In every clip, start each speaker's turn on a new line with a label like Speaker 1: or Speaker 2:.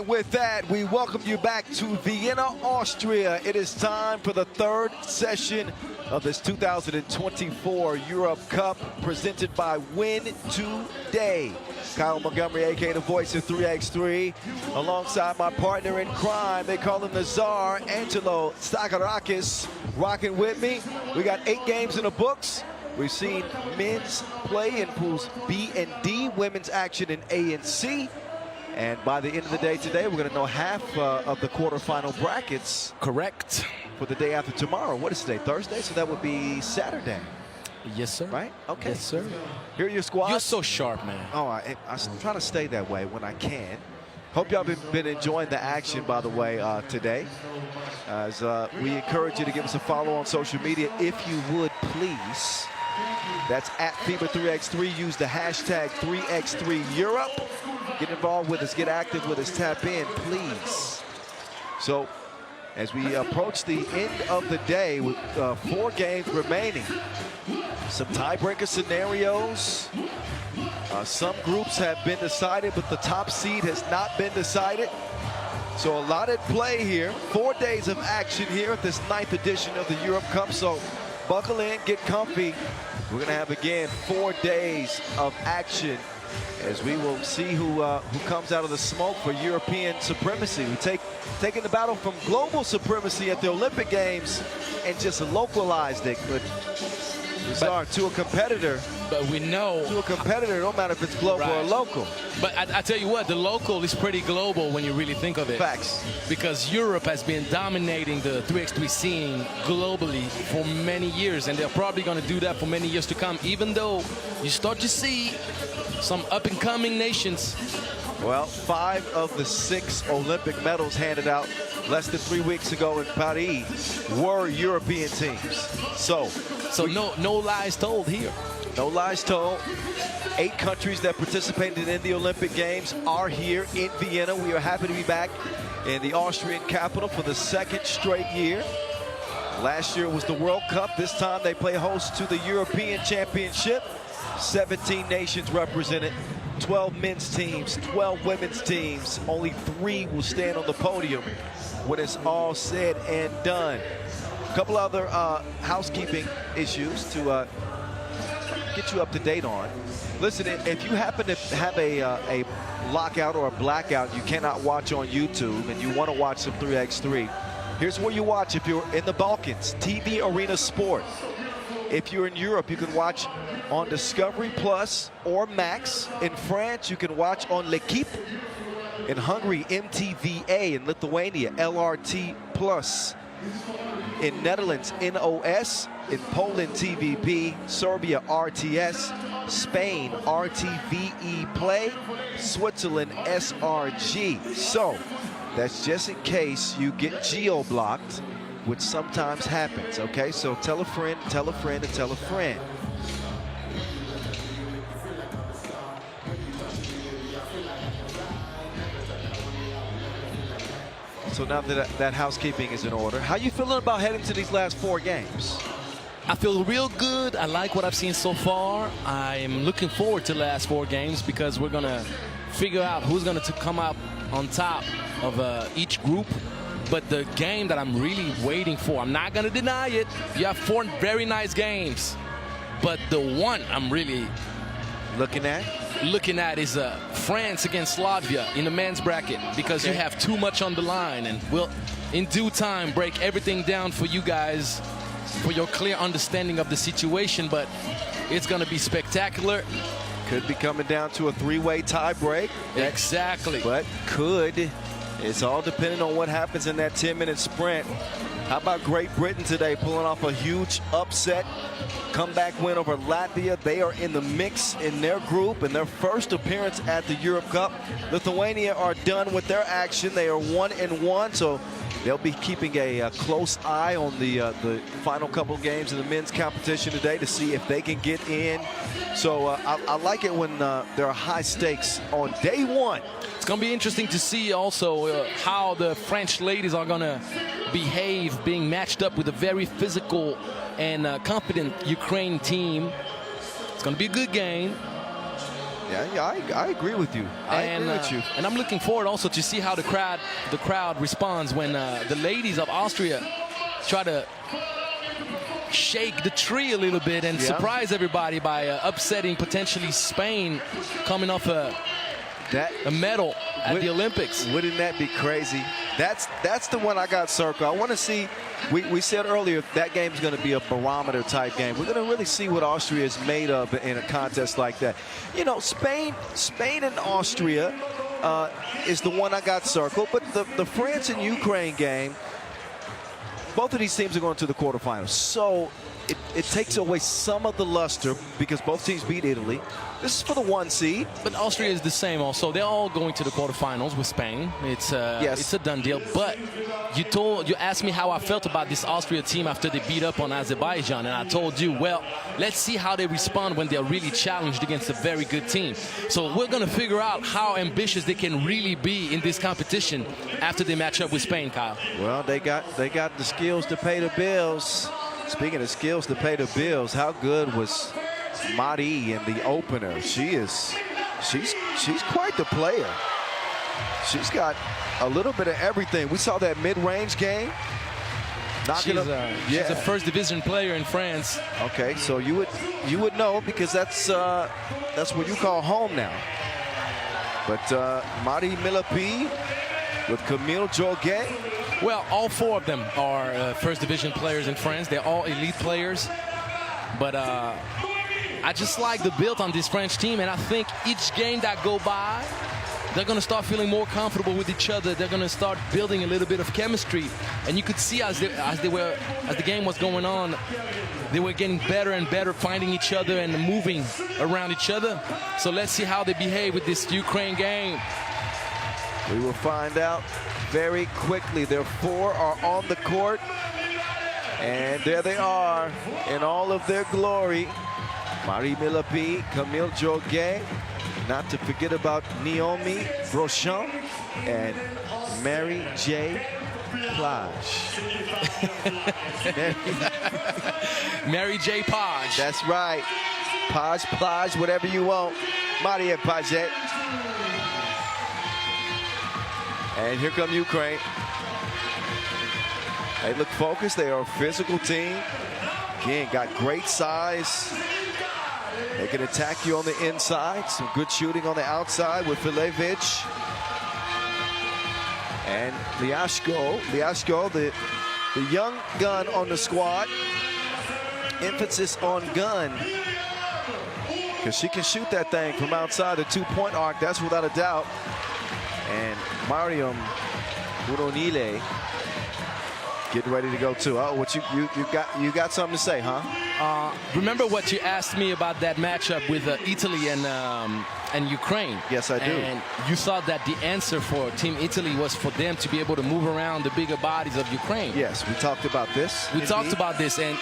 Speaker 1: And with that, we welcome you back to Vienna, Austria. It is time for the third session of this 2024 Europe Cup presented by Win Today. Kyle Montgomery, aka the voice of 3x3, alongside my partner in crime. They call him the Czar, Angelo Sakarakis, rocking with me. We got 8 games in the books. We've seen men's play in pools B and D, women's action in A and C. And by the end of the day today, we're going to know half of the quarterfinal brackets.
Speaker 2: Correct.
Speaker 1: For the day after tomorrow. What is today? Thursday? So that would be Saturday.
Speaker 2: Yes, sir.
Speaker 1: Right? Okay.
Speaker 2: Yes, sir.
Speaker 1: Here are your squads.
Speaker 2: You're so sharp, man.
Speaker 1: Oh, I try to stay that way when I can. Hope y'all been enjoying the action, by the way, today. As we encourage you to give us a follow on social media, if you would, please. That's at FIBA 3x3. Use the hashtag 3x3Europe. Get involved with us. Get active with us. Tap in, please. So, as we approach the end of the day with 4 games remaining, some tiebreaker scenarios. Some groups have been decided, but the top seed has not been decided. So a lot at play here. 4 days of action here at this 9th edition of the Europe Cup. So buckle in, get comfy. We're going to have, again, 4 days of action as we will see who comes out of the smoke for European supremacy. We taking the battle from global supremacy at the Olympic Games and just localized it. But to a competitor.
Speaker 2: But we know.
Speaker 1: To a competitor, no matter if it's global or local.
Speaker 2: But I tell you what, the local is pretty global when you really think of it.
Speaker 1: Facts.
Speaker 2: Because Europe has been dominating the 3x3 scene globally for many years, and they're probably going to do that for many years to come, even though you start to see some up-and-coming nations.
Speaker 1: Well, 5 of the 6 Olympic medals handed out less than 3 weeks ago in Paris were European teams. So
Speaker 2: no lies told here.
Speaker 1: No lies told. 8 countries that participated in the Olympic Games are here in Vienna. We are happy to be back in the Austrian capital for the 2nd straight year. Last year was the World Cup. This time they play host to the European Championship. 17 nations represented, 12 men's teams, 12 women's teams. Only 3 will stand on the podium when it's all said and done. A couple other housekeeping issues to get you up to date on. Listen, if you happen to have a lockout or a blackout you cannot watch on YouTube and you want to watch some 3x3, here's where you watch. If you're in the Balkans, TV Arena Sport. If you're in Europe, you can watch on Discovery Plus or Max. In France, you can watch on L'Equipe. In Hungary, MTVA. In Lithuania, LRT Plus. In Netherlands, NOS. In Poland, TVP. Serbia, RTS. Spain, RTVE Play. Switzerland, SRG. So, that's just in case you get geo-blocked, which sometimes happens, okay? So tell a friend, and tell a friend, and tell a friend. So now that housekeeping is in order, how you feeling about heading to these last 4 games?
Speaker 2: I feel real good. I like what I've seen so far. I'm looking forward to the last 4 games because we're going to figure out who's going to come up on top of each group. But the game that I'm really waiting for, I'm not going to deny it. You have 4 very nice games. But the one I'm really
Speaker 1: looking at
Speaker 2: is France against Latvia in the men's bracket, because you have too much on the line, and we'll in due time break everything down for you guys for your clear understanding of the situation. But it's going to be spectacular.
Speaker 1: Could be coming down to a 3-way tie break.
Speaker 2: Exactly.
Speaker 1: But could. It's all depending on what happens in that 10-minute sprint. How about Great Britain today pulling off a huge upset comeback win over Latvia? They are in the mix in their group in their first appearance at the Europe Cup. Lithuania are done with their action. They are 1-1, so they'll be keeping a close eye on the final couple of games in the men's competition today to see if they can get in. So I like it when there are high stakes on day 1.
Speaker 2: It's going to be interesting to see also how the French ladies are going to behave being matched up with a very physical and confident Ukraine team. It's going to be a good game.
Speaker 1: I agree with you. I agree with you.
Speaker 2: And I'm looking forward also to see how the crowd responds when the ladies of Austria try to shake the tree a little bit and surprise everybody by upsetting potentially Spain, coming off a medal at the Olympics.
Speaker 1: Wouldn't that be crazy? That's the one I got circled. I want to see. We said earlier that game's going to be a barometer type game. We're going to really see what Austria is made of in a contest like that. You know, Spain and Austria is the one I got circled, but the France and Ukraine game, both of these teams are going to the quarterfinals. So it takes away some of the luster because both teams beat Italy. This is for the 1 seed.
Speaker 2: But Austria is the same also. They're all going to the quarterfinals with Spain. It's a done deal. But you asked me how I felt about this Austria team after they beat up on Azerbaijan, and I told you, well, let's see how they respond when they're really challenged against a very good team. So we're going to figure out how ambitious they can really be in this competition after they match up with Spain, Kyle.
Speaker 1: Well, they got the skills to pay the bills. Speaking of skills to pay the bills, how good was Mari in the opener? She's quite the player. She's got a little bit of everything. We saw that mid-range game.
Speaker 2: She's a first division player in France.
Speaker 1: Okay, so you would know because that's what you call home now. But Mari Milapi with Camille Jorget.
Speaker 2: Well, all 4 of them are first division players in France. They're all elite players. But I just like the build on this French team, and I think each game that go by, they're going to start feeling more comfortable with each other. They're going to start building a little bit of chemistry. And you could see as the game was going on, they were getting better and better, finding each other and moving around each other. So let's see how they behave with this Ukraine game.
Speaker 1: We will find out very quickly. Their 4 are on the court. And there they are in all of their glory. Marie Milapi, Camille Jorget, not to forget about Naomi Brochon and Mary J. Plage.
Speaker 2: Mary J. Page.
Speaker 1: That's right. Page, Plage, whatever you want. Marie Page. And here come Ukraine. They look focused. They are a physical team. Again, got great size. They can attack you on the inside. Some good shooting on the outside with Filevich. And Liashko, the young gun on the squad. Emphasis on gun. Because she can shoot that thing from outside the 2-point arc. That's without a doubt. And Mariam Uronile getting ready to go too. Oh, what you got something to say, huh?
Speaker 2: Remember what you asked me about that matchup with Italy and Ukraine?
Speaker 1: Yes, I do.
Speaker 2: And you thought that the answer for Team Italy was for them to be able to move around the bigger bodies of Ukraine.
Speaker 1: Yes, we talked about this.
Speaker 2: We talked about this, and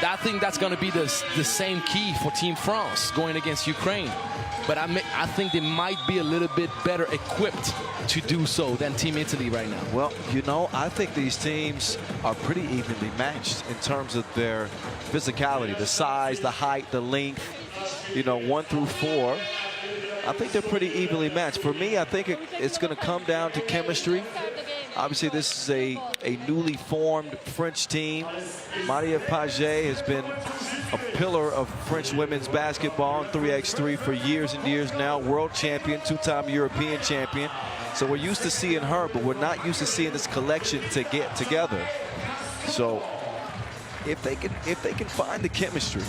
Speaker 2: I think that's going to be the same key for Team France going against Ukraine. But I think they might be a little bit better equipped to do so than Team Italy right now.
Speaker 1: Well, you know, I think these teams are pretty evenly matched in terms of their physicality, the size, the height, the length, you know, 1 through 4. I think they're pretty evenly matched. For me, I think it's going to come down to chemistry. Obviously, this is a newly formed French team. Marie Page has been a pillar of French women's basketball in 3x3 for years and years now. World champion, 2-time European champion. So we're used to seeing her, but we're not used to seeing this collection to get together. So if they can find the chemistry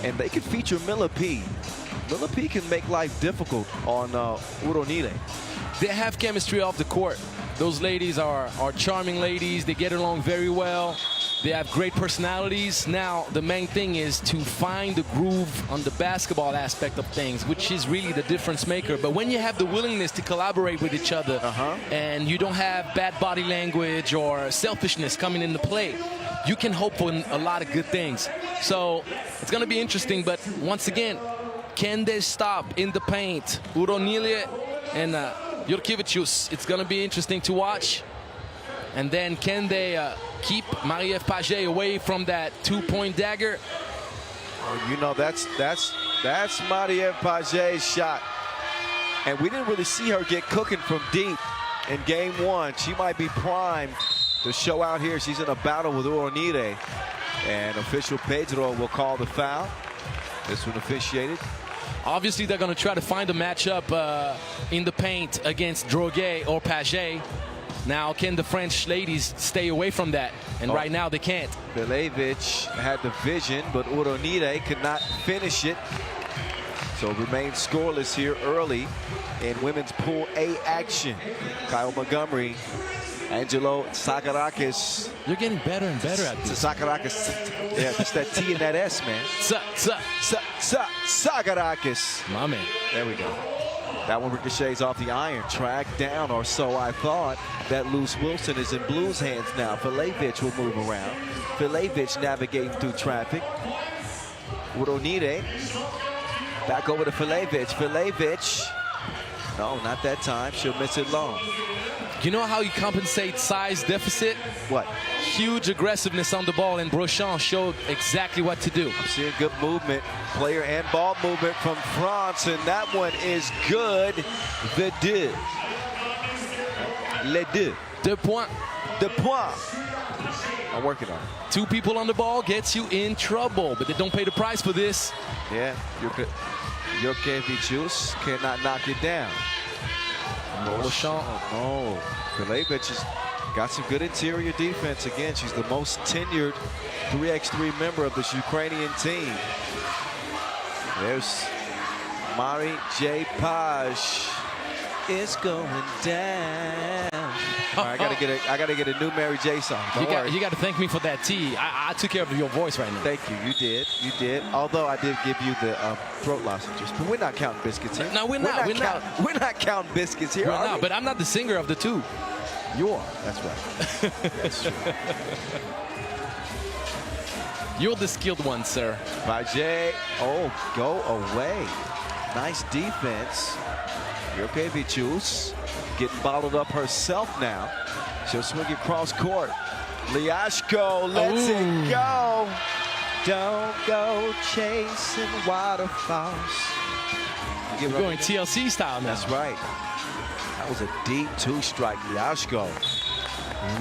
Speaker 1: and they can feature Milapi, Milapi can make life difficult on Uronile.
Speaker 2: They have chemistry off the court. Those ladies are charming ladies. They get along very well. They have great personalities. Now, the main thing is to find the groove on the basketball aspect of things, which is really the difference maker. But when you have the willingness to collaborate with each other and you don't have bad body language or selfishness coming into play, you can hope for a lot of good things. So it's going to be interesting. But once again, can they stop in the paint? Uronile and Jurkevicius, it's going to be interesting to watch. And then can they keep Marie-Ève Page away from that 2-point dagger?
Speaker 1: Oh, you know, that's Marie-Ève Page's shot. And we didn't really see her get cooking from deep in game one. She might be primed to show out here. She's in a battle with Uronide. And official Pedro will call the foul. This one officiated.
Speaker 2: Obviously, they're going to try to find a matchup in the paint against Droguet or Paget. Now, can the French ladies stay away from that? And right now, they can't.
Speaker 1: Bilevic had the vision, but Uronide could not finish it. So it remains scoreless here early in women's Pool A action. Kyle Montgomery, Angelo Sakarakis.
Speaker 2: You're getting better and better at this.
Speaker 1: Sakarakis. Yeah, it's that T and that S, man. Sakarakis.
Speaker 2: My man.
Speaker 1: There we go. That one ricochets off the iron. Tracked down, or so I thought. That loose Wilson is in Blues' hands now. Bilevic will move around. Bilevic navigating through traffic. Uronide. Back over to Bilevic. Bilevic. No, not that time. She'll miss it long.
Speaker 2: You know how you compensate size deficit?
Speaker 1: What?
Speaker 2: Huge aggressiveness on the ball, and Brochant showed exactly what to do.
Speaker 1: I'm seeing good movement, player and ball movement from France, and that one is good. The deux. Les deux.
Speaker 2: 2 points.
Speaker 1: The point. I'm working on it.
Speaker 2: 2 people on the ball gets you in trouble, but they don't pay the price for this.
Speaker 1: Yeah, Jurkevicius cannot knock it down.
Speaker 2: Brochant.
Speaker 1: Oh, Bilevic has got some good interior defense. Again, she's the most tenured 3x3 member of this Ukrainian team. There's Mari J. Page. It's going down. All right, I gotta get a new Mary J song.
Speaker 2: You got to thank me for that tea. I took care of your voice right now.
Speaker 1: Thank you. You did. Although I did give you the throat lozenges, but we're not counting biscuits here.
Speaker 2: No, we're not.
Speaker 1: We're not counting biscuits here.
Speaker 2: We're not, but I'm not the singer of the two.
Speaker 1: You are. That's right. That's true.
Speaker 2: You're the skilled one, sir.
Speaker 1: Paget. Oh, go away. Nice defense. Jurkevicius getting bottled up herself now. She'll swing it cross court. Liashko lets it go. Don't go chasing waterfalls.
Speaker 2: We're going TLC style now.
Speaker 1: That's right. That was a deep two-strike. Liashko.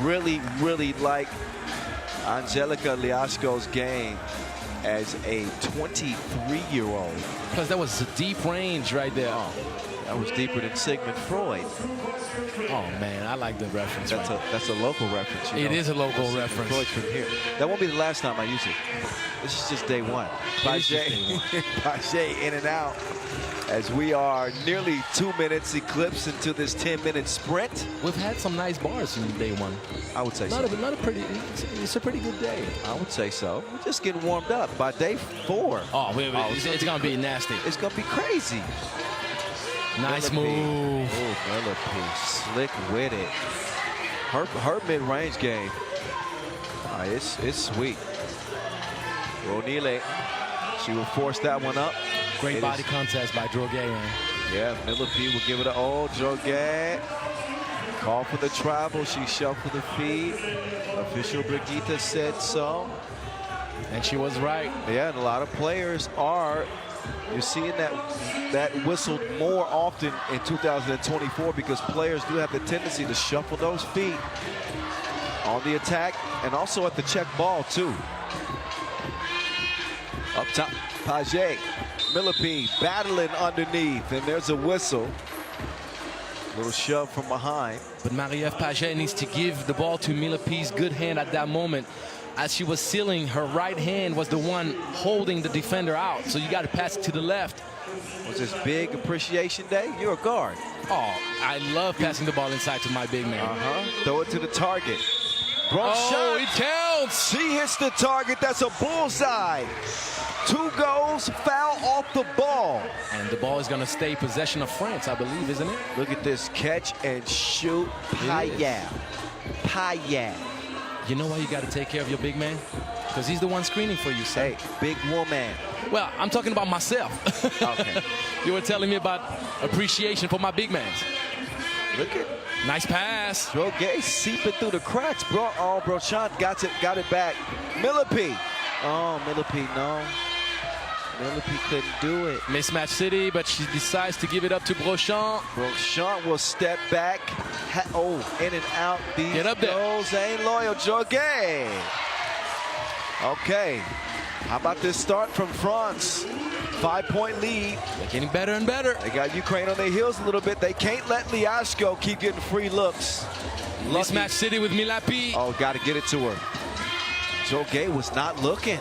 Speaker 1: Really, really like Angelica Liashko's game as a 23-year-old.
Speaker 2: Plus, that was a deep range right there.
Speaker 1: Oh, that was deeper than Sigmund Freud.
Speaker 2: Oh, man, I like the reference.
Speaker 1: That's a local reference.
Speaker 2: It is a local reference.
Speaker 1: Freud from here. That won't be the last time I use it. This is just day one. Paget in and out as we are nearly 2 minutes eclipsed into this 10-minute sprint.
Speaker 2: We've had some nice bars in day one.
Speaker 1: I would say
Speaker 2: so. It's a pretty good day.
Speaker 1: I would say so. We're just getting warmed up. By day 4.
Speaker 2: It's going to be nasty.
Speaker 1: It's going to be crazy.
Speaker 2: Nice move.
Speaker 1: Oh, Millipede, slick with it. Her mid-range game, it's sweet. Ronile, she will force that one up.
Speaker 2: Great body contest by Droguet, man.
Speaker 1: Yeah, Millipede will give it a Droguet. Call for the travel. She shuffled the feet. Official Brigitte said so.
Speaker 2: And she was right.
Speaker 1: Yeah, and a lot of players are. You're seeing that whistled more often in 2024 because players do have the tendency to shuffle those feet on the attack and also at the check ball too. Up top, Paget, Millipede battling underneath, and there's a whistle. Little shove from behind.
Speaker 2: But Marie-Ève Paget needs to give the ball to Millipede's good hand at that moment. As she was sealing, her right hand was the one holding the defender out. So you got to pass it to the left.
Speaker 1: Was this big appreciation day? You're a guard.
Speaker 2: Oh, I love passing the ball inside to my big man.
Speaker 1: Throw it to the target.
Speaker 2: Oh, it counts.
Speaker 1: She hits the target. That's a bullseye. 2 goals, foul off the ball.
Speaker 2: And the ball is going to stay possession of France, I believe, isn't it?
Speaker 1: Look at this catch and shoot. Payet.
Speaker 2: You know why you got to take care of your big man? Because he's the one screening for you, sir.
Speaker 1: Hey, big woman.
Speaker 2: Well, I'm talking about myself.
Speaker 1: Okay.
Speaker 2: You were telling me about appreciation for my big man.
Speaker 1: Look at
Speaker 2: nice pass.
Speaker 1: Droguet seeping through the cracks. Brochant got it back. Millipede. Oh, Millipede, no. Millipede couldn't do it.
Speaker 2: Mismatch city, but she decides to give it up to Brochant.
Speaker 1: Brochant will step back. In and out. These
Speaker 2: Get up there.
Speaker 1: goals ain't loyal. Jorge. Okay. How about this start from France? 5-point lead.
Speaker 2: They're getting better and better.
Speaker 1: They got Ukraine on their heels a little bit. They can't let Liashko keep getting free looks.
Speaker 2: Mismatch city with Milapi.
Speaker 1: Oh, got to get it to her. Jorge was not looking.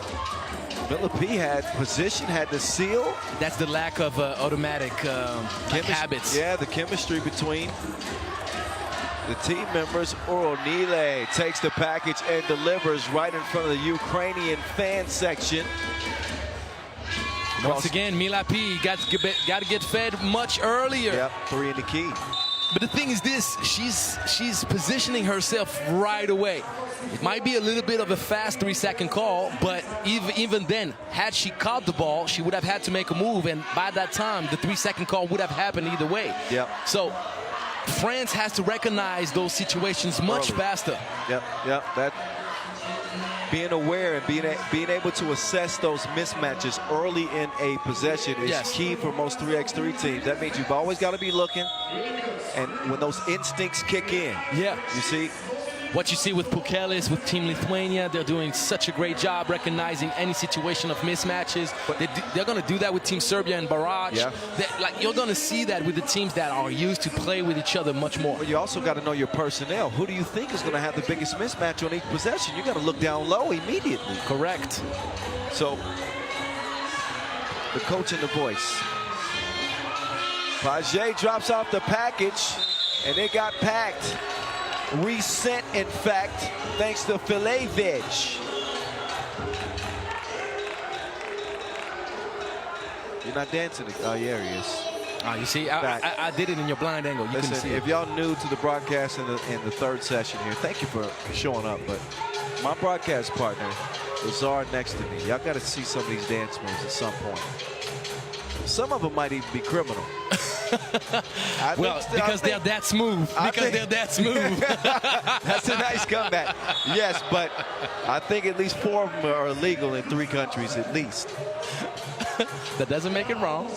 Speaker 1: Millipede had position, had the seal.
Speaker 2: That's the lack of automatic habits.
Speaker 1: Yeah, the chemistry between the team members. Oronile takes the package and delivers right in front of the Ukrainian fan section.
Speaker 2: Once again, Milapi got to get fed much earlier.
Speaker 1: Yep, 3 in the key.
Speaker 2: But the thing is this, she's positioning herself right away. It might be a little bit of a fast 3-second call, but even then, had she caught the ball, she would have had to make a move, and by that time, the 3-second call would have happened either way.
Speaker 1: Yep.
Speaker 2: So France has to recognize those situations much faster.
Speaker 1: Yep. That being aware and being able to assess those mismatches early in a possession is key for most 3x3 teams. That means you've always got to be looking, and when those instincts kick in, you see.
Speaker 2: What you see with Pukelis, with Team Lithuania, they're doing such a great job recognizing any situation of mismatches. They're going to do that with Team Serbia and Barrage. You're going to see that with the teams that are used to play with each other much more.
Speaker 1: But you also got to know your personnel. Who do you think is going to have the biggest mismatch on each possession? You got to look down low immediately.
Speaker 2: Correct.
Speaker 1: So the coach and the voice. Page drops off the package, and it got packed. Resent, in fact, thanks to Filet Veg. You're not dancing. Oh, yeah, he is.
Speaker 2: You see, I did it in your blind angle. You couldn't see it.
Speaker 1: If y'all new to the broadcast in the third session here, thank you for showing up. But my broadcast partner, Lazar, next to me, y'all got to see some of these dance moves at some point. Some of them might even be criminal.
Speaker 2: Because they're that smooth. They're that smooth.
Speaker 1: That's a nice comeback. Yes, but I think at least 4 of them are illegal in 3 countries at least.
Speaker 2: That doesn't make it wrong.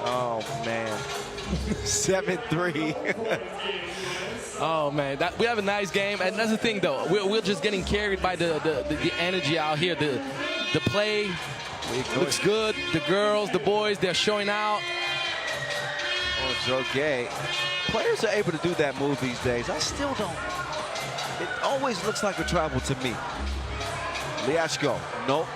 Speaker 1: Oh, man. 7-3.
Speaker 2: Oh man, we have a nice game, and that's the thing though. We're just getting carried by the energy out here. The play looks good. The girls, the boys, they're showing out.
Speaker 1: Oh, Jorge. Players are able to do that move these days. I still don't. It always looks like a travel to me. Liashko, nope.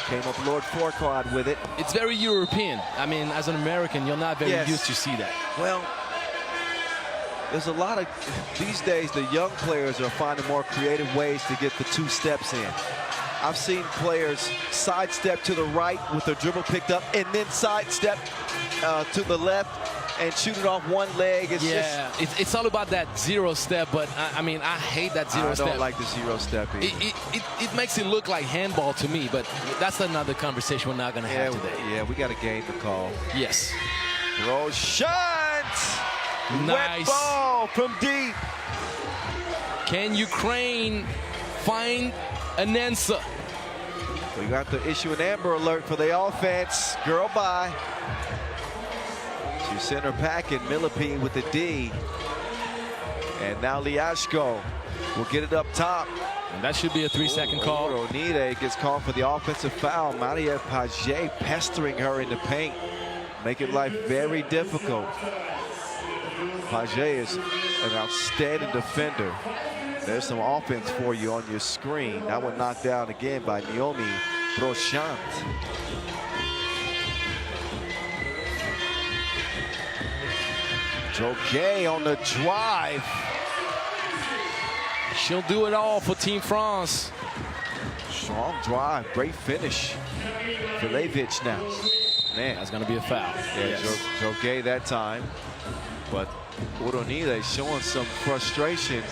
Speaker 1: Came up Lord Fourcade with it.
Speaker 2: It's very European. I mean, as an American, you're not very used to see that.
Speaker 1: Well, there's a lot of, these days, the young players are finding more creative ways to get the 2 steps in. I've seen players sidestep to the right with their dribble picked up and then sidestep to the left and shoot it off one leg.
Speaker 2: It's all about that 0 step, but I mean, I hate that 0 step.
Speaker 1: I don't like the 0 step either.
Speaker 2: It makes it look like handball to me, but that's another conversation we're not going to have today.
Speaker 1: Yeah, we got a game to call.
Speaker 2: Yes.
Speaker 1: Rochant!
Speaker 2: Nice.
Speaker 1: Wet ball from deep.
Speaker 2: Can Ukraine find an answer?
Speaker 1: We got to issue an Amber Alert for the offense. Girl by. She sent her pack in. Millipede with the D. And now Liashko will get it up top.
Speaker 2: And that should be a 3-second call.
Speaker 1: Oronide gets called for the offensive foul. Maria Page pestering her in the paint, making life very difficult. Page is an outstanding defender. There's some offense for you on your screen. That one knocked down again by Naomi Brochant. Jorge on the drive.
Speaker 2: She'll do it all for Team France.
Speaker 1: Strong drive, great finish. Filevic now. Man,
Speaker 2: that's going to be a foul.
Speaker 1: Yeah, Jorge that time. But Oronide showing some frustration.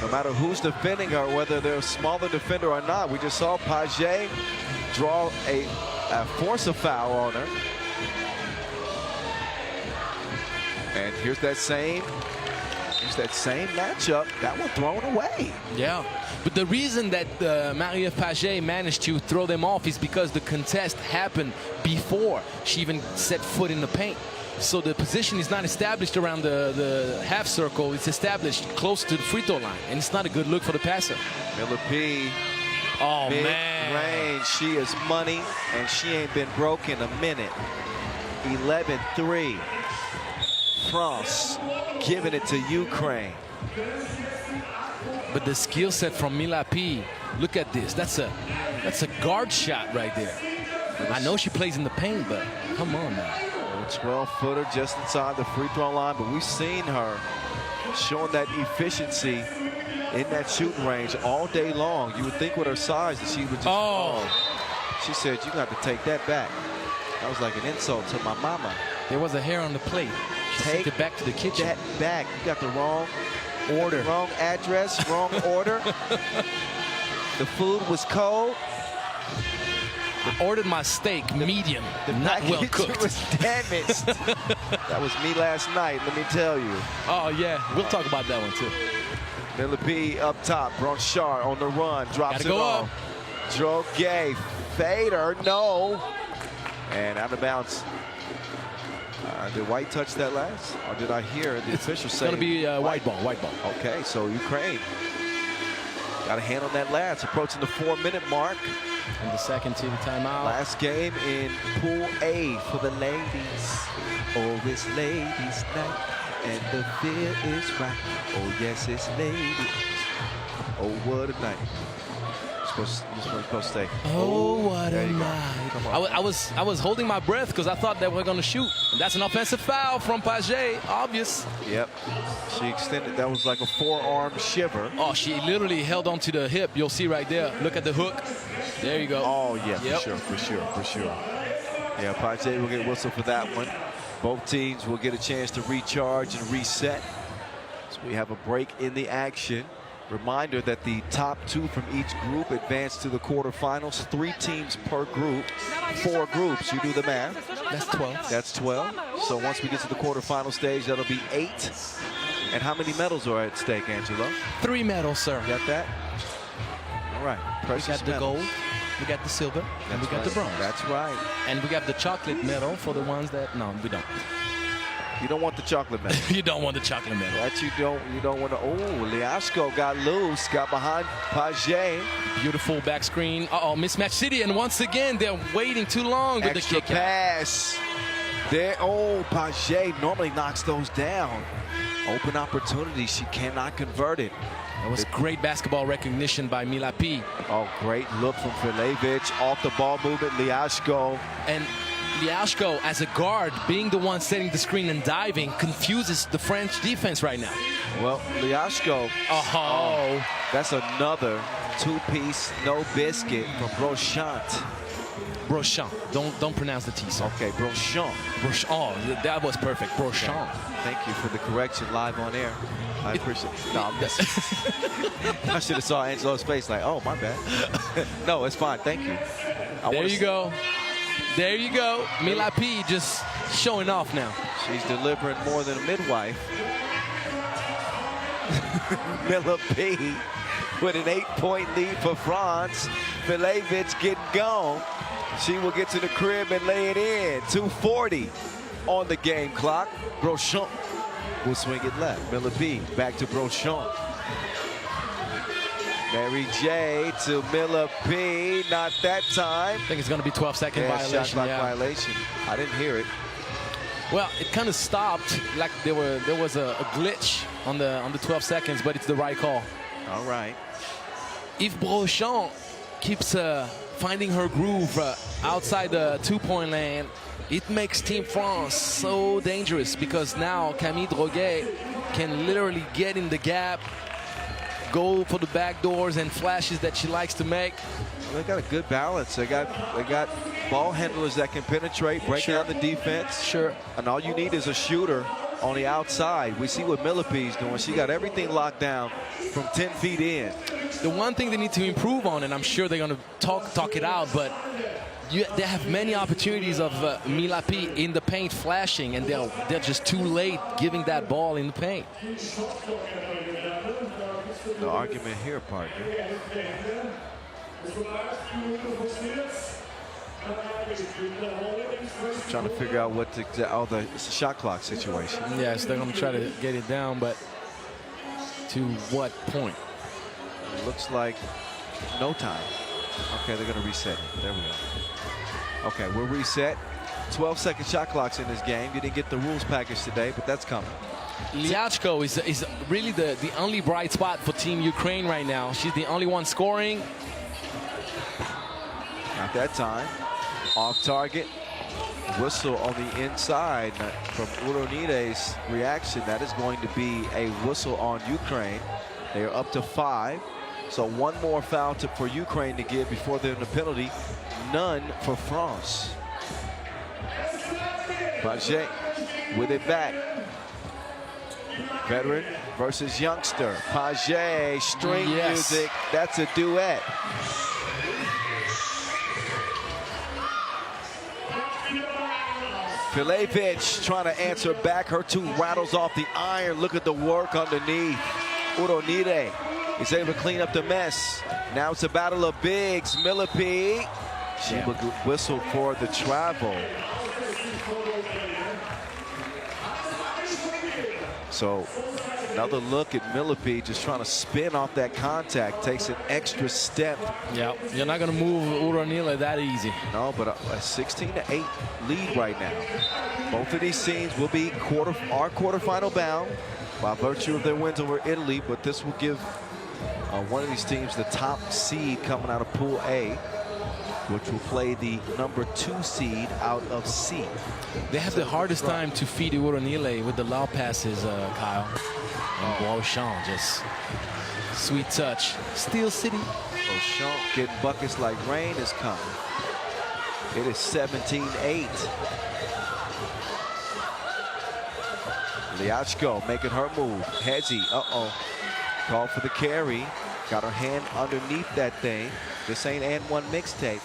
Speaker 1: No matter who's defending her, whether they're a smaller defender or not. We just saw Page draw force a foul on her. And here's that same games, that same matchup, that one thrown away.
Speaker 2: Yeah, but the reason that Marie-Ève Paget managed to throw them off is because the contest happened before she even set foot in the paint. So the position is not established around the half circle. It's established close to the free throw line, and it's not a good look for the passer.
Speaker 1: Miller P.
Speaker 2: Oh,
Speaker 1: big
Speaker 2: man.
Speaker 1: range. She is money, and she ain't been broke in a minute. 11-3. France giving it to Ukraine.
Speaker 2: But the skill set from Mila P, look at this. That's a guard shot right there. I know she plays in the paint, but come on now.
Speaker 1: 12-footer just inside the free throw line, but we've seen her showing that efficiency in that shooting range all day long. You would think with her size that she would just, she said, you got to take that back. That was like an insult to my mama.
Speaker 2: There was a hair on the plate. She sent it back to the kitchen.
Speaker 1: That back. You got the wrong order. Wrong address, wrong order. The food was cold.
Speaker 2: I ordered my steak medium, not well cooked.
Speaker 1: Was damaged. That was me last night, let me tell you.
Speaker 2: Oh, yeah. We'll talk about that one, too.
Speaker 1: Miller P up top. Bronchard on the run. Drops it off. Droguet. Fader. No. And out of bounds. Did White touch that last? Or did I hear the official say?
Speaker 2: It's going to be white ball.
Speaker 1: Okay, so Ukraine got a hand on that last. Approaching the 4-minute mark.
Speaker 2: And the second team timeout.
Speaker 1: Last game in Pool A for the ladies. Oh, it's ladies' night, and the feel is right. Oh, yes, it's ladies. Oh, what a night. You're supposed to stay.
Speaker 2: Oh, what a night. Come on. I was holding my breath because I thought that we were going to shoot. And that's an offensive foul from Paget, obvious.
Speaker 1: Yep. She extended. That was like a forearm shiver.
Speaker 2: Oh, she literally held onto the hip. You'll see right there. Look at the hook. There you go.
Speaker 1: Oh, yeah, for sure. Yeah, Paget will get whistled for that one. Both teams will get a chance to recharge and reset. So we have a break in the action. Reminder that the top 2 from each group advance to the quarterfinals. 3 teams per group, 4 groups. You do the math.
Speaker 2: That's 12.
Speaker 1: That's 12. So once we get to the quarterfinal stage, that'll be 8. And how many medals are at stake, Angelo?
Speaker 2: 3 medals, sir.
Speaker 1: Got that? All right.
Speaker 2: We got the gold, we got the silver, and we got the bronze.
Speaker 1: That's right.
Speaker 2: And we got the chocolate medal for the ones that, no, we don't.
Speaker 1: You don't want the chocolate medal.
Speaker 2: You don't want the chocolate medal.
Speaker 1: That you don't want to. Oh, Liashko got loose, got behind Paget.
Speaker 2: Beautiful back screen. Uh-oh, mismatch city, and once again, they're waiting too long with the kick
Speaker 1: pass. There, oh, Paget normally knocks those down. Open opportunity, she cannot convert it.
Speaker 2: That was great basketball recognition by Mila P.
Speaker 1: Oh, great look from Filevich. Off the ball movement, Liashko.
Speaker 2: And Liashko, as a guard, being the one setting the screen and diving, confuses the French defense right now.
Speaker 1: Well, Liashko.
Speaker 2: Oh,
Speaker 1: that's another 2-piece, no biscuit from Brochant.
Speaker 2: Brochant. Don't pronounce the T, sir.
Speaker 1: Okay, Brochant.
Speaker 2: Oh, that was perfect. Brochant.
Speaker 1: Thank you for the correction live on air. I appreciate it. No, I'm just, I should have saw Angelo's face like, oh, my bad. No, it's fine. Thank you.
Speaker 2: There you go. There you go. Mila P just showing off now.
Speaker 1: She's delivering more than a midwife. Mila P with an 8-point lead for France. Filevich getting gone. She will get to the crib and lay it in. 2:40 on the game clock. Brochant will swing it left. Mila P back to Brochant. Mary J to Mila P. Not that time.
Speaker 2: I think it's going to be 12-second violation.
Speaker 1: Shot clock violation. I didn't hear it.
Speaker 2: Well, it kind of stopped. Like there was a glitch on the 12 seconds, but it's the right call.
Speaker 1: All right.
Speaker 2: If Brochant keeps finding her groove outside the 2-point lane, it makes Team France so dangerous because now Camille Droguet can literally get in the gap, go for the back doors and flashes that she likes to make.
Speaker 1: They got a good balance. They got ball handlers that can penetrate, break down the defense.
Speaker 2: Sure.
Speaker 1: And all you need is a shooter on the outside. We see what Mila P's doing. She got everything locked down from 10 feet in.
Speaker 2: The one thing they need to improve on, and I'm sure they're going to talk it out, but they have many opportunities of Milapi in the paint flashing, and they're just too late giving that ball in the paint.
Speaker 1: No argument here, partner. Trying to figure out what the shot clock situation.
Speaker 2: Yes, they're going to try to get it down, but to what point?
Speaker 1: It looks like no time. Okay, they're going to reset it. There we go. Okay, we're reset. 12-second shot clocks in this game. You didn't get the rules package today, but that's coming.
Speaker 2: Liachko is really the only bright spot for Team Ukraine right now. She's the only one scoring.
Speaker 1: Not that time. Off target. Whistle on the inside from Uronide's reaction. That is going to be a whistle on Ukraine. They are up to 5. So one more foul for Ukraine to give before they're in the penalty. None for France. Paget with it back. Veteran versus youngster. Paget, string music. That's a duet. Filevich trying to answer back. Her 2 rattles off the iron. Look at the work underneath. Uronide is able to clean up the mess. Now it's a battle of bigs. Milapi. She whistled for the travel. So another look at Milapi just trying to spin off that contact. Takes an extra step.
Speaker 2: Yeah, you're not going to move Uronile that easy.
Speaker 1: No, but a 16-8 lead right now. Both of these teams will be our quarterfinal bound by virtue of their wins over Italy, but this will give one of these teams the top seed coming out of Pool A, which will play the number 2 seed out of C.
Speaker 2: They have the hardest time to feed Uronile with the low passes, Kyle. And Beauchamp, just sweet touch. Steel City.
Speaker 1: Beauchamp getting buckets like rain is coming. It is 17-8. Liachko making her move. Hezi, call for the carry. Got her hand underneath that thing. This ain't and one mixtape.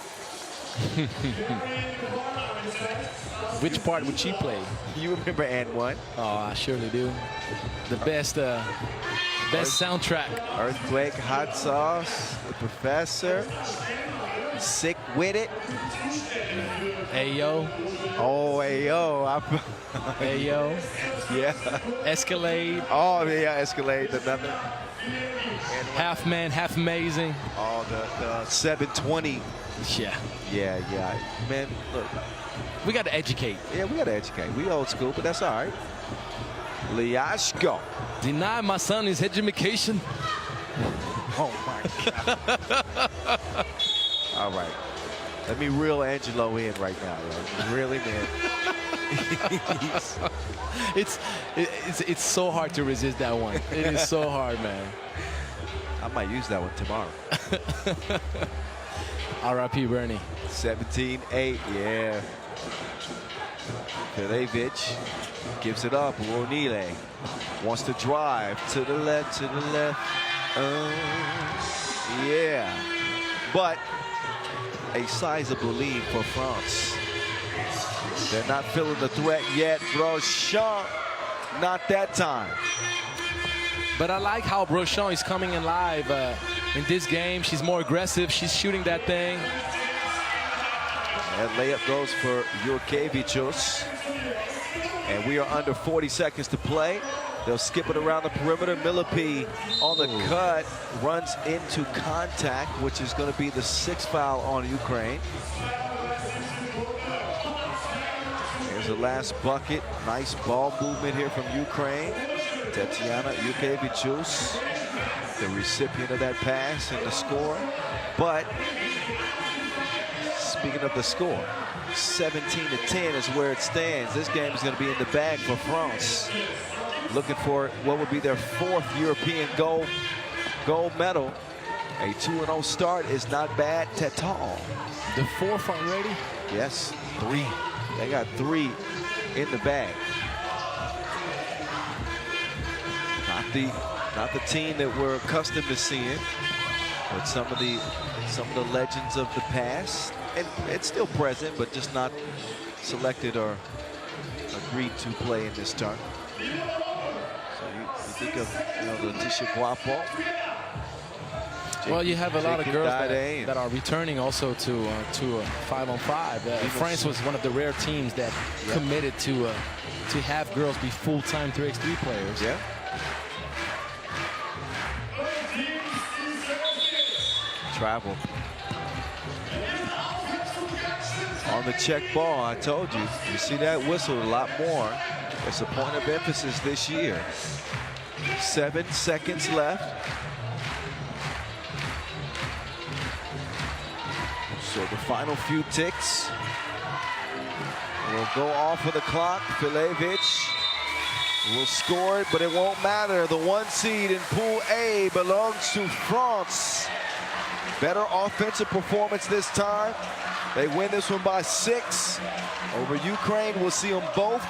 Speaker 2: Which part would she play?
Speaker 1: You remember and one?
Speaker 2: Oh, I surely do. The best soundtrack.
Speaker 1: Earthquake, Hot Sauce, The Professor, Sick With It.
Speaker 2: Ayo.
Speaker 1: Oh, Ayo.
Speaker 2: Ayo.
Speaker 1: Yeah.
Speaker 2: Escalade.
Speaker 1: Oh, yeah, Escalade, another.
Speaker 2: Half Man, Half Amazing.
Speaker 1: Oh, the 720.
Speaker 2: Yeah.
Speaker 1: Yeah. Man, look.
Speaker 2: We got to educate.
Speaker 1: Yeah, we got to educate. We old school, but that's all right. Liachko.
Speaker 2: Deny my son his education.
Speaker 1: Oh, my God. All right. Let me reel Angelo in right now. Right? Really, man.
Speaker 2: It's so hard to resist that one. It is so hard, man.
Speaker 1: I might use that one tomorrow.
Speaker 2: R.I.P. Bernie.
Speaker 1: 17-8, yeah. Filevich gives it up. Uronile wants to drive to the left, yeah. But a sizable lead for France. They're not feeling the threat yet. Beauchamp, not that time.
Speaker 2: But I like how Beauchamp is coming in live in this game. She's more aggressive. She's shooting that thing.
Speaker 1: That layup goes for Jurkevičius. And we are under 40 seconds to play. They'll skip it around the perimeter. Milapi on the cut runs into contact, which is going to be the 6th foul on Ukraine. Here's the last bucket. Nice ball movement here from Ukraine. Tatiana Jurkevičius, the recipient of that pass and the score. But speaking of the score, 17-10 is where it stands. This game is going to be in the bag for France. Looking for what would be their 4th European gold medal. A 2-0 start is not bad at all.
Speaker 2: The 4th already?
Speaker 1: Yes, 3. They got 3 in the bag. Not the team that we're accustomed to seeing, but some of the legends of the past. and it's still present, but just not selected or agreed to play in this tournament. So you think of Leticia Guapo.
Speaker 2: Well, you have a lot of girls
Speaker 1: Dade
Speaker 2: that are returning also to 5-on-5. France was one of the rare teams that committed to have girls be full-time 3x3 players.
Speaker 1: Yeah. Travel. On the check ball, I told you. You see that whistle a lot more. It's a point of emphasis this year. 7 seconds left. So the final few ticks will go off of the clock. Filevic will score it, but it won't matter. The 1 seed in Pool A belongs to France. Better offensive performance this time. They win this one by 6 over Ukraine. We'll see them both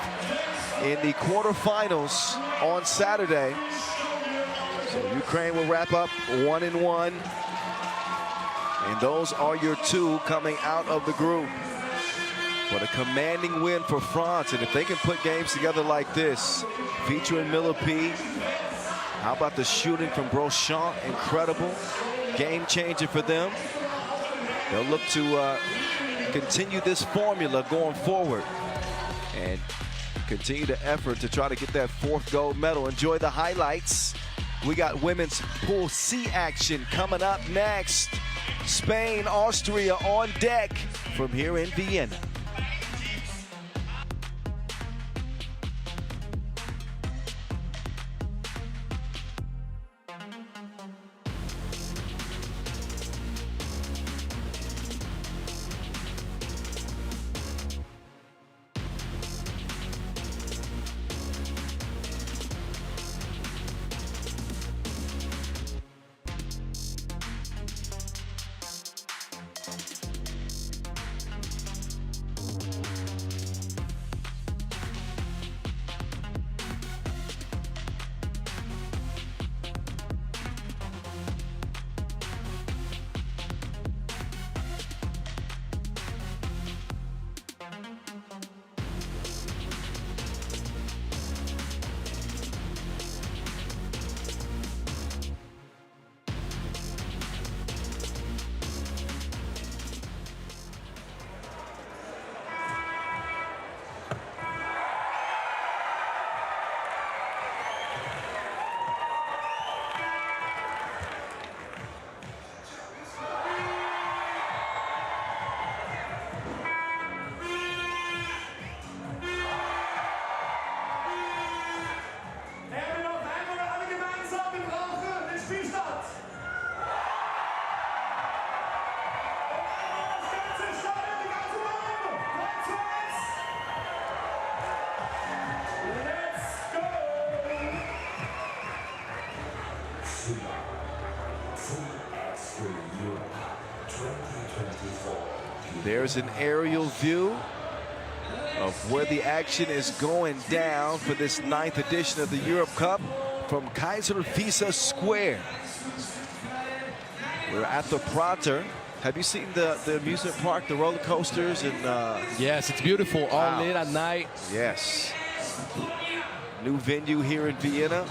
Speaker 1: in the quarterfinals on Saturday. So Ukraine will wrap up 1-1. And those are your 2 coming out of the group. But a commanding win for France. And if they can put games together like this, featuring Millipede, how about the shooting from Brochant? Incredible. Game changer for them. They'll look to continue this formula going forward and continue the effort to try to get that 4th gold medal. Enjoy the highlights. We got women's Pool C action coming up next. Spain, Austria on deck from here in Vienna. There's an aerial view of where the action is going down for this 9th edition of the Europe Cup from Kaiser Wiese Square. We're at the Prater. Have you seen the amusement park, the roller coasters? And
Speaker 2: yes, it's beautiful. All lit at night.
Speaker 1: Yes. New venue here in Vienna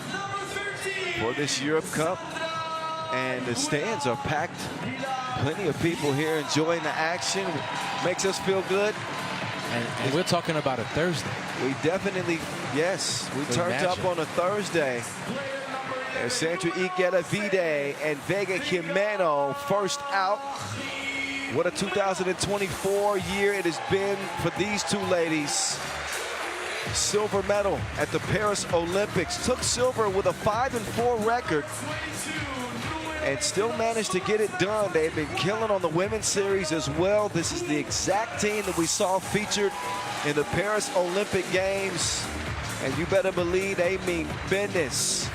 Speaker 1: for this Europe Cup. And the stands are packed. Plenty of people here enjoying the action. Makes us feel good.
Speaker 2: And we're talking about a Thursday.
Speaker 1: We definitely, yes, we turned up on a Thursday. There's Sandra Iguelavide and Vega Jimeno first out. What a 2024 year it has been for these 2 ladies. Silver medal at the Paris Olympics. Took silver with a 5-4 record and still managed to get it done. They've been killing on the women's series as well. This is the exact team that we saw featured in the Paris Olympic Games. And you better believe they mean business.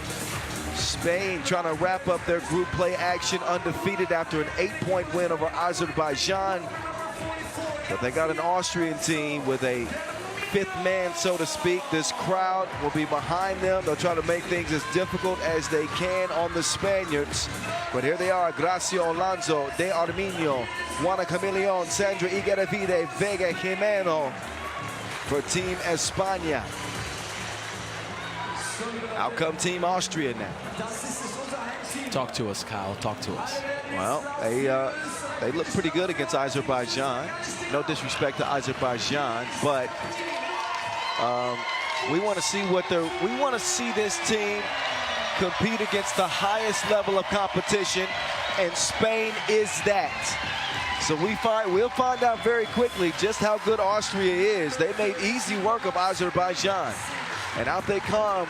Speaker 1: Spain trying to wrap up their group play action undefeated after an 8-point win over Azerbaijan. But they got an Austrian team with a fifth man, so to speak. This crowd will be behind them. They'll try to make things as difficult as they can on the Spaniards. But here they are, Gracia Alonso, De Arminio, Juana Camilion, Sandra Igueravide, Vega Jimeno for Team España. Out come Team Austria now.
Speaker 2: Talk to us, Kyle. Talk to us.
Speaker 1: Well, they look pretty good against Azerbaijan. No disrespect to Azerbaijan, but we want to see we want to see this team compete against the highest level of competition, and Spain is that. So we'll find out very quickly just how good Austria is. They made easy work of Azerbaijan, and out they come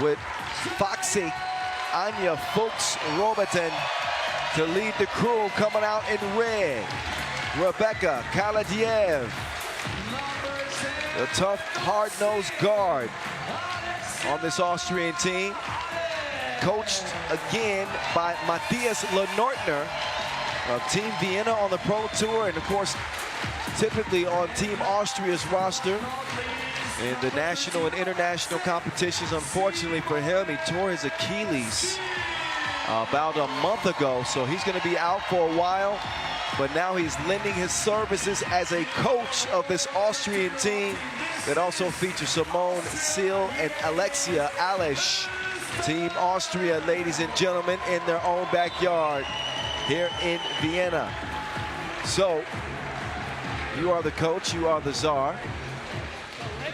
Speaker 1: with Foxy Anya Fuchs-Robertson to lead the crew. Coming out in red, Rebecca Kaladiev, the tough, hard-nosed guard on this Austrian team, coached again by Matthias Lenortner of Team Vienna on the Pro Tour, and of course typically on Team Austria's roster in the national and international competitions. Unfortunately for him, he tore his Achilles about a month ago, so he's going to be out for a while. But now he's lending his services as a coach of this Austrian team that also features Simone Seal and Alexia Alish. Team Austria, ladies and gentlemen, in their own backyard here in Vienna. So, you are the coach, you are the czar.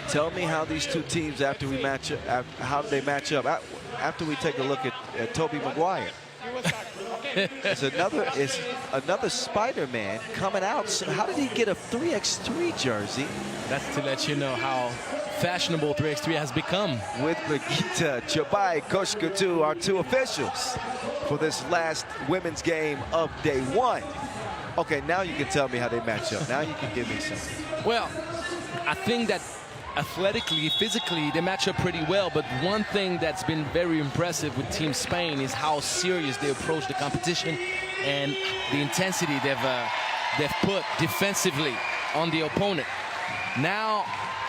Speaker 1: Tell me how these two teams, after we match up, how do they match up? After we take a look at Toby Maguire. It's another Spider-Man coming out. So how did he get a 3x3 jersey?
Speaker 2: That's to let you know how fashionable 3x3 has become.
Speaker 1: With Brigitte Chabai Koshkutu, our two officials for this last women's game of day one. Okay, now you can tell me how they match up. Now you can give me something.
Speaker 2: Well, I think that athletically, physically, they match up pretty well, but one thing that's been very impressive with Team Spain is how serious they approach the competition and the intensity they've put defensively on the opponent. Now,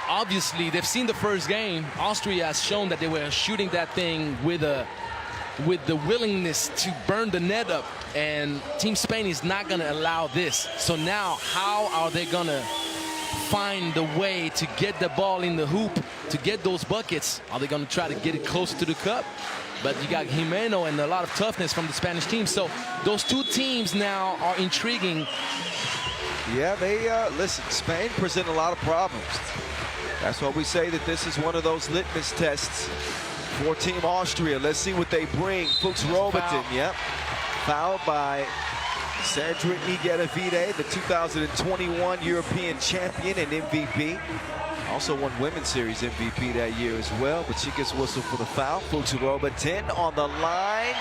Speaker 2: obviously, they've seen the first game. Austria has shown that they were shooting that thing with the willingness to burn the net up, and Team Spain is not going to allow this. So now, how are they going to find the way to get the ball in the hoop, to get those buckets? Are they going to try to get it closer to the cup? But you got Jimeno and a lot of toughness from the Spanish team. So those two teams now are intriguing.
Speaker 1: Yeah, listen, Spain present a lot of problems. That's why we say that this is one of those litmus tests for Team Austria. Let's see what they bring. Fuchs-Robertson, yep. Fouled by Sandra Igueravide, the 2021 European champion and MVP. Also won Women's Series MVP that year as well, but she gets whistled for the foul. Fuchs-Robertson on the line.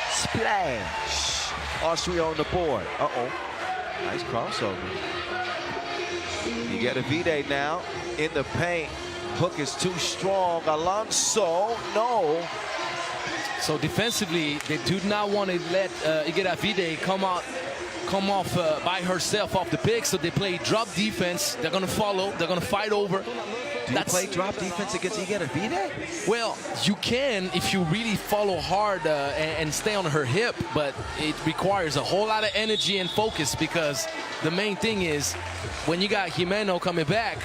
Speaker 1: Splash. Austria on the board. Uh-oh. Nice crossover. Igueravide now in the paint. Hook is too strong. Alonso, no.
Speaker 2: So defensively, they do not want to let Igueravide come off by herself off the pick, so they play drop defense. They're going to follow. They're going to fight over.
Speaker 1: Do you play drop defense against Igueravide?
Speaker 2: Well, you can if you really follow hard and stay on her hip, but it requires a whole lot of energy and focus, because the main thing is when you got Jimeno coming back,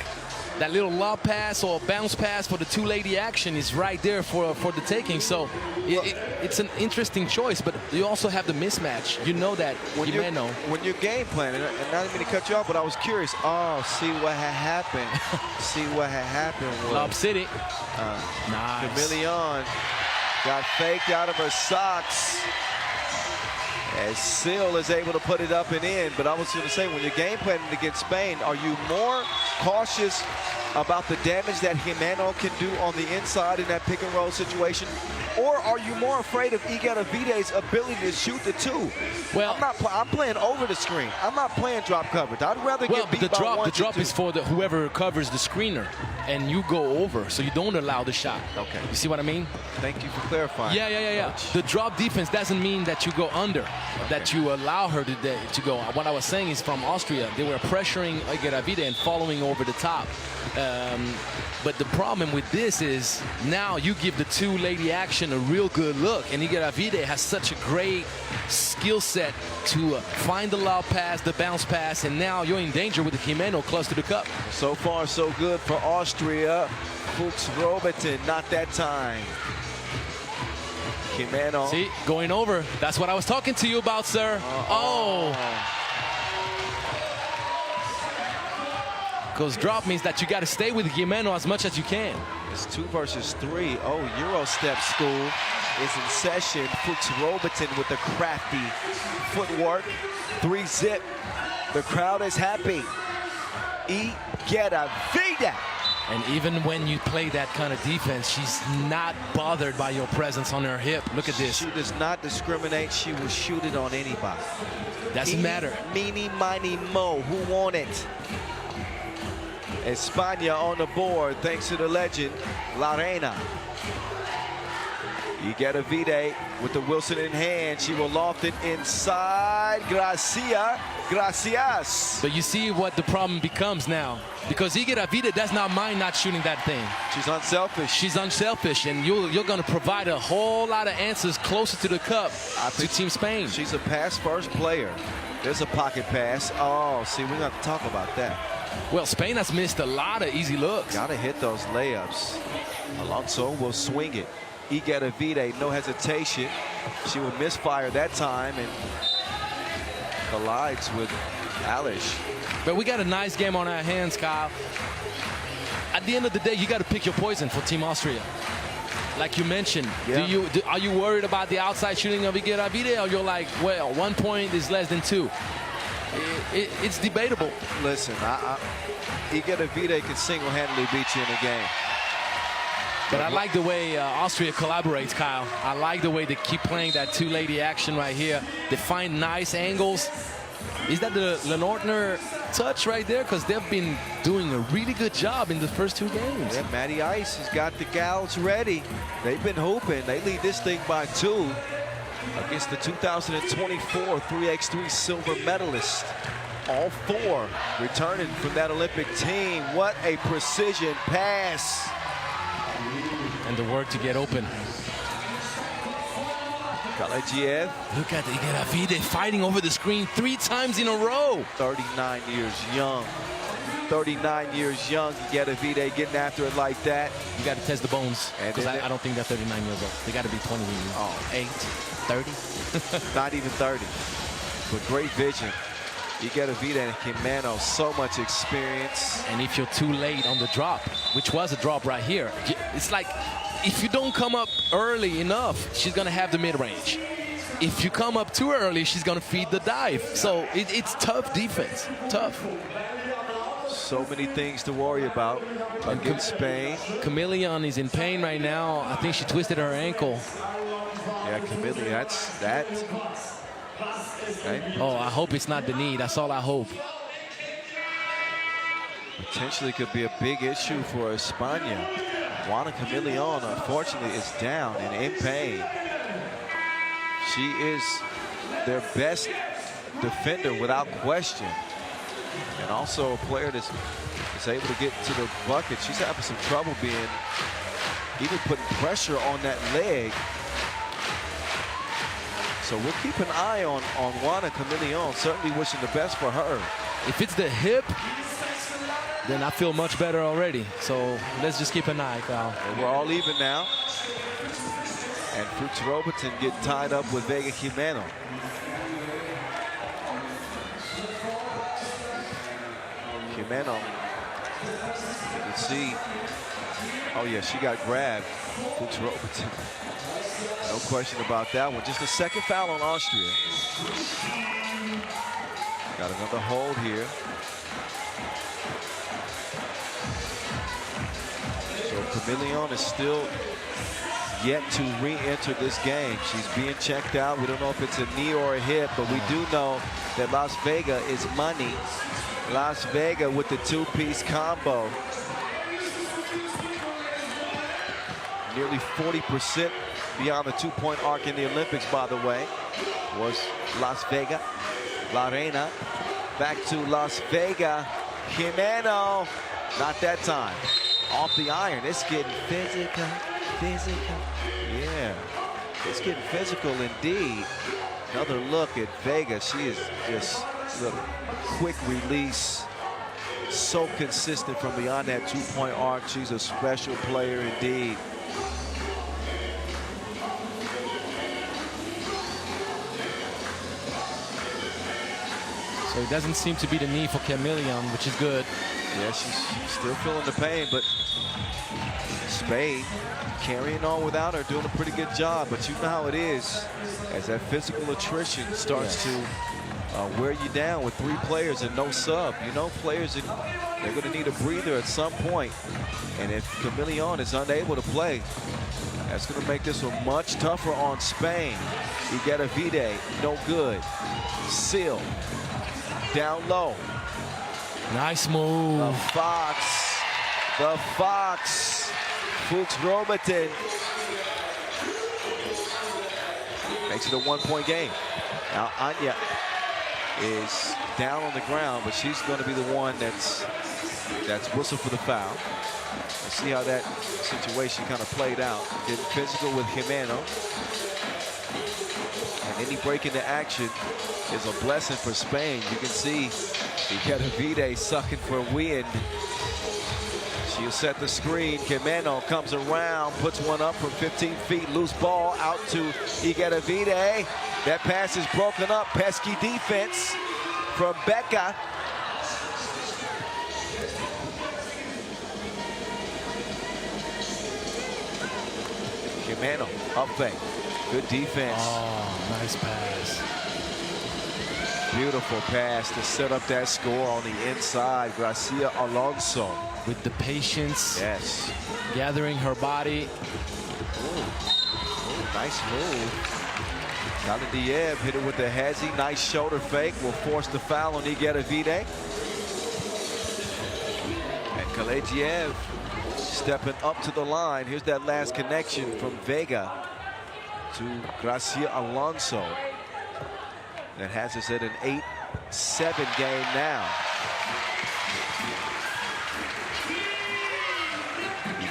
Speaker 2: that little lob pass or bounce pass for the two-lady action is right there for the taking. So it's an interesting choice, but you also have the mismatch. You know that
Speaker 1: when you're game planning, and not even to cut you off, but I was curious. Oh, see what had happened. See what had happened was
Speaker 2: Lob City.
Speaker 1: Nice. Camilleon got faked out of her socks as Seal is able to put it up and in. But I was going to say, when you're game planning against Spain, are you more cautious about the damage that Jimeno can do on the inside in that pick and roll situation, or are you more afraid of Igueravide's ability to shoot the two?
Speaker 2: Well,
Speaker 1: I'm playing over the screen. I'm not playing drop coverage. I'd rather get beat by one.
Speaker 2: The drop is for whoever covers the screener, and you go over, so you don't allow the shot.
Speaker 1: Okay.
Speaker 2: You see what I mean?
Speaker 1: Thank you for clarifying.
Speaker 2: Yeah. The drop defense doesn't mean that you go under, that you allow her to go. What I was saying is, from Austria, they were pressuring Igueravide and following over the top But the problem with this is now you give the two-lady action a real good look, and Higuera has such a great skill set to find the lob pass, the bounce pass, and now you're in danger with the Jimeno close to the cup.
Speaker 1: So far, so good for Austria. Fuchs Robertson, not that time. Jimeno.
Speaker 2: See, going over. That's what I was talking to you about, sir. Because drop means that you got to stay with Jimeno as much as you can.
Speaker 1: It's 2 versus 3. Oh, Eurostep school is in session. Fuchs Robertson with the crafty footwork. 3-zip. The crowd is happy. Higuera.
Speaker 2: And even when you play that kind of defense, she's not bothered by your presence on her hip. Look at this.
Speaker 1: She does not discriminate. She will shoot it on anybody.
Speaker 2: Doesn't matter.
Speaker 1: Meeny, miny, mo. Who want it? España on the board thanks to the legend, La Reina. Higuera with the Wilson in hand. She will loft it inside. Gracias.
Speaker 2: But you see what the problem becomes now. Because Higuera does not mind not shooting that thing.
Speaker 1: She's unselfish.
Speaker 2: She's unselfish, and you're going to provide a whole lot of answers closer to the cup to Team Spain.
Speaker 1: She's a pass-first player. There's a pocket pass. Oh, see, we're going to talk about that.
Speaker 2: Well, Spain has missed a lot of easy looks.
Speaker 1: Got to hit those layups. Alonso will swing it. Higuera, no hesitation. She will misfire that time and collides with Alish.
Speaker 2: But we got a nice game on our hands, Kyle. At the end of the day, you got to pick your poison for Team Austria. Like you mentioned, are you worried about the outside shooting of Higuera, or you're like, well, 1 point is less than 2? It's debatable.
Speaker 1: Listen, Higuera can single-handedly beat you in a game.
Speaker 2: But I like the way Austria collaborates, Kyle. I like the way they keep playing that two-lady action right here. They find nice angles. Is that the Lenortner touch right there? Because they've been doing a really good job in the first 2 games.
Speaker 1: Yeah, Matty Ice has got the gals ready. They've been hooping. They lead this thing by 2 against the 2024 3x3 silver medalist. All 4 returning from that Olympic team. What a precision pass.
Speaker 2: And the work to get open.
Speaker 1: Kalajiev.
Speaker 2: Look at Higuera fighting over the screen 3 times in a row.
Speaker 1: 39 years young. 39 years young. Higuera getting after it like that.
Speaker 2: You got to test the bones. Because I don't think they're 39 years old. They got to be 20, 8, 30.
Speaker 1: Not even 30. But great vision. Higuera and Jimeno, so much experience.
Speaker 2: And if you're too late on the drop, which was a drop right here, it's like if you don't come up early enough, she's going to have the mid-range. If you come up too early, she's going to feed the dive. So it's tough defense, tough.
Speaker 1: So many things to worry about against Spain.
Speaker 2: Chameleon is in pain right now. I think she twisted her ankle.
Speaker 1: Yeah, Chameleon, that's that. Okay.
Speaker 2: Oh, I hope it's not the knee. That's all I hope.
Speaker 1: Potentially could be a big issue for España. Juana Chameleon, unfortunately, is down and in pain. She is their best defender without question. And also a player that's able to get to the bucket. She's having some trouble even putting pressure on that leg. So we'll keep an eye on Juana Chameleon. Certainly wishing the best for her.
Speaker 2: If it's the hip, then I feel much better already. So let's just keep an eye, Kyle.
Speaker 1: And we're all even now. And Fuchs Robertson get tied up with Vega Jimeno. Jimeno, you can see, oh yeah, she got grabbed. Fuchs Robertson. No question about that one. Just a second foul on Austria. Got another hold here. So Chameleon is still yet to re-enter this game. She's being checked out. We don't know if it's a knee or a hip, but we do know that Las Vegas is money. Las Vegas with the 2-piece combo. Nearly 40% beyond the 2-point arc in the Olympics, by the way, was Las Vegas. La Reina back to Las Vegas. Jimeno Not that time. Off the iron. It's getting physical. Yeah. It's getting physical indeed. Another look at Vega. She is just a quick release. So consistent from beyond that two-point arc. She's a special player indeed.
Speaker 2: So it doesn't seem to be the need for Chameleon, which is good.
Speaker 1: Yeah, she's still feeling the pain, but Spain carrying on without her, doing a pretty good job. But you know how it is, as that physical attrition starts to wear you down with 3 players and no sub. You know, players, they're going to need a breather at some point. And if Chameleon is unable to play, that's going to make this one much tougher on Spain. You get a Vide, no good. Seal, down low.
Speaker 2: Nice move.
Speaker 1: The Fox, Fuchs Robertson. Makes it a 1-point game. Now Anya is down on the ground, but she's going to be the one that's whistled for the foul. Let's see how that situation kind of played out. Getting physical with Jimeno. And any break into action is a blessing for Spain. You can see Vide sucking for wind. She'll set the screen. Jimeno comes around, puts one up from 15 feet. Loose ball out to Vide. That pass is broken up. Pesky defense from Becca. Jimeno, up fake. Good defense.
Speaker 2: Oh, nice pass.
Speaker 1: Beautiful pass to set up that score on the inside. Gracia Alonso.
Speaker 2: With the patience.
Speaker 1: Yes.
Speaker 2: Gathering her body.
Speaker 1: Ooh, nice move. Galadiev hit it with the hezzy. Nice shoulder fake. Will force the foul on Vide. And Galadiev stepping up to the line. Here's that last connection from Vega to Gracia Alonso. That has us at an 8-7 game now.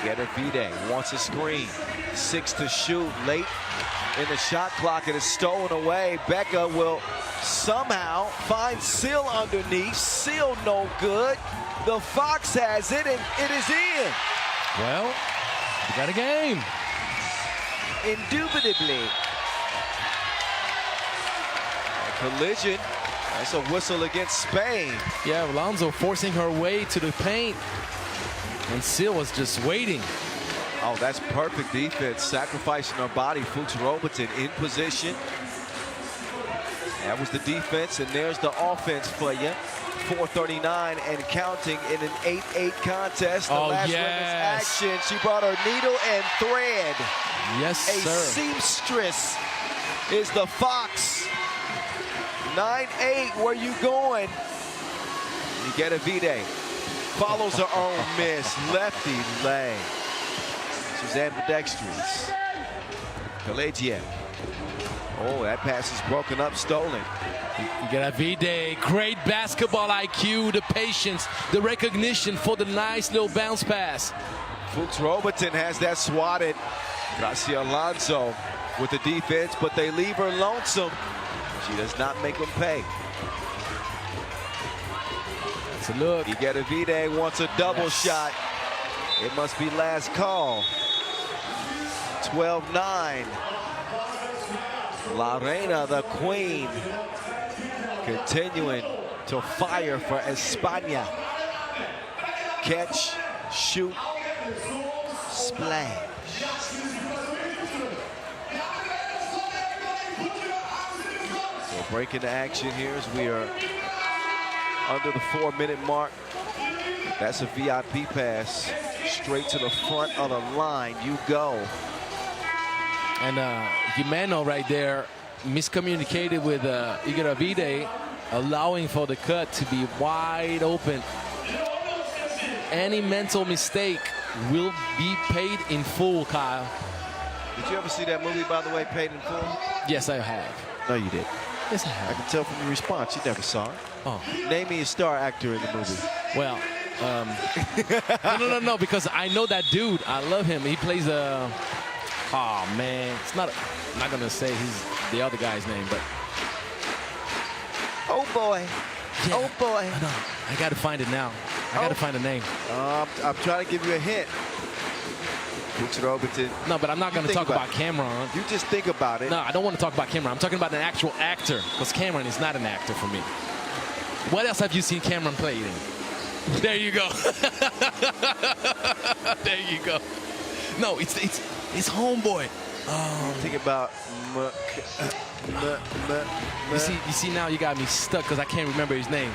Speaker 1: Vide wants a screen. 6 to shoot. Late in the shot clock. It is stolen away. Becca will somehow find Seal underneath. Seal no good. The Fox has it, and it is in.
Speaker 2: Well, we got a game.
Speaker 1: Indubitably. Collision. That's a whistle against Spain.
Speaker 2: Yeah, Alonso forcing her way to the paint. And Seal was just waiting.
Speaker 1: Oh, that's perfect defense. Sacrificing her body. Fuchs Robertson in position. That was the defense, and there's the offense for you. 4:39 and counting in an 8-8 contest. The last women's action. She brought her needle and thread.
Speaker 2: Yes, sir.
Speaker 1: A seamstress is the Fox. 9-8, where you going? Vide follows her own miss. Lefty leg. She's ambidextrous. Galadiev. Oh, that pass is broken up, stolen.
Speaker 2: Vide, great basketball IQ, the patience, the recognition for the nice little bounce pass.
Speaker 1: Fuchs Robertson has that swatted. Gracia Alonso with the defense, but they leave her lonesome. She does not make them pay.
Speaker 2: That's a look.
Speaker 1: Vide wants a double shot. It must be last call. 12-9. La Reina, the queen, continuing to fire for España. Catch, shoot, splash. So breaking the action here as we are under the 4-minute mark. That's a VIP pass straight to the front of the line. You go.
Speaker 2: And Jimeno right there miscommunicated with Vide, allowing for the cut to be wide open. Any mental mistake will be paid in full, Kyle.
Speaker 1: Did you ever see that movie, by the way, Paid in Full?
Speaker 2: Yes, I have.
Speaker 1: No, you did.
Speaker 2: Yes, I have.
Speaker 1: I can tell from your response you never saw it.
Speaker 2: Oh.
Speaker 1: Name me a star actor in the movie.
Speaker 2: Well, No, because I know that dude. I love him. He plays oh man, it's not. I'm not gonna say he's the other guy's name, but.
Speaker 1: Oh boy.
Speaker 2: Yeah,
Speaker 1: oh boy.
Speaker 2: I gotta find it now. I gotta find a name.
Speaker 1: I'm trying to give you a hint.
Speaker 2: No, but I'm not going to talk about Cameron.
Speaker 1: You just think about it.
Speaker 2: No, I don't want to talk about Cameron. I'm talking about an actual actor, because Cameron is not an actor for me. What else have you seen Cameron play in? There you go. There you go. No, it's homeboy.
Speaker 1: Think about.
Speaker 2: You see now you got me stuck because I can't remember his name.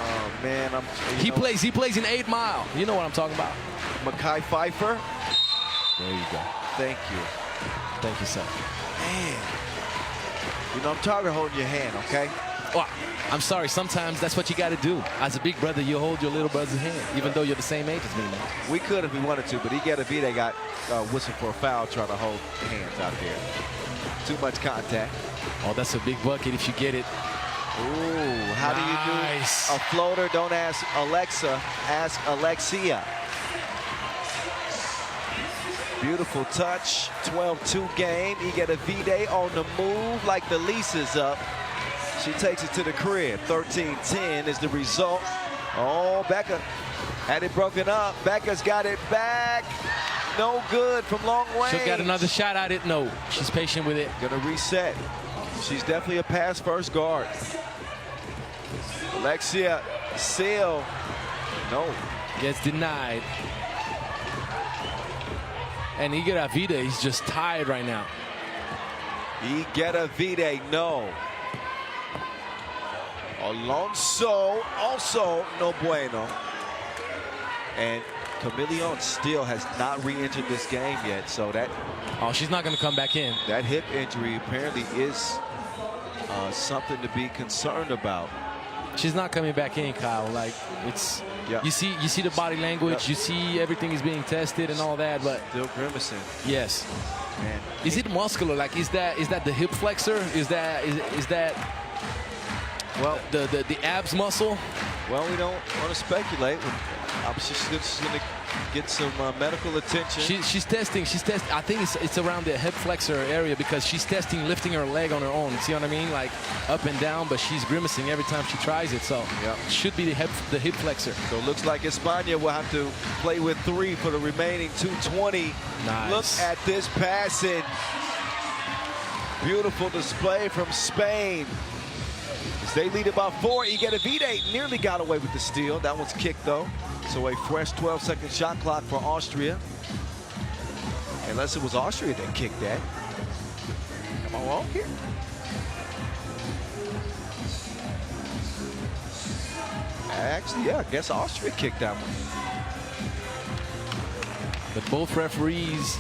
Speaker 1: Oh man,
Speaker 2: he plays in 8 Mile. You know what I'm talking about.
Speaker 1: Mekhi Phifer.
Speaker 2: There you go.
Speaker 1: Thank you.
Speaker 2: Thank you, sir.
Speaker 1: Man. You know, I'm tired of holding your hand, okay?
Speaker 2: Oh, I'm sorry. Sometimes that's what you got to do. As a big brother, you hold your little brother's hand, even though you're the same age as me now.
Speaker 1: We could if we wanted to, but Igedavide got whistled for a foul trying to hold hands out there. Too much contact.
Speaker 2: Oh, that's a big bucket if you get it.
Speaker 1: Ooh, how do you do a floater? Don't ask Alexa, ask Alexia. Beautiful touch, 12-2 game. Igedavide on the move like the lease is up. She takes it to the crib. 13-10 is the result. Oh, Becca had it broken up. Becca's got it back. No good from long range.
Speaker 2: She'll get another shot at it. No, she's patient with it.
Speaker 1: Gonna reset. She's definitely a pass-first guard. Alexia Seal. No.
Speaker 2: Gets denied. And Igedavide, he's just tired right now.
Speaker 1: Igedavide, no. Alonso, also no bueno. And Camilleon still has not re-entered this game yet, so that...
Speaker 2: Oh, she's not going to come back in.
Speaker 1: That hip injury apparently is something to be concerned about.
Speaker 2: She's not coming back in, Kyle. Like, it's...
Speaker 1: Yep.
Speaker 2: You see the body language,
Speaker 1: Yep.
Speaker 2: you see everything is being tested and all that, but...
Speaker 1: Still grimacing.
Speaker 2: Yes.
Speaker 1: Man.
Speaker 2: Is it muscular? Like, is that the hip flexor? Is that
Speaker 1: well
Speaker 2: the abs muscle?
Speaker 1: Well, we don't want to speculate. Obviously, she's going to get some medical attention.
Speaker 2: She's testing. I think it's around the hip flexor area because she's testing lifting her leg on her own. See what I mean? Like up and down, but she's grimacing every time she tries it. So
Speaker 1: yep.
Speaker 2: It should be the hip flexor.
Speaker 1: So it looks like España will have to play with 3 for the remaining 2:20.
Speaker 2: Nice.
Speaker 1: Look at this passing. Beautiful display from Spain. As they lead about 4, Igedavide nearly got away with the steal. That one's kicked though. So a fresh 12-second shot clock for Austria. Unless it was Austria that kicked that. Am I wrong here? Actually, yeah, I guess Austria kicked that one.
Speaker 2: But both referees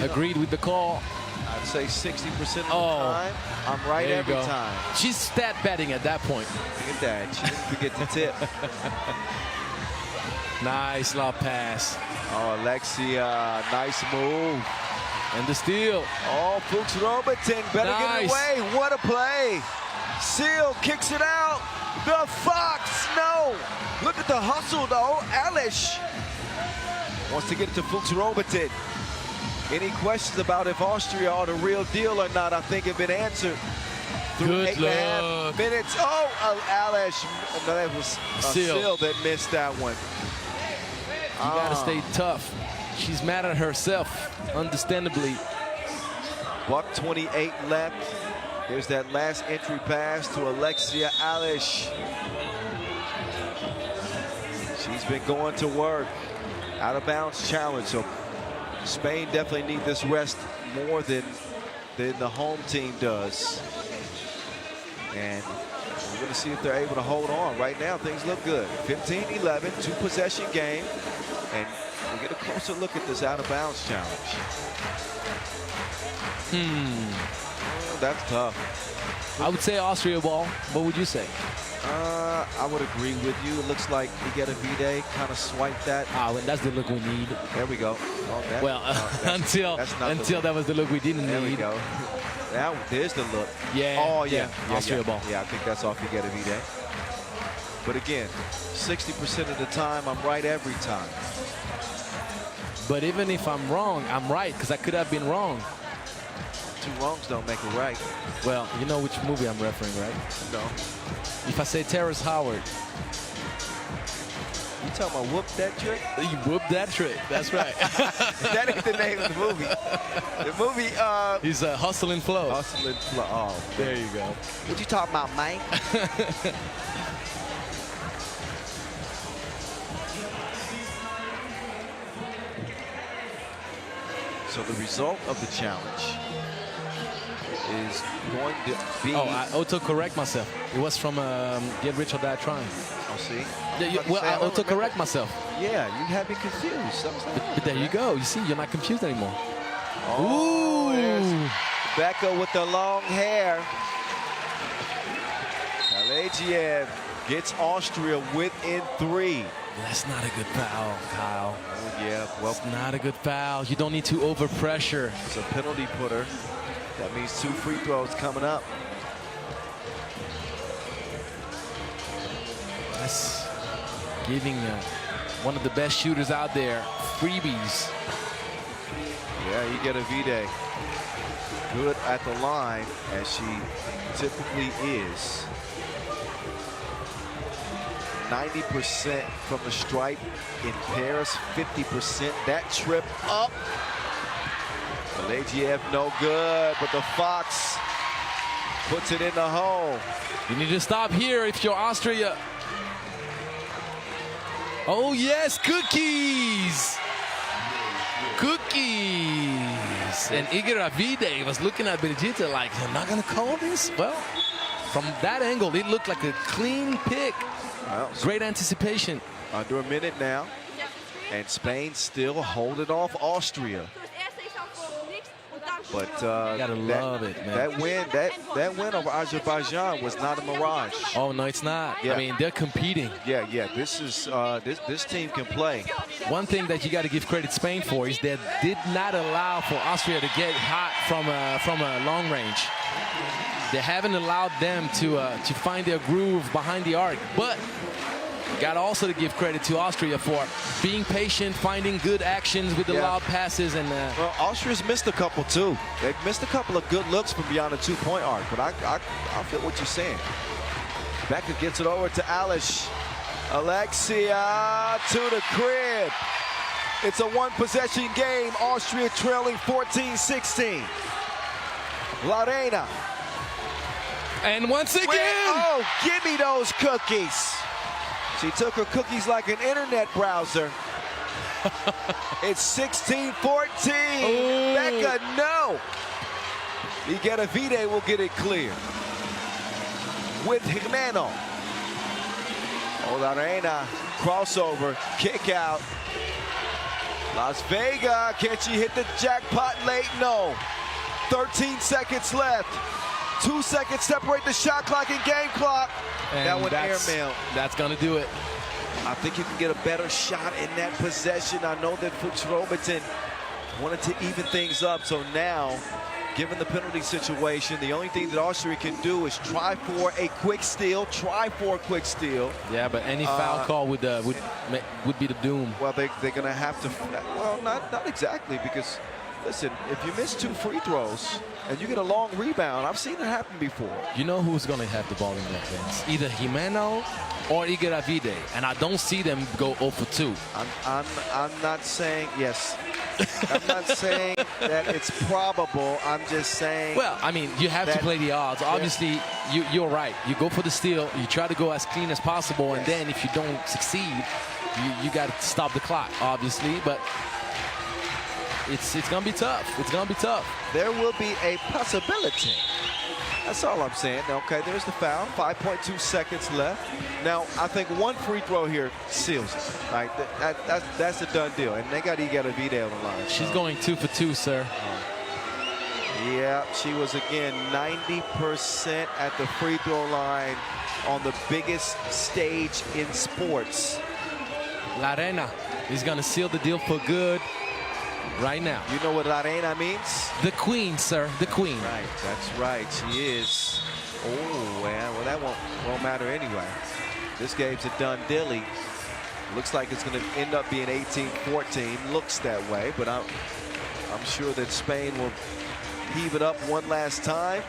Speaker 2: agreed with the call.
Speaker 1: I'd say 60% of the time. I'm right every time.
Speaker 2: She's stat betting at that point.
Speaker 1: Look at that. She didn't forget the tip.
Speaker 2: Nice lob pass.
Speaker 1: Oh, Alexia, nice move.
Speaker 2: And the steal.
Speaker 1: Oh, Fuchs Robertson better get it away. What a play. Seal kicks it out. The Fox, no. Look at the hustle, though. Alish wants to get it to Fuchs Robertson. Any questions about if Austria are the real deal or not, I think have been answered through 8.5 minutes. Oh, Alish. No, that was Seal that missed that one.
Speaker 2: You got to stay tough. She's mad at herself, understandably.
Speaker 1: Buck 28 left. There's that last entry pass to Alexia Alish. She's been going to work. Out of bounds challenge. So Spain definitely need this rest more than the home team does. And we're going to see if they're able to hold on. Right now, things look good. 15-11, 2-possession game. And we'll get a closer look at this out-of-bounds challenge. Oh, that's tough.
Speaker 2: I would say Austria ball. What would you say?
Speaker 1: I would agree with you. It looks like Igedavide kind of swiped that.
Speaker 2: That's the look we need.
Speaker 1: There we go. Oh,
Speaker 2: until that was the look we didn't need.
Speaker 1: There we go. Now, there's the look.
Speaker 2: Yeah.
Speaker 1: Oh, yeah.
Speaker 2: Austria ball.
Speaker 1: Yeah, I think that's off you get a V-Day. But again, 60% of the time, I'm right every time.
Speaker 2: But even if I'm wrong, I'm right, because I could have been wrong.
Speaker 1: Two wrongs don't make it right.
Speaker 2: Well, you know which movie I'm referring, right?
Speaker 1: No.
Speaker 2: If I say Terrence Howard.
Speaker 1: You talking about whoop that trick?
Speaker 2: You whoop that trick. That's right.
Speaker 1: That ain't the name of the movie. The movie,
Speaker 2: He's Hustle and Flow.
Speaker 1: Hustle and Flow. Oh,
Speaker 2: there you go.
Speaker 1: What you talking about, Mike? So the result of the challenge is going to be...
Speaker 2: Oh, I auto-correct myself. It was from Get Rich or Die Trying.
Speaker 1: Oh, see?
Speaker 2: Well, I auto-correct myself.
Speaker 1: Yeah, you had me confused.
Speaker 2: But there you go. You see, you're not confused anymore.
Speaker 1: Oh, ooh. Becca with the long hair. Kalejiev gets Austria within 3.
Speaker 2: That's not a good foul, Kyle.
Speaker 1: Oh, yeah. Well,
Speaker 2: it's not a good foul. You don't need to overpressure.
Speaker 1: It's a penalty putter. That means 2 free throws coming up.
Speaker 2: That's giving one of the best shooters out there freebies.
Speaker 1: Yeah, you get a V-Day. Good at the line, as she typically is. 90% from the stripe in Paris, 50%. That trip up. Kalejiev no good, but the Fox puts it in the hole.
Speaker 2: You need to stop here if you're Austria. Oh yes, cookies! Cookies! And Igor Avide was looking at Brigitte like, I'm not gonna call this? Well, from that angle, it looked like a clean pick.
Speaker 1: Well,
Speaker 2: great anticipation.
Speaker 1: Under a minute now, and Spain still holding off Austria. But
Speaker 2: gotta love it, man.
Speaker 1: That win over Azerbaijan was not a mirage.
Speaker 2: Oh no, it's not.
Speaker 1: Yeah.
Speaker 2: I mean, they're competing.
Speaker 1: Yeah. This is this team can play.
Speaker 2: One thing that you got to give credit Spain for is that did not allow for Austria to get hot from a long range. They haven't allowed them to find their groove behind the arc. But got also to give credit to Austria for being patient, finding good actions with the loud passes. And
Speaker 1: well, Austria's missed a couple too. They've missed a couple of good looks from beyond the 2-point arc. But I feel what you're saying. Becca gets it over to Alish. Alexia to the crib. It's a 1-possession game. Austria trailing 14-16. Lorena.
Speaker 2: And once again.
Speaker 1: Oh, give me those cookies. She took her cookies like an internet browser. It's 16-14. Becca, no. Igor Avide will get it clear. With Jimeno. Lorena, crossover, kick out. Las Vegas, can she hit the jackpot late? No. 13 seconds left. 2 seconds separate the shot clock and game clock.
Speaker 2: And
Speaker 1: that one airmail.
Speaker 2: That's going to do it.
Speaker 1: I think you can get a better shot in that possession. I know that Fuchs Robertson wanted to even things up. So now, given the penalty situation, the only thing that Austria can do is try for a quick steal.
Speaker 2: Yeah, but any foul call would be the doom.
Speaker 1: Well, they're going to have to. Well, not exactly, because listen, if you miss 2 free throws and you get a long rebound, I've seen it happen before.
Speaker 2: You know who's going to have the ball in their hands? Either Jimeno or Igor Avide, and I don't see them go 0 for 2.
Speaker 1: I'm not saying yes. I'm not saying that it's probable. I'm just saying.
Speaker 2: Well, I mean, you have to play the odds. Obviously, you're right. You go for the steal. You try to go as clean as possible, and then if you don't succeed, you got to stop the clock, obviously. But it's going to be tough. It's going to be tough.
Speaker 1: There will be a possibility. That's all I'm saying. Okay, there's the foul. 5.2 seconds left. Now, I think 1 free throw here seals it. Right? That's a done deal. And they got Igor Avide on the line.
Speaker 2: She's going 2 for 2, sir.
Speaker 1: Yeah, she was, again, 90% at the free throw line on the biggest stage in sports.
Speaker 2: Lorena is going to seal the deal for good. right now.
Speaker 1: You know what La Reina means?
Speaker 2: The queen, sir, the queen.
Speaker 1: Right, that's right, she is. Oh, well, that won't matter anyway. This game's a done dilly. Looks like it's going to end up being 18-14. Looks that way, but I'm sure that Spain will heave it up one last time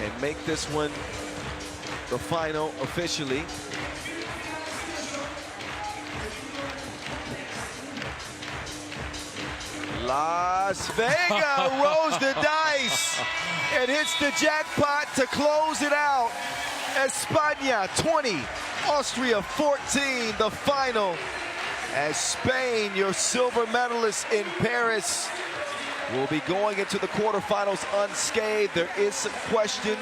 Speaker 1: and make this one the final officially. Las Vegas rolls the dice and hits the jackpot to close it out. España 20, Austria 14, the final, as Spain, your silver medalist in Paris, will be going into the quarterfinals unscathed. There is some question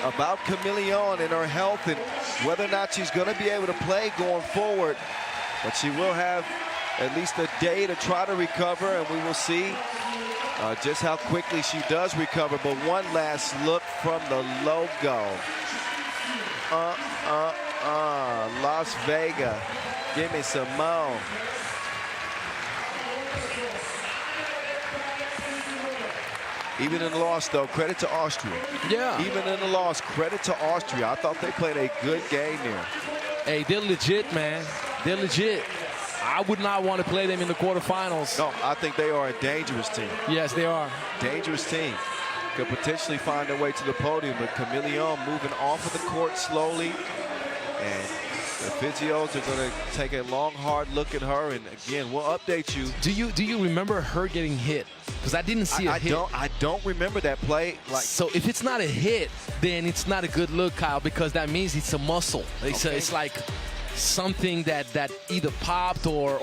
Speaker 1: about Camille and her health and whether or not she's going to be able to play going forward, but she will have at least a day to try to recover, and we will see just how quickly she does recover. But one last look from the logo. Las Vegas, give me some more. Even in the loss, though, credit to Austria.
Speaker 2: Yeah.
Speaker 1: Even in the loss, credit to Austria. I thought they played a good game there.
Speaker 2: Hey, they're legit, man. They're legit. I would not want to play them in the quarterfinals.
Speaker 1: No, I think they are a dangerous team.
Speaker 2: Yes, they are.
Speaker 1: Dangerous team. Could potentially find their way to the podium, but Camille moving off of the court slowly, and the physios are going to take a long, hard look at her. And again, we'll update you.
Speaker 2: Do you remember her getting hit? Because I didn't see a hit.
Speaker 1: I don't remember that play.
Speaker 2: So if it's not a hit, then it's not a good look, Kyle, because that means it's a muscle. It's like something that either popped or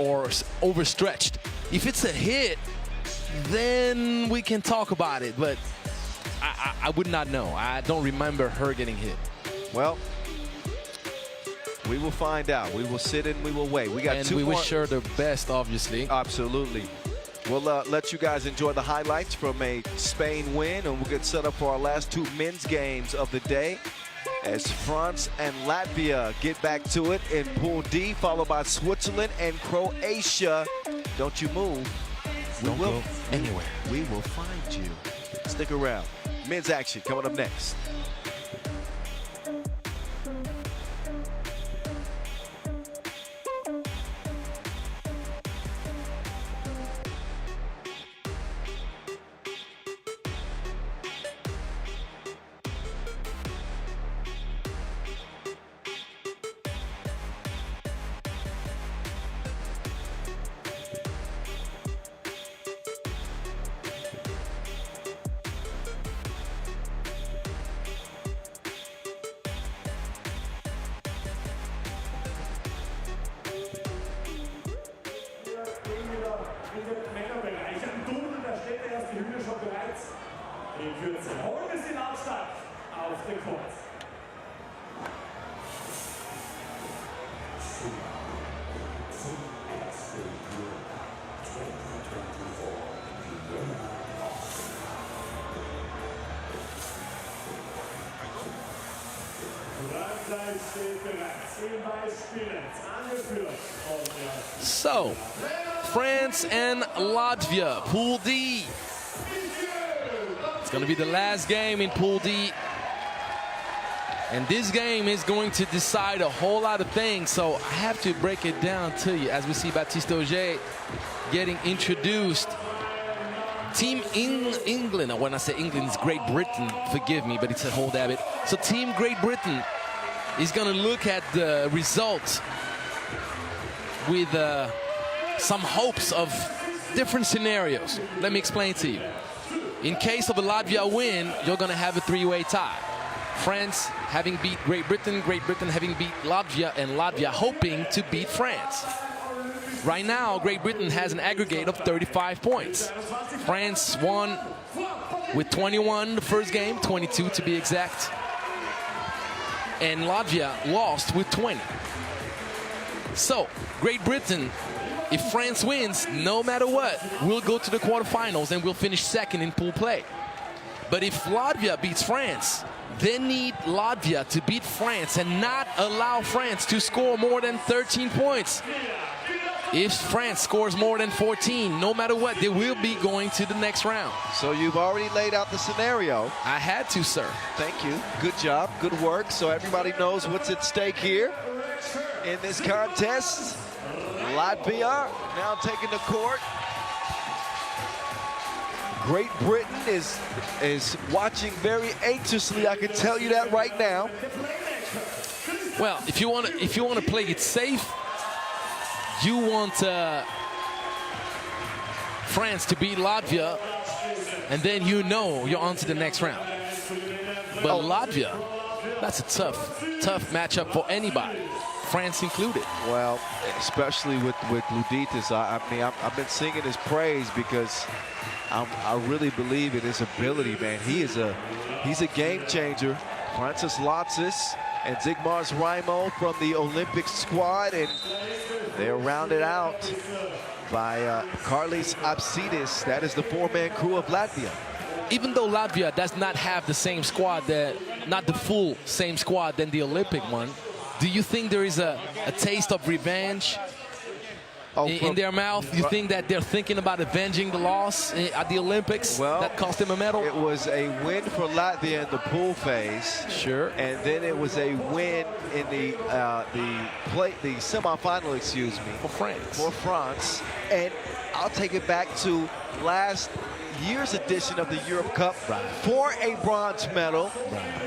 Speaker 2: overstretched. If it's a hit, then we can talk about it, but I would not know. I don't remember her getting hit.
Speaker 1: Well, we will find out. We will sit and we will wait. We got
Speaker 2: and
Speaker 1: two
Speaker 2: we
Speaker 1: more.
Speaker 2: wish her the best, obviously.
Speaker 1: Absolutely. We'll let you guys enjoy the highlights from a Spain win, and we'll get set up for our last two men's games of the day as France and Latvia get back to it in Pool D, followed by Switzerland and Croatia. Don't you move.
Speaker 2: Don't go anywhere.
Speaker 1: We will find you. Stick around. Men's action coming up next.
Speaker 3: In Kürze holen wir den Abstand auf den Court. Frankreich steht bereits im Beispielen angeführt.
Speaker 2: So, France and Latvia, Pool D. It's going to be the last game in Pool D. And this game is going to decide a whole lot of things. So I have to break it down to you as we see Baptiste Auger getting introduced. Team England, or when I say England, it's Great Britain, forgive me, but it's a whole habit. So Team Great Britain is going to look at the results with some hopes of different scenarios. Let me explain to you. In case of a Latvia win, you're going to have a three-way tie. France having beat Great Britain having beat Latvia, and Latvia hoping to beat France. Right now, Great Britain has an aggregate of 35 points. France won with 21 the first game, 22 to be exact. And Latvia lost with 20. So, Great Britain, if France wins, no matter what, we'll go to the quarterfinals and we'll finish second in pool play. But if Latvia beats France, they need Latvia to beat France and not allow France to score more than 13 points. if France scores more than 14, no matter what, they will be going to the next round.
Speaker 1: So you've already laid out the scenario.
Speaker 2: I had to, sir.
Speaker 1: Thank you. Good job. Good work. So everybody knows what's at stake here in this contest. Latvia now taking the court. Great Britain is watching very anxiously. I can tell you that right now.
Speaker 2: Well, if you want to play it safe, you want France to beat Latvia, and then you know you're on to the next round. But Latvia, that's a tough matchup for anybody, France included.
Speaker 1: Well, especially with Luditas, I mean, I've been singing his praise because I really believe in his ability, man. He's a game changer. Francis Lotsis and Zigmars Raimo from the Olympic squad, and they're rounded out by Carlis Apsidis. That is the four-man crew of Latvia.
Speaker 2: Even though Latvia does not have the same squad, not the full same squad than the Olympic one, do you think there is a taste of revenge in their mouth? You think that they're thinking about avenging the loss at the Olympics that cost them a medal?
Speaker 1: It was a win for Latvia in the pool phase.
Speaker 2: Sure.
Speaker 1: And then it was a win in the semifinal, excuse me.
Speaker 2: For France.
Speaker 1: For France. And I'll take it back to last year's edition of the Europe Cup for a bronze medal.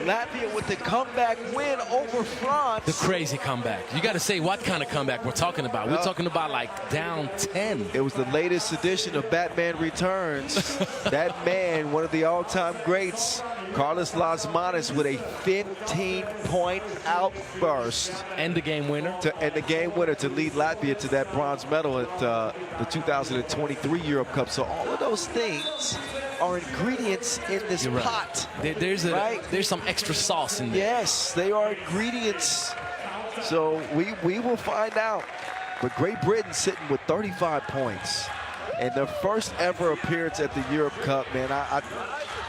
Speaker 1: Latvia with the comeback win over France.
Speaker 2: The crazy comeback. You got to say what kind of comeback we're talking about. We're talking about like down 10.
Speaker 1: It was the latest edition of Batman Returns. That man, one of the all-time greats, Carlos Lasmanis, with a 15-point outburst.
Speaker 2: And the game winner.
Speaker 1: To lead Latvia to that bronze medal at the 2023 Europe Cup. So all of those things are ingredients in this pot.
Speaker 2: There's some extra sauce in there.
Speaker 1: Yes, they are ingredients. So we will find out. But Great Britain sitting with 35 points. And their first ever appearance at the Europe Cup, man.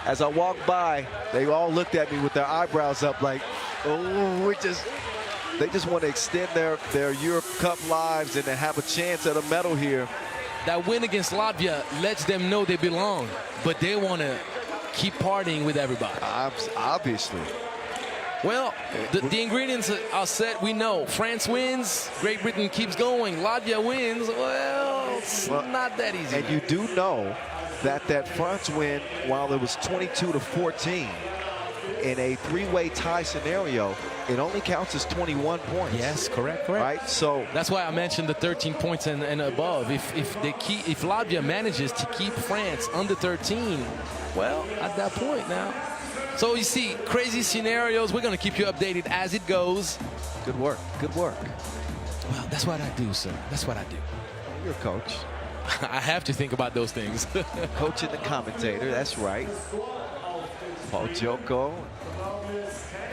Speaker 1: As I walked by, they all looked at me with their eyebrows up like, oh, they just want to extend their Europe Cup lives and to have a chance at a medal here.
Speaker 2: That win against Latvia lets them know they belong, but they want to keep partying with everybody.
Speaker 1: Obviously.
Speaker 2: Well, the ingredients are set. We know France wins, Great Britain keeps going. Latvia wins. Well, it's not that easy.
Speaker 1: And you do know that France win, while it was 22-14 in a three-way tie scenario, it only counts as 21 points.
Speaker 2: Yes, correct.
Speaker 1: Right, so
Speaker 2: that's why I mentioned the 13 points and above. If Latvia manages to keep France under 13, well, at that point now. So you see, crazy scenarios. We're going to keep you updated as it goes.
Speaker 1: Good work. Well,
Speaker 2: that's what I do, sir. That's what I do.
Speaker 1: You're a coach.
Speaker 2: I have to think about those things.
Speaker 1: Coach and the commentator, that's right. Paul Joko,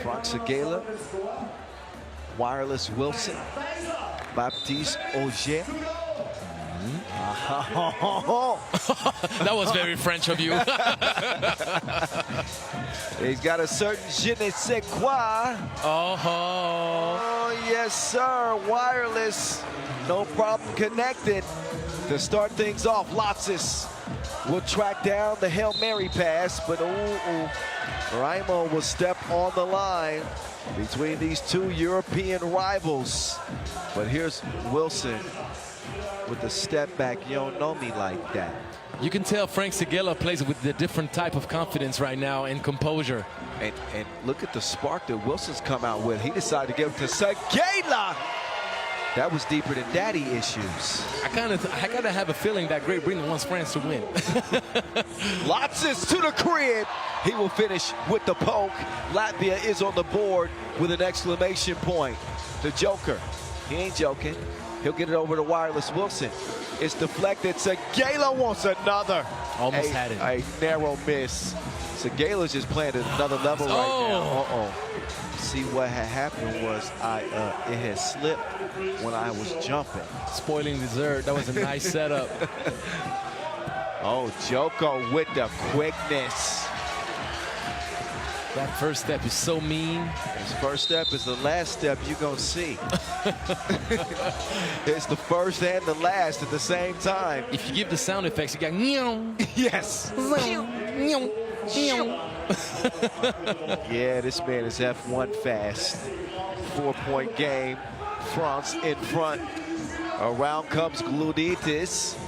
Speaker 1: Frank Segala, Wireless Wilson, Baptiste Auger.
Speaker 2: That was very French of you.
Speaker 1: He's got a certain je ne sais quoi. Oh, yes, sir. Wireless. No problem connected. To start things off, Lotsis will track down the Hail Mary pass, but Raimo will step on the line between these two European rivals. But here's Wilson with the step back. You don't know me like that.
Speaker 2: You can tell Frank Segala plays with a different type of confidence right now and composure.
Speaker 1: And look at the spark that Wilson's come out with. He decided to give it to Segala. That was deeper than daddy issues. I kind of have a feeling that Great Britain wants France to win. Lotsis to the crib. He will finish with the poke. Latvia is on the board with an exclamation point. The Joker, he ain't joking. He'll get it over to Wireless Wilson. It's deflected. Segala wants another.
Speaker 2: Almost had it.
Speaker 1: A narrow miss. Segala's just playing at another level right now. See, what had happened was it had slipped when I was jumping.
Speaker 2: Spoiling dessert. That was a nice setup.
Speaker 1: Oh, Joko with the quickness.
Speaker 2: That first step is so mean.
Speaker 1: His first step is the last step you're going to see. It's the first and the last at the same time.
Speaker 2: If you give the sound effects, you got meow.
Speaker 1: Yes.
Speaker 2: Meow, meow.
Speaker 1: Yeah, this man is F1 fast. 4-point game. France in front. Around comes Gluditis.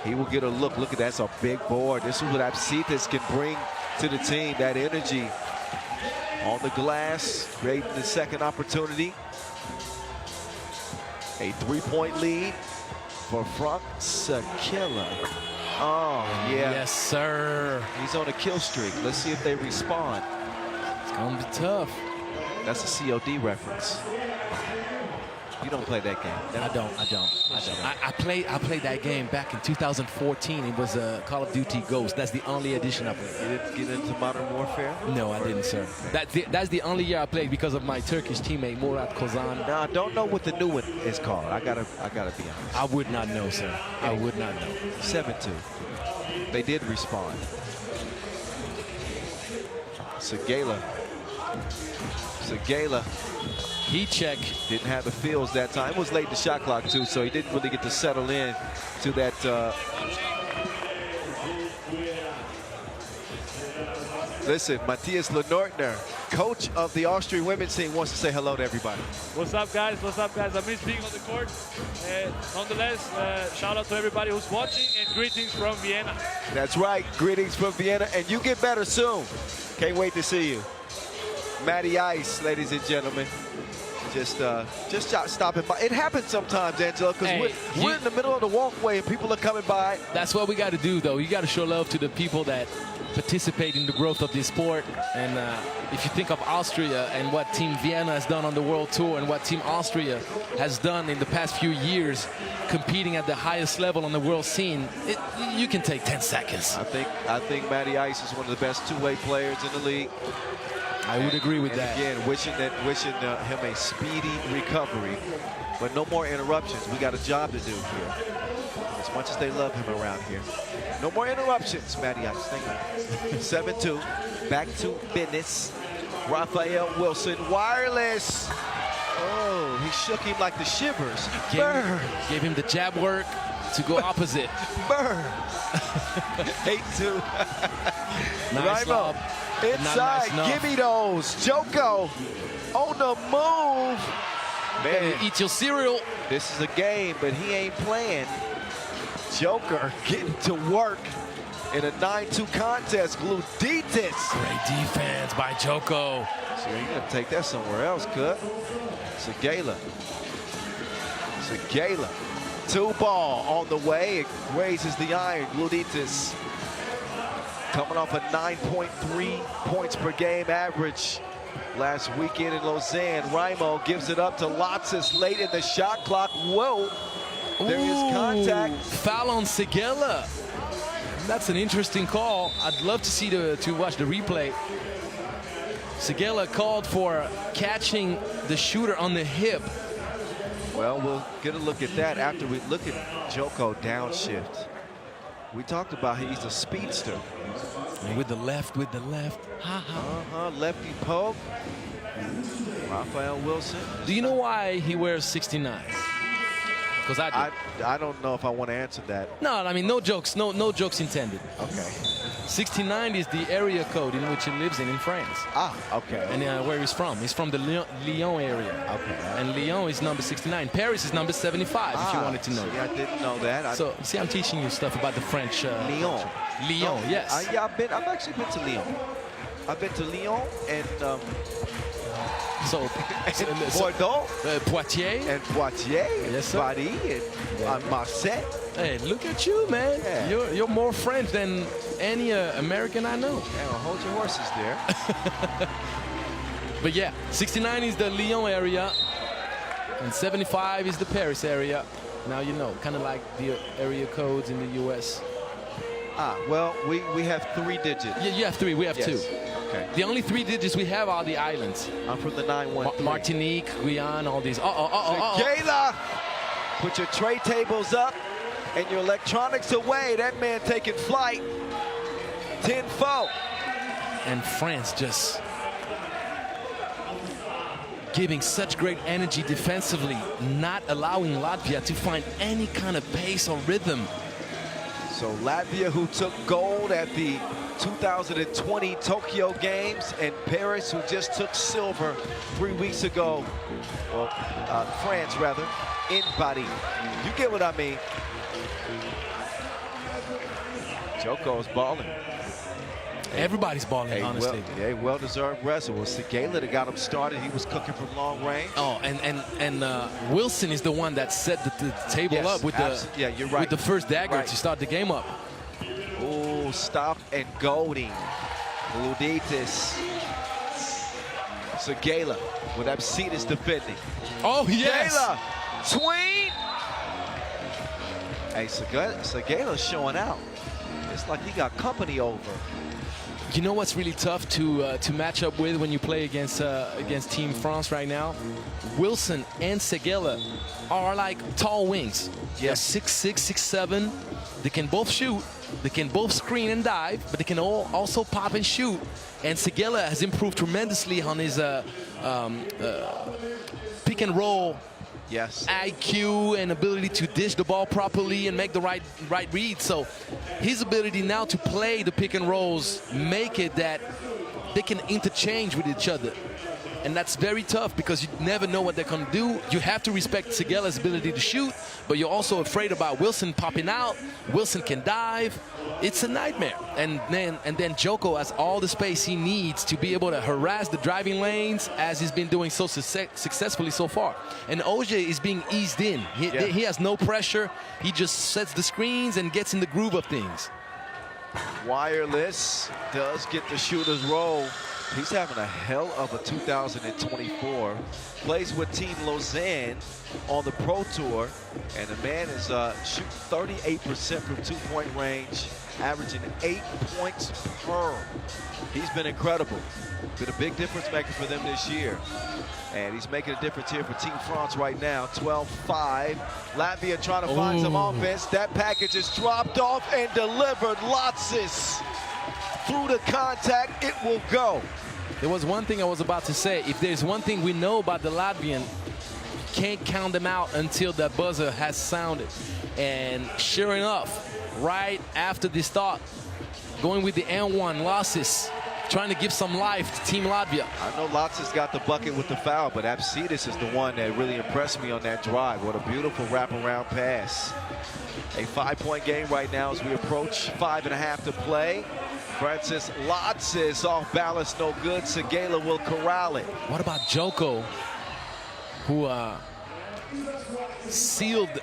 Speaker 1: He will get a look. Look at that. That's a big board. This is what Apsitas can bring to the team. That energy on the glass, creating the second opportunity. A 3-point lead for Frank Sakila. Oh, yeah.
Speaker 2: Yes, sir.
Speaker 1: He's on a kill streak. Let's see if they respond.
Speaker 2: It's going to be tough.
Speaker 1: That's a COD reference. You don't play that game.
Speaker 2: I don't. I played that game back in 2014. It was Call of Duty Ghost. That's the only edition I played.
Speaker 1: You didn't get into Modern Warfare?
Speaker 2: No, I didn't, sir. That's the only year I played because of my Turkish teammate Murat Kozan.
Speaker 1: Now I don't know what the new one is called. I gotta be honest.
Speaker 2: I would not know, sir. I would not know.
Speaker 1: 7-2. They did respond. Sagala.
Speaker 2: Heat check.
Speaker 1: Didn't have the feels that time. It was late in the shot clock too, so he didn't really get to settle in to that. Listen, Matthias Lenortner, coach of the Austrian women's team, wants to say hello to everybody.
Speaker 4: What's up, guys? What's up, guys? I miss being on the court. Nonetheless, shout out to everybody who's watching and greetings from Vienna.
Speaker 1: That's right. Greetings from Vienna, and you get better soon. Can't wait to see you. Matty Ice, ladies and gentlemen. Just stopping by. It happens sometimes, Angela, because we're in the middle of the walkway and people are coming by.
Speaker 2: That's what we got to do, though. You got to show love to the people that participate in the growth of this sport. And if you think of Austria and what Team Vienna has done on the World Tour and what Team Austria has done in the past few years, competing at the highest level on the world scene, you can take 10 seconds.
Speaker 1: I think Matty Ice is one of the best two-way players in the league.
Speaker 2: I would agree with that.
Speaker 1: Again, wishing him a speedy recovery, but no more interruptions. We got a job to do here. As much as they love him around here. No more interruptions, Matty Ice. Thank you. 7-2. Back to business. Raphael Wilson, wireless. Oh, he shook him like the shivers.
Speaker 2: Gave him the jab work to go opposite.
Speaker 1: Burn. 8-2.
Speaker 2: Nice lob.
Speaker 1: Inside,
Speaker 2: nice
Speaker 1: give me those. Joko on the move. Man,
Speaker 2: eat your cereal.
Speaker 1: This is a game, but he ain't playing. Joker getting to work in a 9-2 contest. Gluditis.
Speaker 2: Great defense by Joko.
Speaker 1: So you're going to take that somewhere else, Cut. Sagala. 2-ball on the way. It raises the iron. Gluditis coming off a 9.3 points per game average last weekend in Lausanne. Raimo gives it up to Lotsis late in the shot clock. Whoa. There is contact.
Speaker 2: Foul on Sagala. That's an interesting call. I'd love to see to watch the replay. Sagala called for catching the shooter on the hip.
Speaker 1: Well, we'll get a look at that after we look at Joko downshift. We talked about he's a speedster.
Speaker 2: And with the left.
Speaker 1: Lefty poke. Raphael Wilson.
Speaker 2: Do you know why he wears 69? Because I
Speaker 1: don't know if I want to answer that.
Speaker 2: No, I mean, no jokes. No jokes intended.
Speaker 1: Okay.
Speaker 2: 69 is the area code in which he lives in France.
Speaker 1: Ah, okay.
Speaker 2: And where he's from. He's from the Lyon area.
Speaker 1: Okay.
Speaker 2: And Lyon is number 69. Paris is number 75, if you wanted to know.
Speaker 1: See, I didn't know that.
Speaker 2: So, see, I'm teaching you stuff about the French.
Speaker 1: Lyon.
Speaker 2: Lyon, yes.
Speaker 1: Yeah, I've actually been to Lyon. I've been to Lyon and Bordeaux,
Speaker 2: Poitiers,
Speaker 1: and Poitiers,
Speaker 2: yes, sir.
Speaker 1: Paris, and Marseille.
Speaker 2: Hey, look at you, man.
Speaker 1: Yeah.
Speaker 2: You're more French than any American I know.
Speaker 1: Yeah, well, hold your horses there.
Speaker 2: But yeah, 69 is the Lyon area, and 75 is the Paris area. Now you know, kind of like the area codes in the U.S.
Speaker 1: Well, we have 3 digits.
Speaker 2: Yeah, you have 3. We have 2.
Speaker 1: Okay.
Speaker 2: The only 3 digits we have are the islands.
Speaker 1: I'm from the 913.
Speaker 2: Martinique, Guyana, all these.
Speaker 1: Gayla, put your tray tables up and your electronics away. That man taking flight. 10-4.
Speaker 2: And France just giving such great energy defensively, not allowing Latvia to find any kind of pace or rhythm.
Speaker 1: So Latvia, who took gold at the 2020 Tokyo Games, and Paris, who just took silver 3 weeks ago, well, France rather, in Paris. You get what I mean? Joko's balling.
Speaker 2: Everybody's balling, honestly.
Speaker 1: Well-deserved rest. It was Segala that got him started. He was cooking from long range.
Speaker 2: Oh, and Wilson is the one that set the table up with
Speaker 1: you're right.
Speaker 2: with the first dagger to start the game up.
Speaker 1: Oh, stop and goading. Luditis. Segala with Absitis defending.
Speaker 2: Oh, yes.
Speaker 1: Segala, tween. Hey, Segala's showing out. It's like he got company over.
Speaker 2: You know what's really tough to match up with when you play against Team France right now? Wilson and Segala are like tall wings.
Speaker 1: Yes.
Speaker 2: They're 6'6", 6'7". They can both shoot. They can both screen and dive, but they can also pop and shoot. And Segala has improved tremendously on his pick and roll IQ and ability to dish the ball properly and make the right read. So his ability now to play the pick and rolls make it that they can interchange with each other. And that's very tough because you never know what they're going to do. You have to respect Segala's ability to shoot, but you're also afraid about Wilson popping out. Wilson can dive. It's a nightmare. And then Joko has all the space he needs to be able to harass the driving lanes, as he's been doing so successfully so far. And OJ is being eased in. He has no pressure. He just sets the screens and gets in the groove of things.
Speaker 1: Wireless does get the shooter's roll. He's having a hell of a 2024. Plays with Team Lausanne on the Pro Tour, and the man is shooting 38% from two-point range, averaging 8 points per. He's been incredible. Been a big difference maker for them this year. And he's making a difference here for Team France right now, 12-5. Latvia trying to find some offense. That package is dropped off and delivered. Lotsis through the contact, it will go.
Speaker 2: There was one thing I was about to say. If there's one thing we know about the Latvian, can't count them out until the buzzer has sounded. And sure enough, right after this thought, going with the N1 losses, trying to give some life to Team Latvia.
Speaker 1: I know Lotsis got the bucket with the foul, but Absitis is the one that really impressed me on that drive. What a beautiful wraparound pass. A 5-point game right now as we approach 5.5 to play. Francis Lotsis off balance, no good. Segala will corral it.
Speaker 2: What about Joko, who sealed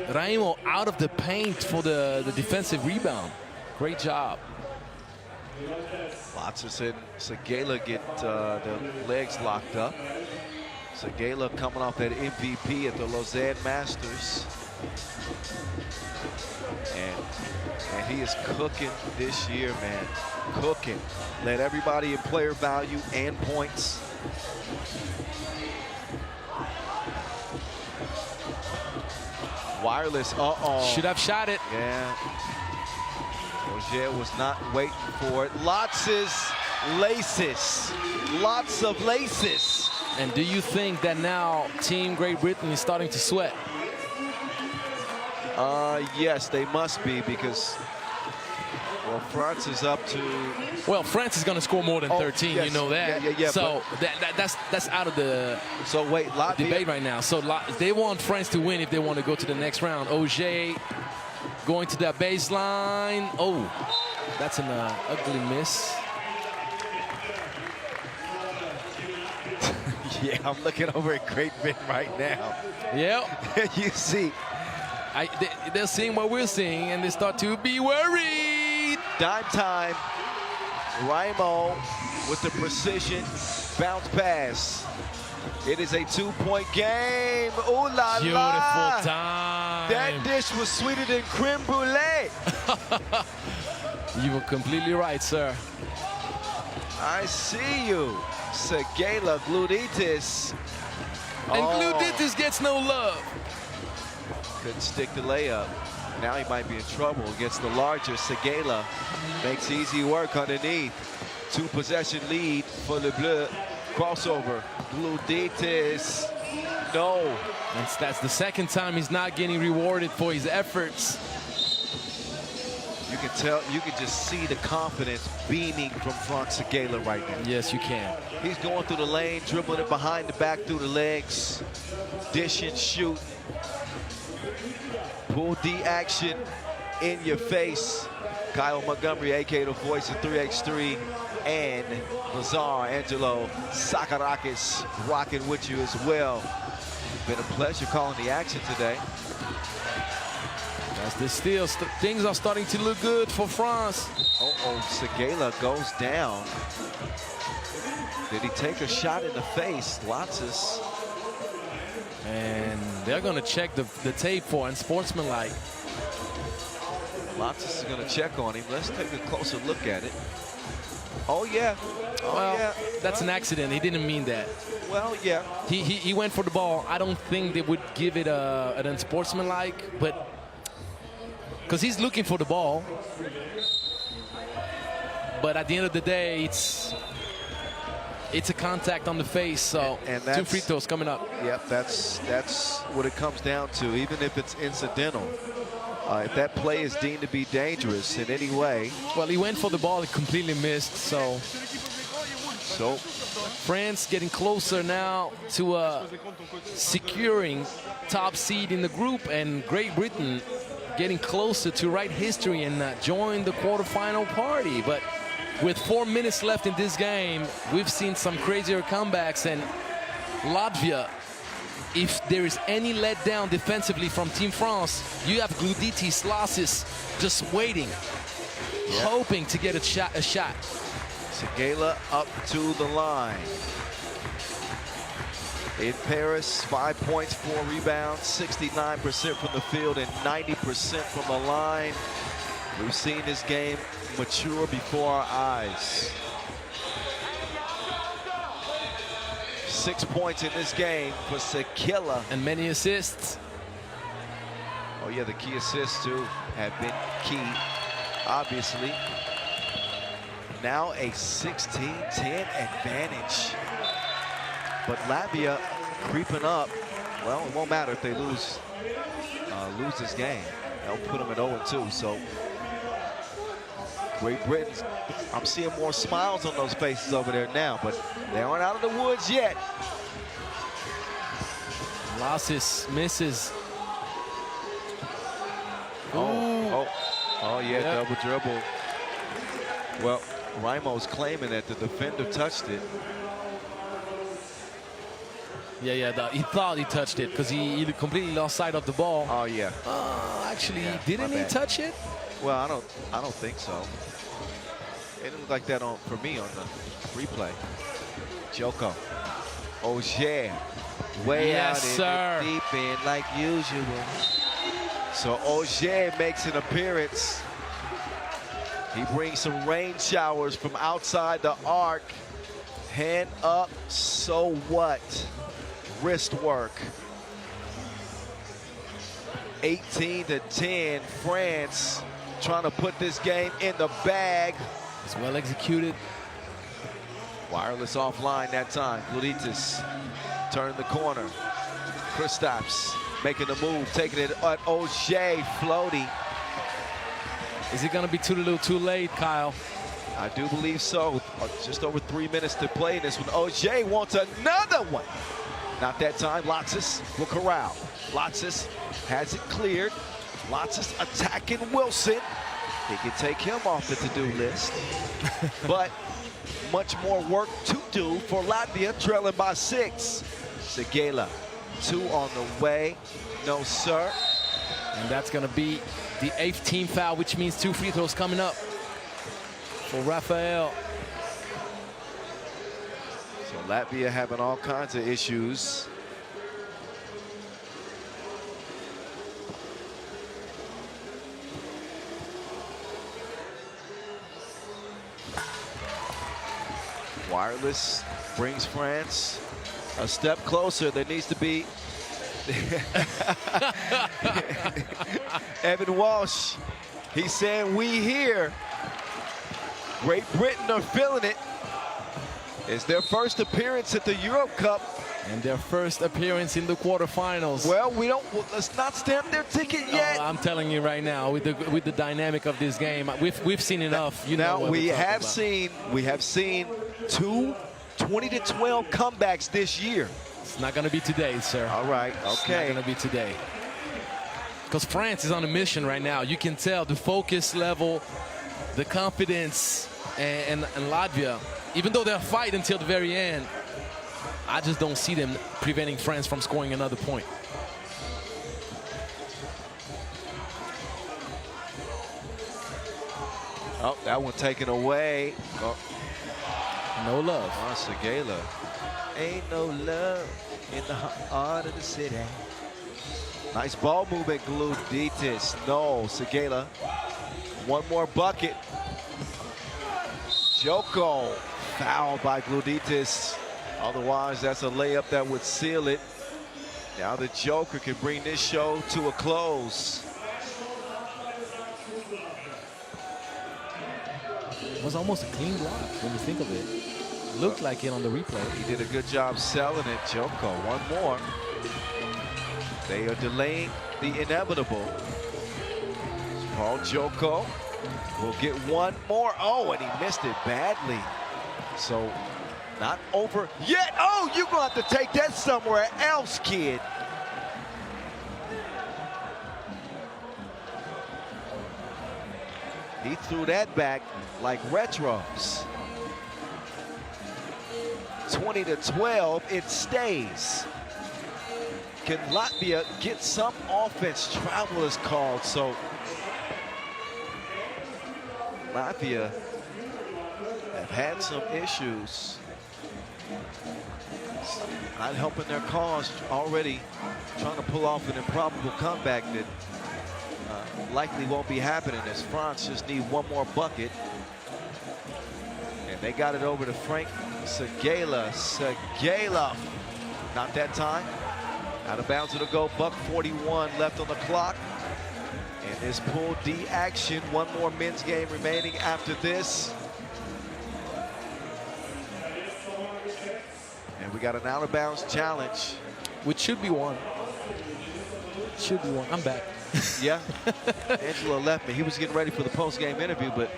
Speaker 2: Raimo out of the paint for the defensive rebound? Great job.
Speaker 1: Lotsis and Segala get the legs locked up. Segala coming off that MVP at the Lausanne Masters. And he is cooking this year, man. Cooking. Led everybody in player value and points. Wireless,
Speaker 2: Should have shot it.
Speaker 1: Yeah. Roger was not waiting for it. Lots of laces.
Speaker 2: And do you think that now Team Great Britain is starting to sweat?
Speaker 1: Yes, they must be, because, well, France is up to...
Speaker 2: Well, France is going to score more than 13,
Speaker 1: yes.
Speaker 2: you know that.
Speaker 1: Yeah,
Speaker 2: so that's out of the debate right now. So they want France to win if they want to go to the next round. Auger going to that baseline. Oh, that's an ugly miss.
Speaker 1: Yeah, I'm looking over at Great Britain right now.
Speaker 2: Yep.
Speaker 1: You see...
Speaker 2: They're seeing what we're seeing, and they start to be worried.
Speaker 1: Dime time. Raimo with the precision bounce pass. It is a 2-point game. Ooh la la.
Speaker 2: Beautiful time.
Speaker 1: That dish was sweeter than creme brulee.
Speaker 2: You were completely right, sir.
Speaker 1: I see you. Segala, Gluditis.
Speaker 2: And Gluditis gets no love.
Speaker 1: Couldn't stick the layup. Now he might be in trouble against the larger Segala. Makes easy work underneath. 2-possession lead for Le Bleu. Crossover. Gluditis. No.
Speaker 2: And that's the second time he's not getting rewarded for his efforts.
Speaker 1: You can tell, you can just see the confidence beaming from Frank Segela right now.
Speaker 2: Yes, you can.
Speaker 1: He's going through the lane, dribbling it behind the back through the legs. Dish and shoot. Pull D action in your face. Kyle Montgomery, a.k.a. the voice of 3x3, and Lazar Angelo Sakarakis rocking with you as well. Been a pleasure calling the action today.
Speaker 2: That's the steal. Things are starting to look good for France.
Speaker 1: Segela goes down. Did he take a shot in the face? Latzis.
Speaker 2: And they're going to check the tape for unsportsmanlike.
Speaker 1: Latzis is going to check on him. Let's take a closer look at it. Oh, yeah. Oh,
Speaker 2: well,
Speaker 1: yeah.
Speaker 2: That's an accident. He didn't mean that.
Speaker 1: Well, yeah.
Speaker 2: He went for the ball. I don't think they would give it an unsportsmanlike, but because he's looking for the ball. But at the end of the day, it's a contact on the face, so
Speaker 1: and
Speaker 2: 2 free throws coming up.
Speaker 1: Yep, that's what it comes down to, even if it's incidental. If that play is deemed to be dangerous in any way.
Speaker 2: Well, he went for the ball, he completely missed, so France getting closer now to securing top seed in the group, and Great Britain getting closer to write history and join the quarterfinal party. But with 4 minutes left in this game, we've seen some crazier comebacks, and Latvia, if there is any letdown defensively from Team France, you have Gluditis, Lassis just waiting, hoping to get a shot.
Speaker 1: Segela up to the line. In Paris, 5 points, 4 rebounds, 69% from the field and 90% from the line. We've seen this game mature before our eyes. 6 points in this game for Segela.
Speaker 2: And many assists.
Speaker 1: Oh yeah, the key assists too have been key, obviously. Now a 16-10 advantage. But Latvia creeping up. Well, it won't matter if they lose this game. They'll put them at 0-2. So Great Britain, I'm seeing more smiles on those faces over there now, but they aren't out of the woods yet.
Speaker 2: Lassis misses.
Speaker 1: Oh yeah, double dribble. Well, Raimo's claiming that the defender touched it.
Speaker 2: Yeah, he thought he touched it because he completely lost sight of the ball.
Speaker 1: Oh yeah.
Speaker 2: Actually,
Speaker 1: Yeah,
Speaker 2: didn't he touch it?
Speaker 1: Well, I don't think so. It didn't look like that for me on the replay. Joko. Ogier. Way out in the deep end like usual. So Ogier makes an appearance. He brings some rain showers from outside the arc. Hand up, so what? Wrist work. 18-10, France trying to put this game in the bag.
Speaker 2: It's well executed.
Speaker 1: Wireless offline that time. Gluditis turn the corner. Kristaps making the move, taking it at Ogier, floating.
Speaker 2: Is it gonna be too little too late, Kyle?
Speaker 1: I do believe so. Just over 3 minutes to play this one. Ogier wants another one. Not that time. Latsis will corral. Latsis has it cleared. Latsis attacking Wilson. He can take him off the to-do list. But much more work to do for Latvia, trailing by 6. Segela, 2 on the way. No, sir.
Speaker 2: And that's gonna be the 8th team foul, which means 2 free throws coming up for Rafael.
Speaker 1: So Latvia having all kinds of issues. Wireless brings France a step closer. There needs to be Evan Walsh. He's saying we here. Great Britain are feeling it. It's their first appearance at the Euro Cup.
Speaker 2: And their first appearance in the quarterfinals.
Speaker 1: Well, let's not stamp their ticket yet.
Speaker 2: I'm telling you right now, with the dynamic of this game, we've seen enough. You
Speaker 1: now
Speaker 2: know what
Speaker 1: we have seen two 20-12 comebacks this year.
Speaker 2: It's not going to be today, sir.
Speaker 1: All right, okay.
Speaker 2: It's not going to be today. Because France is on a mission right now. You can tell the focus level, the confidence, and Latvia, even though they'll fight until the very end, I just don't see them preventing France from scoring another point.
Speaker 1: Oh, that one taken away. Oh.
Speaker 2: No love.
Speaker 1: Segela. Ain't no love in the heart of the city. Nice ball movement, Gluditis. No, Segela. One more bucket. Joko fouled by Gluditis. Otherwise, that's a layup that would seal it. Now the Joker can bring this show to a close.
Speaker 2: It was almost a clean block when you think of it. Looked like it on the replay.
Speaker 1: He did a good job selling it, Joko. One more. They are delaying the inevitable. Paul Joko will get one more. Oh, and he missed it badly. So not over yet. Oh, you're going to have to take that somewhere else, kid. He threw that back like retros. 20-12, it stays. Can Latvia get some offense? Travel is called, so Latvia have had some issues. Not helping their cause already, trying to pull off an improbable comeback that likely won't be happening, as France just need one more bucket. And they got it over to Frank Segela. Segela, not that time. Out of bounds it'll go. Buck 41 left on the clock. And this Pool D action. One more men's game remaining after this. And we got an out of bounds challenge.
Speaker 2: Which should be one. Should be one. I'm back.
Speaker 1: Yeah. Angela left me. He was getting ready for the post-game interview, but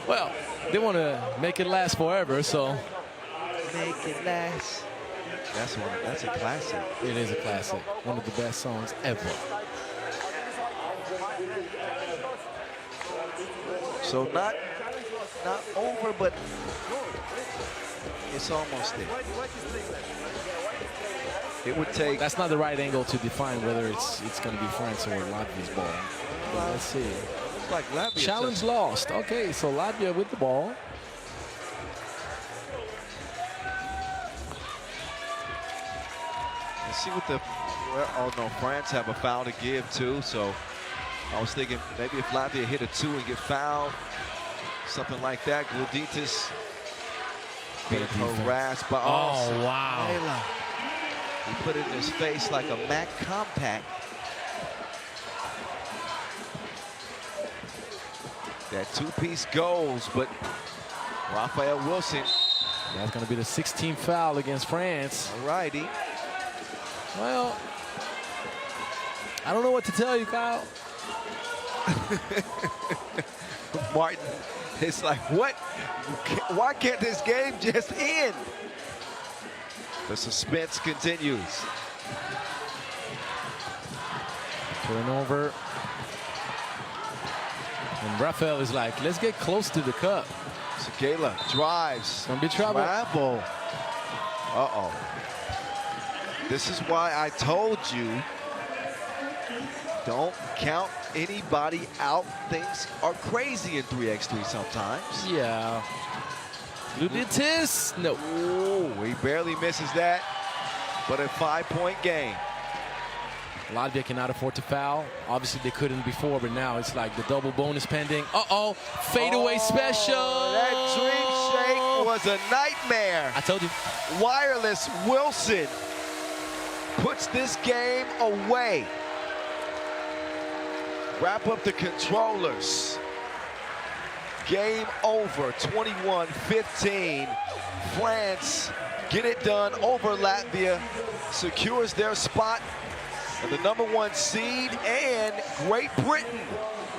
Speaker 2: well, they want to make it last forever, so
Speaker 1: make it last. That's a classic.
Speaker 2: It is a classic. One of the best songs ever.
Speaker 1: So not over, but it's almost there. It would take.
Speaker 2: That's not the right angle to define whether it's going to be France or Latvia's ball. But let's see.
Speaker 1: It's like Latvia.
Speaker 2: Challenge lost. Okay, so Latvia with the ball.
Speaker 1: Let's see what the. Oh no, France have a foul to give too. So I was thinking maybe if Latvia hit a 2 and get fouled, something like that. Gluditis being harassed by.
Speaker 2: Oh wow.
Speaker 1: Taylor. He put it in his face like a Mac Compact. That two-piece goes, but Raphael Wilson.
Speaker 2: That's going to be the 16th foul against France.
Speaker 1: All righty.
Speaker 2: Well, I don't know what to tell you, Kyle.
Speaker 1: Martin, it's like, what? Why can't this game just end? The suspense continues.
Speaker 2: Turnover. And Raphael is like, let's get close to the cup.
Speaker 1: Segela drives.
Speaker 2: Gonna be trouble.
Speaker 1: Travel. Uh-oh. This is why I told you, don't count anybody out. Things are crazy in 3x3 sometimes.
Speaker 2: Yeah. Gluditis. No.
Speaker 1: Ooh, he barely misses that, but a 5-point game.
Speaker 2: Latvia cannot afford to foul. Obviously, they couldn't before, but now it's like the double bonus pending. Uh-oh, fadeaway special.
Speaker 1: That dream shake was a nightmare.
Speaker 2: I told you.
Speaker 1: Wireless Wilson puts this game away. Wrap up the controllers. Game over, 21-15. France get it done over Latvia, secures their spot in the #1 seed, and Great Britain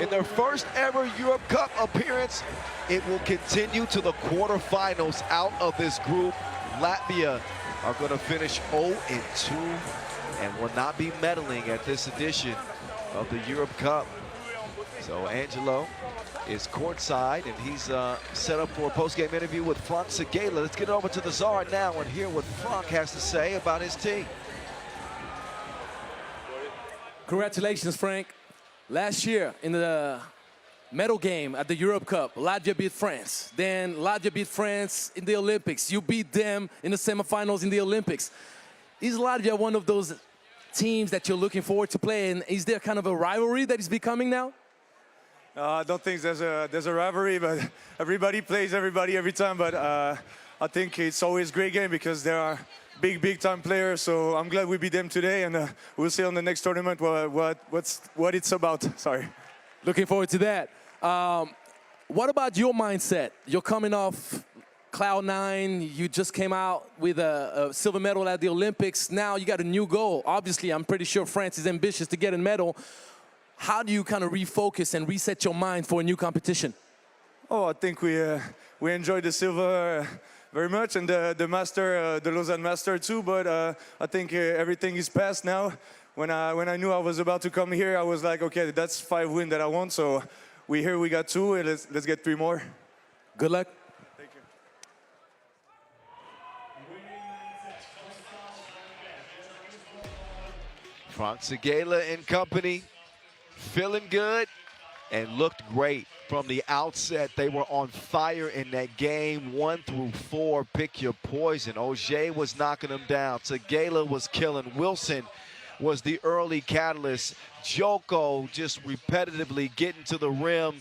Speaker 1: in their first ever Europe Cup appearance. It will continue to the quarterfinals out of this group. Latvia are going to finish 0-2 and will not be medaling at this edition of the Europe Cup. So Angelo is courtside, and he's set up for a post-game interview with Frank Segala. Let's get over to the Czar now and hear what Frank has to say about his team.
Speaker 2: Congratulations, Frank. Last year in the medal game at the Europe Cup, Latvia beat France. Then Latvia beat France in the Olympics. You beat them in the semifinals in the Olympics. Is Latvia one of those teams that you're looking forward to play? And is there kind of a rivalry that is becoming now?
Speaker 5: I don't think there's a rivalry, but everybody plays everybody every time. But I think it's always a great game because there are big time players. So I'm glad we beat them today, and we'll see on the next tournament what it's about. Sorry.
Speaker 2: Looking forward to that. What about your mindset? You're coming off Cloud 9. You just came out with a silver medal at the Olympics. Now you got a new goal. Obviously, I'm pretty sure France is ambitious to get a medal. How do you kind of refocus and reset your mind for a new competition?
Speaker 5: Oh, I think we enjoyed the silver very much, and the master, the Lausanne Master too. But I think everything is past now. When I knew I was about to come here, I was like, okay, that's 5 wins that I want. So we got 2, and let's get 3 more.
Speaker 2: Good luck.
Speaker 5: Thank you.
Speaker 1: Frank Segala and company, feeling good and looked great from the outset. They were on fire in that game, 1 through 4. Pick your poison. Auger was knocking them down. Segala was killing. Wilson was the early catalyst. Joko just repetitively getting to the rim,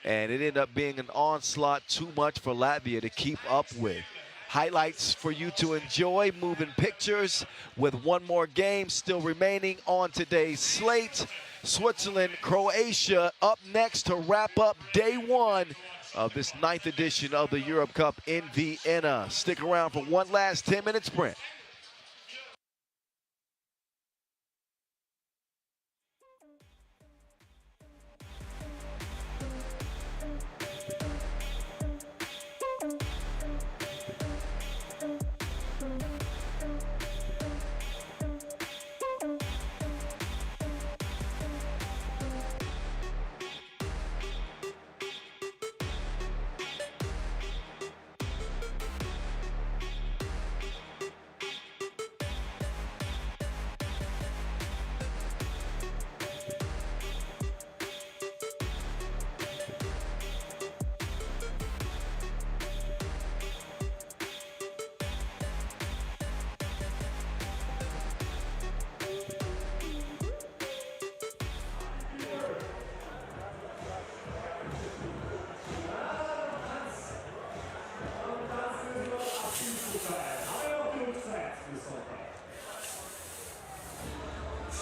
Speaker 1: and it ended up being an onslaught too much for Latvia to keep up with. Highlights for you to enjoy, moving pictures with one more game still remaining on today's slate. Switzerland, Croatia up next to wrap up day 1 of this 9th edition of the Europe Cup in Vienna. Stick around for one last 10-minute sprint.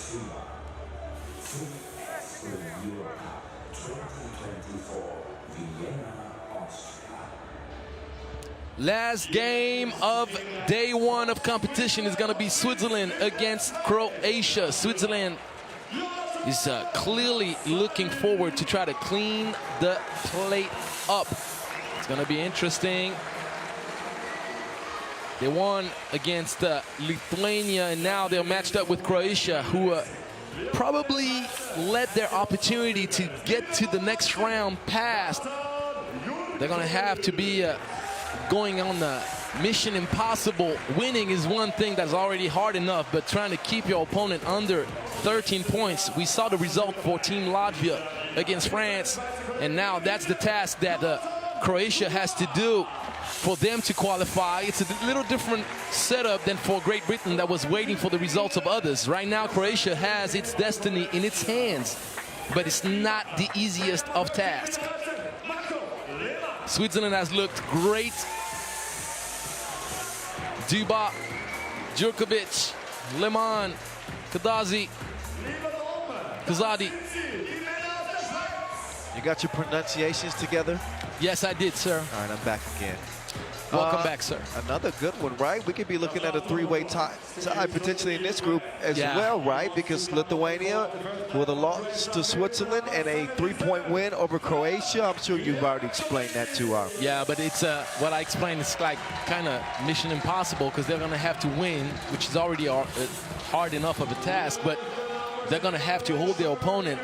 Speaker 6: FIBA 3x3 Europe Cup 2024, Vienna, Austria.
Speaker 2: Last game of day 1 of competition is going to be Switzerland against Croatia. Switzerland is clearly looking forward to try to clean the plate up. It's going to be interesting. They won against Lithuania, and now they're matched up with Croatia, who probably let their opportunity to get to the next round pass. They're going to have to be going on the mission impossible. Winning is one thing that's already hard enough, but trying to keep your opponent under 13 points. We saw the result for Team Latvia against France, and now that's the task that Croatia has to do for them to qualify. It's a little different setup than for Great Britain that was waiting for the results of others. Right now, Croatia has its destiny in its hands, but it's not the easiest of tasks. Switzerland has looked great. Duba, Djurkovic, Lehmann, Kadazi, Kazadi.
Speaker 1: You got your pronunciations together?
Speaker 2: Yes, I did, sir.
Speaker 1: All right, I'm back again.
Speaker 2: Welcome back, sir.
Speaker 1: Another good one, right? We could be looking at a three-way tie potentially in this group as well, right? Because Lithuania with a loss to Switzerland and a 3-point win over Croatia. I'm sure you've already explained that to our.
Speaker 2: Yeah, but it's what I explained is like kind of mission impossible because they're going to have to win, which is already hard enough of a task, but they're going to have to hold their opponent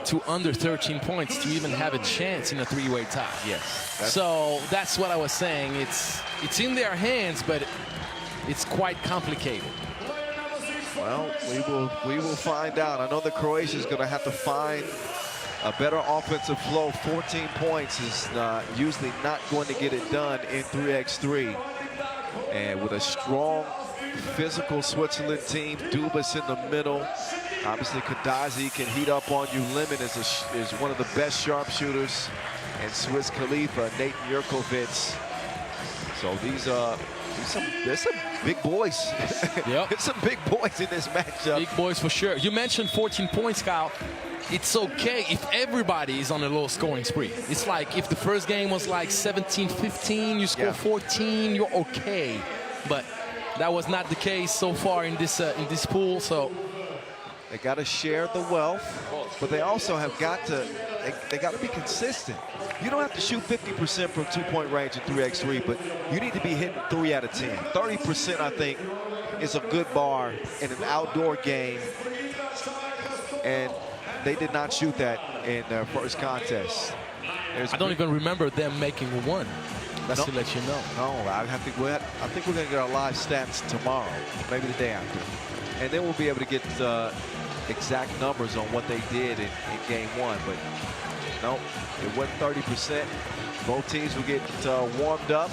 Speaker 2: to under 13 points to even have a chance in a three-way tie.
Speaker 1: Yes.
Speaker 2: So that's what I was saying. It's in their hands, but it's quite complicated.
Speaker 1: Well, we will find out. I know that Croatia is going to have to find a better offensive flow. 14 points is usually not going to get it done in 3x3. And with a strong physical Switzerland team, Dubas in the middle. Obviously, Kadazi can heat up on you. Lemon is one of the best sharpshooters. And Swiss Khalifa, Nate Jurkovic. So there's some big boys.
Speaker 2: Yep.
Speaker 1: There's some big boys in this matchup.
Speaker 2: Big boys for sure. You mentioned 14 points, Kyle. It's okay if everybody is on a low scoring spree. It's like if the first game was like 17-15, you score 14, you're okay. But that was not the case so far in this pool. So
Speaker 1: they got to share the wealth, but they also have got to they got to be consistent. You don't have to shoot 50% from two-point range in 3x3, but you need to be hitting 3 out of 10. 30%, I think, is a good bar in an outdoor game, and they did not shoot that in their first contest.
Speaker 2: I don't even remember them making one. That's to let you know.
Speaker 1: No, I think we're going to get our live stats tomorrow, maybe the day after, and then we'll be able to get exact numbers on what they did in game one. But no, it wasn't 30%. Both teams will get warmed up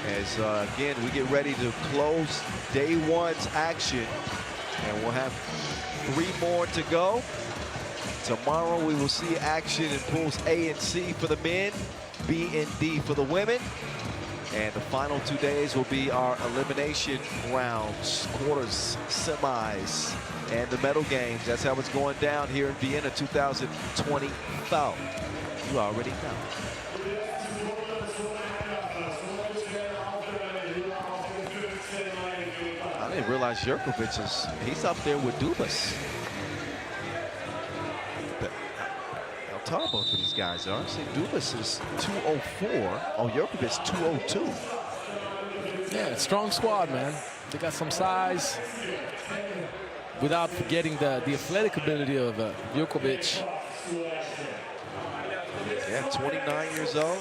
Speaker 1: as again we get ready to close day one's action, and we'll have 3 more to go. Tomorrow we will see action in pools A and C for the men, B and D for the women. And the final 2 days will be our elimination rounds, quarters, semis, and the medal games. That's how it's going down here in Vienna 2024. You already know. I didn't realize Jurkovic he's up there with Dubas. How tall both of these guys are. See, Dubas is 204. Oh, Jurkovic 202.
Speaker 2: Yeah, strong squad, man. They got some size. Without forgetting the athletic ability of Jurkovic.
Speaker 1: Yeah, 29 years old.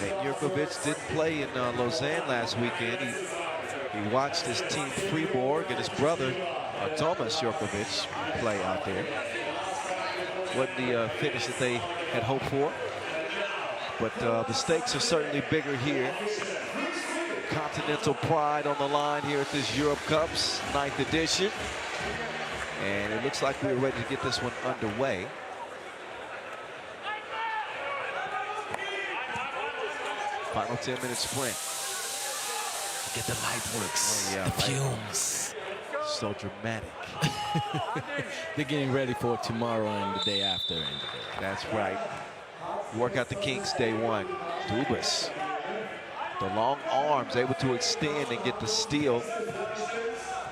Speaker 1: Nate Jurkovic didn't play in Lausanne last weekend. He watched his team Fribourg and his brother Thomas Jurkovic play out there. Wasn't the finish that they had hoped for, but the stakes are certainly bigger here. Continental pride on the line here at this Europe Cups 9th edition, and it looks like we're ready to get this one underway. Final 10-minute sprint.
Speaker 2: Get the light works.
Speaker 1: Oh, yeah,
Speaker 2: the fumes.
Speaker 1: So dramatic.
Speaker 2: They're getting ready for tomorrow and the day after.
Speaker 1: That's right. Work out the kinks day one. Dubas. The long arms able to extend and get the steal.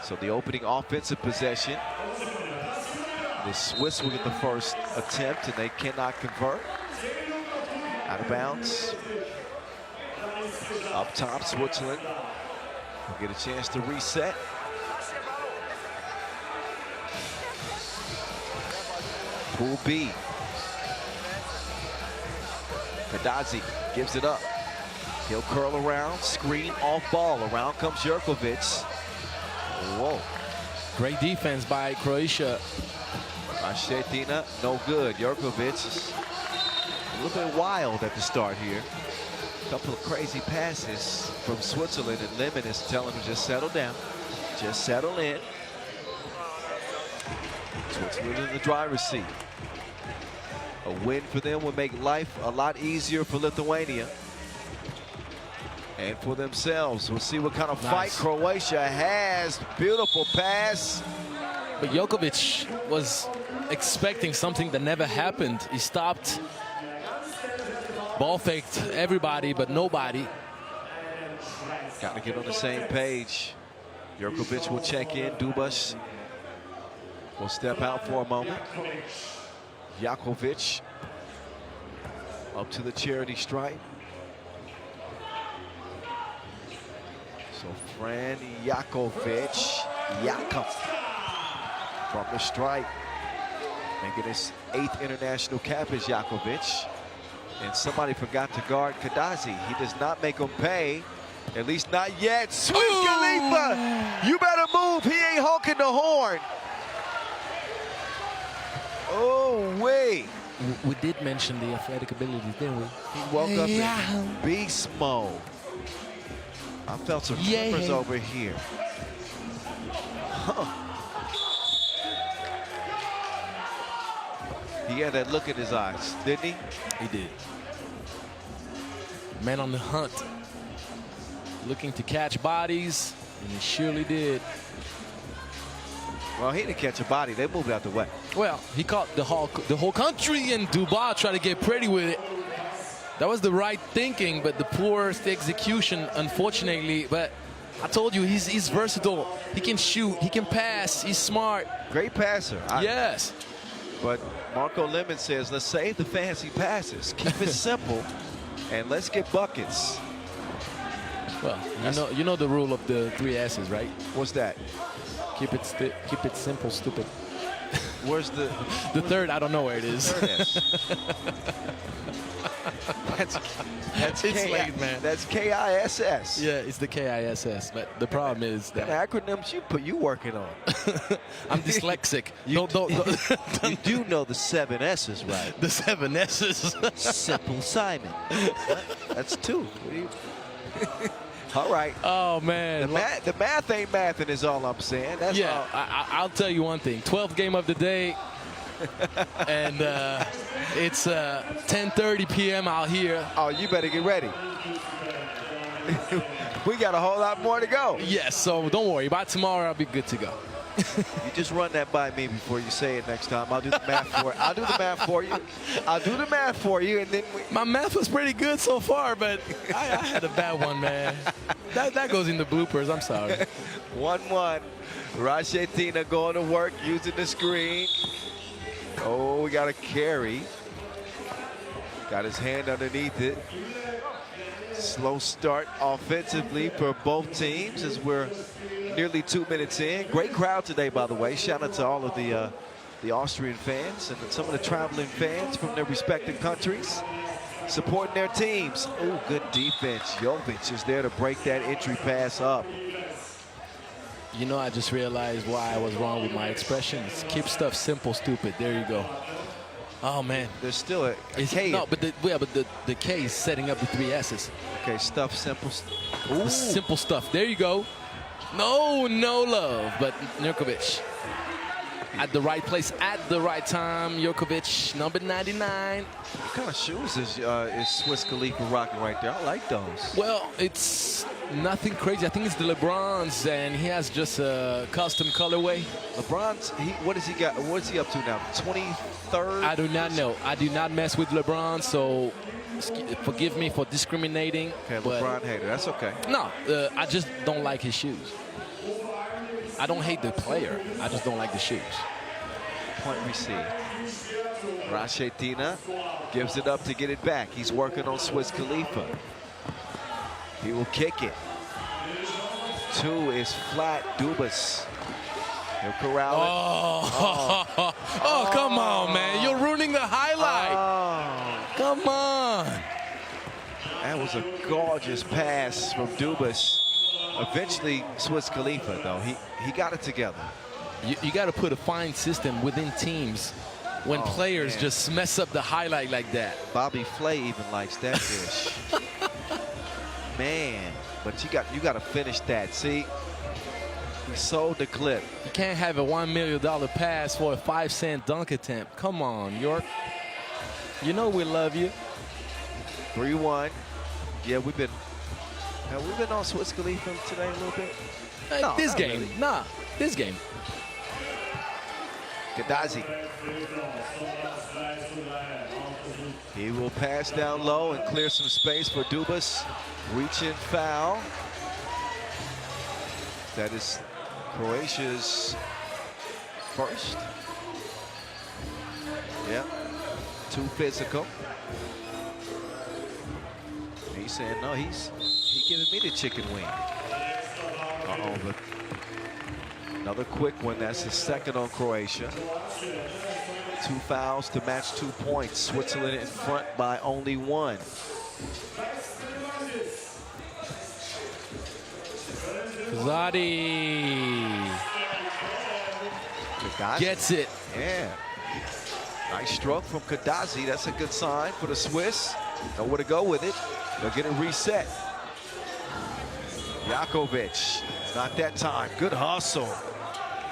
Speaker 1: So the opening offensive possession. The Swiss will get the first attempt and they cannot convert. Out of bounds. Up top, Switzerland will get a chance to reset. Pool B. Kadazi gives it up. He'll curl around, screen, off ball. Around comes Jurkovic. Whoa.
Speaker 2: Great defense by Croatia.
Speaker 1: Rashetina, no good. Jurkovic is a little bit wild at the start here. A couple of crazy passes from Switzerland, and Lemon is telling him just settle down. Just settle in. Switzerland in the driver's seat. A win for them would make life a lot easier for Lithuania. And for themselves. We'll see what kind of fight Croatia has. Beautiful pass.
Speaker 2: But Jurkovic was expecting something that never happened. He stopped Ball faked everybody, but nobody.
Speaker 1: Got to get on the same page. Jurkovic will check in. Dubas will step out for a moment. Jakovic up to the charity stripe. So Fran Jakovic, from the stripe, making his 8th international cap is Jakovic. And somebody forgot to guard Kadazi. He does not make him pay, at least not yet. Swiss Khalifa, you better move. He ain't honking the horn. Oh, wait.
Speaker 2: We did mention the athletic abilities, didn't we?
Speaker 1: He woke up in beast mode. I felt some tremors over here. Huh. He had that look in his eyes, didn't he?
Speaker 2: He did. Man on the hunt. Looking to catch bodies, and he surely did.
Speaker 1: Well, he didn't catch a body. They moved out the way.
Speaker 2: Well, he caught the whole country, and Dubois tried to get pretty with it. That was the right thinking, but the poorest execution, unfortunately. But I told you, he's versatile. He can shoot. He can pass. He's smart.
Speaker 1: Great passer.
Speaker 2: Yes.
Speaker 1: But Marco Lemon says, let's save the fancy passes. Keep it simple, and let's get buckets.
Speaker 2: Well, you know the rule of the 3 S's, right?
Speaker 1: What's that?
Speaker 2: Keep it simple, stupid.
Speaker 1: Where's the
Speaker 2: third? I don't know where it is.
Speaker 1: That's
Speaker 2: it's late, man.
Speaker 1: That's KISS.
Speaker 2: Yeah, it's the KISS. But the problem is that
Speaker 1: acronyms you working on.
Speaker 2: I'm dyslexic.
Speaker 1: You do know the 7 S's, right?
Speaker 2: The 7 S's.
Speaker 1: Simple Simon. That's 2. All right.
Speaker 2: Oh, man.
Speaker 1: The math ain't mathing is all I'm saying. That's
Speaker 2: yeah,
Speaker 1: all.
Speaker 2: I'll tell you one thing. 12th game of the day. And it's 10:30 p.m. out here.
Speaker 1: Oh, you better get ready. We got a whole lot more to go.
Speaker 2: Yes, so don't worry. By tomorrow, I'll be good to go.
Speaker 1: You just run that by me before you say it next time. I'll do the math for it. I'll do the math for you. I'll do the math for you, and then
Speaker 2: my math was pretty good so far, but I had a bad one, man. That goes in the bloopers. I'm sorry.
Speaker 1: 1-1. Rachetina going to work using the screen. Oh, we got a carry. Got his hand underneath it. Slow start offensively for both teams as we're nearly 2 minutes in. Great crowd today, by the way. Shout out to all of the Austrian fans and some of the traveling fans from their respective countries supporting their teams. Oh, good defense. Jovic is there to break that entry pass up.
Speaker 2: You know, I just realized why I was wrong with my expressions. Keep stuff simple, stupid. There you go. Oh, man.
Speaker 1: There's still a K.
Speaker 2: No, but the K is setting up the 3 S's.
Speaker 1: Okay, stuff simple.
Speaker 2: Ooh. Simple stuff. There you go. No love, but Jurkovic at the right place at the right time. Jurkovic, number 99.
Speaker 1: What kind of shoes is Swiss Khalifa rocking right there? I like those.
Speaker 2: Well, it's nothing crazy. I think it's the LeBron's, and he has just a custom colorway.
Speaker 1: LeBron's, what has he got? What's he up to now? 23rd?
Speaker 2: I do not know. I do not mess with LeBron, so forgive me for discriminating.
Speaker 1: Okay, LeBron hater. That's okay.
Speaker 2: No, I just don't like his shoes. I don't hate the player. I just don't like the shoes.
Speaker 1: Point received. Rachetina gives it up to get it back. He's working on Swiss Khalifa. He will kick it. 2 is flat. Dubas. He'll corral it.
Speaker 2: Oh, come on, man. You're ruining the highlight. Come on.
Speaker 1: That was a gorgeous pass from Dubas. Eventually, Swiss Khalifa, though, he got it together.
Speaker 2: You got to put a fine system within teams when players just mess up the highlight like that.
Speaker 1: Bobby Flay even likes that dish. Man, but you got to finish that. See, he sold the clip.
Speaker 2: You can't have a $1 million pass for a 5-cent dunk attempt. Come on, York. You know we love you.
Speaker 1: 3-1. Yeah, we've been on Swiss Khalifa today a little bit.
Speaker 2: This game. Really. Nah, this game.
Speaker 1: Kadazi. He will pass down low and clear some space for Dubas. Reach-in foul. That is Croatia's first. Yep, too physical. He's saying, no, he giving me the chicken wing. Uh-oh, but another quick one. That's the second on Croatia. 2 fouls to match 2 points. Switzerland in front by only 1.
Speaker 2: Zadi gets it.
Speaker 1: Yeah. Nice stroke from Kadazi. That's a good sign for the Swiss. Know where to go with it. They'll get it reset. Jakovic, not that time. Good hustle.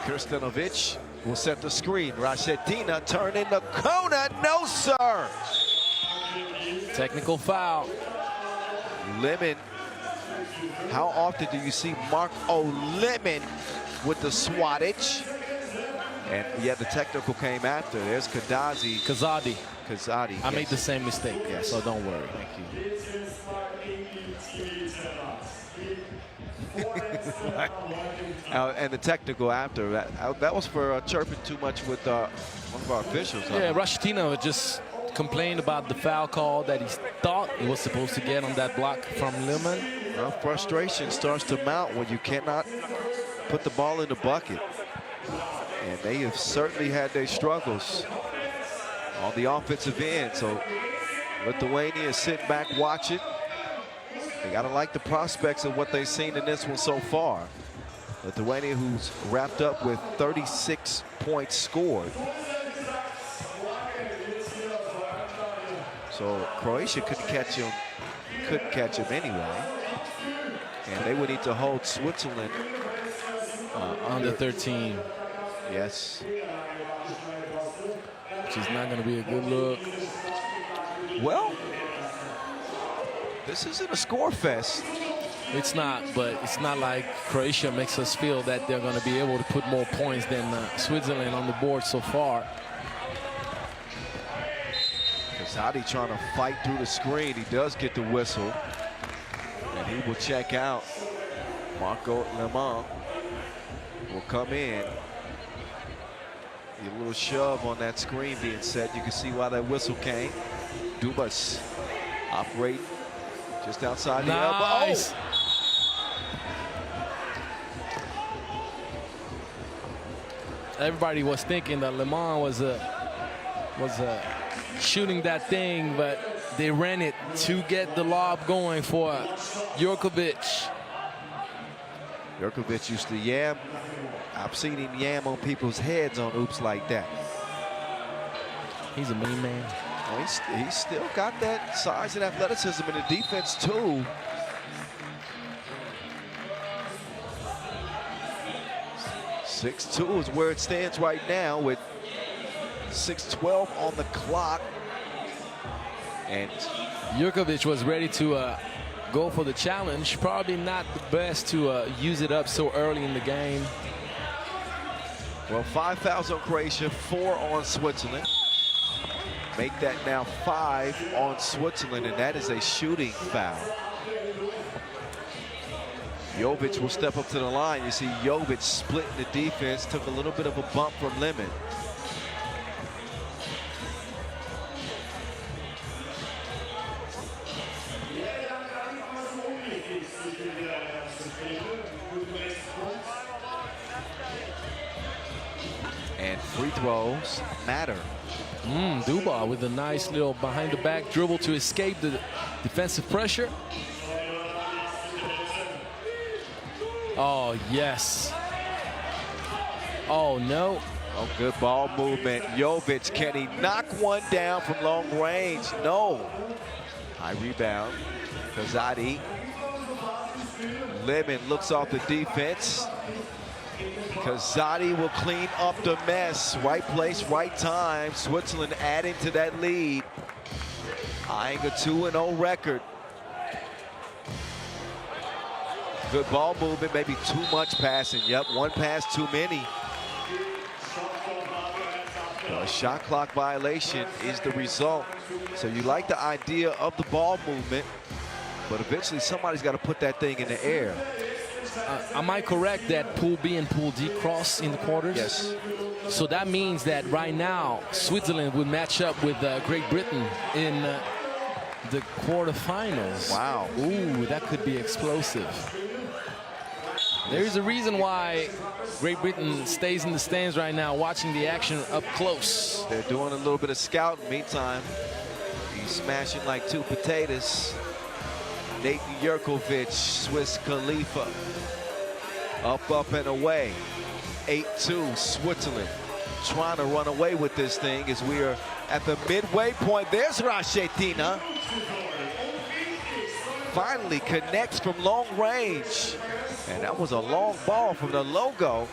Speaker 1: Kirstanovic will set the screen. Rašetina turning the corner. No, sir.
Speaker 2: Technical foul.
Speaker 1: Lemon. How often do you see Mark O'Lemon with the swattage? And yeah, the technical came after. There's
Speaker 2: Kazadi. I made the same mistake,
Speaker 1: yes.
Speaker 2: So don't worry.
Speaker 1: Thank you. And the technical after that was for chirping too much with one of our officials.
Speaker 2: Yeah, Rašetina just complained about the foul call that he thought he was supposed to get on that block from Lemon.
Speaker 1: Well, frustration starts to mount when you cannot put the ball in the bucket. And they have certainly had their struggles on the offensive end. So Lithuania is sitting back watching. They got to like the prospects of what they've seen in this one so far. Lithuania, who's wrapped up with 36 points scored. So Croatia couldn't catch him anyway. And they would need to hold Switzerland
Speaker 2: under 13.
Speaker 1: Yes.
Speaker 2: Which is not going to be a good look.
Speaker 1: Well, this isn't a score fest.
Speaker 2: It's not, but it's not like Croatia makes us feel that they're going to be able to put more points than Switzerland on the board so far.
Speaker 1: Kazadi trying to fight through the screen. He does get the whistle. And he will check out. Marco Lemon will come in. A little shove on that screen being set. You can see why that whistle came. Dubas operate just outside the elbow. Oh!
Speaker 2: Everybody was thinking that Le Mans was shooting that thing, but they ran it to get the lob going for Jurkovic.
Speaker 1: Jurkovic used to yam. I've seen him yam on people's heads on oops like that.
Speaker 2: He's a mean man.
Speaker 1: Oh, he's still got that size and athleticism in the defense too. .62 is where it stands right now with 6:12 on the clock. And
Speaker 2: Jurkovic was ready to go for the challenge. Probably not the best to use it up so early in the game.
Speaker 1: Well, 5 fouls on Croatia, 4 on Switzerland. Make that now 5 on Switzerland, and that is a shooting foul. Jovic will step up to the line. You see Jovic splitting the defense, took a little bit of a bump from Lemon. And free throws matter.
Speaker 2: Duba with a nice little behind the back dribble to escape the defensive pressure. Oh, yes. Oh, no.
Speaker 1: Oh, good ball movement. Jovic, can he knock one down from long range? No. High rebound. Kazadi. Lemon looks off the defense. Kazadi will clean up the mess. Right place, right time. Switzerland adding to that lead. Eyeing a 2-0 record. Good ball movement, maybe too much passing. Yep, one pass too many. A shot clock violation is the result. So you like the idea of the ball movement, but eventually somebody's got to put that thing in the air.
Speaker 2: Am I correct that Pool B and Pool D cross in the quarters?
Speaker 1: Yes.
Speaker 2: So that means that right now Switzerland would match up with Great Britain in the quarterfinals.
Speaker 1: Wow.
Speaker 2: Ooh, that could be explosive. There is a reason why Great Britain stays in the stands right now, watching the action up close.
Speaker 1: They're doing a little bit of scouting. Meantime, he's smashing like two potatoes. Nathan Jurkovic, Swiss Khalifa. Up and away. 8-2, Switzerland. Trying to run away with this thing as we are at the midway point. There's Rachetina. Finally connects from long range. And that was a long ball from the logo.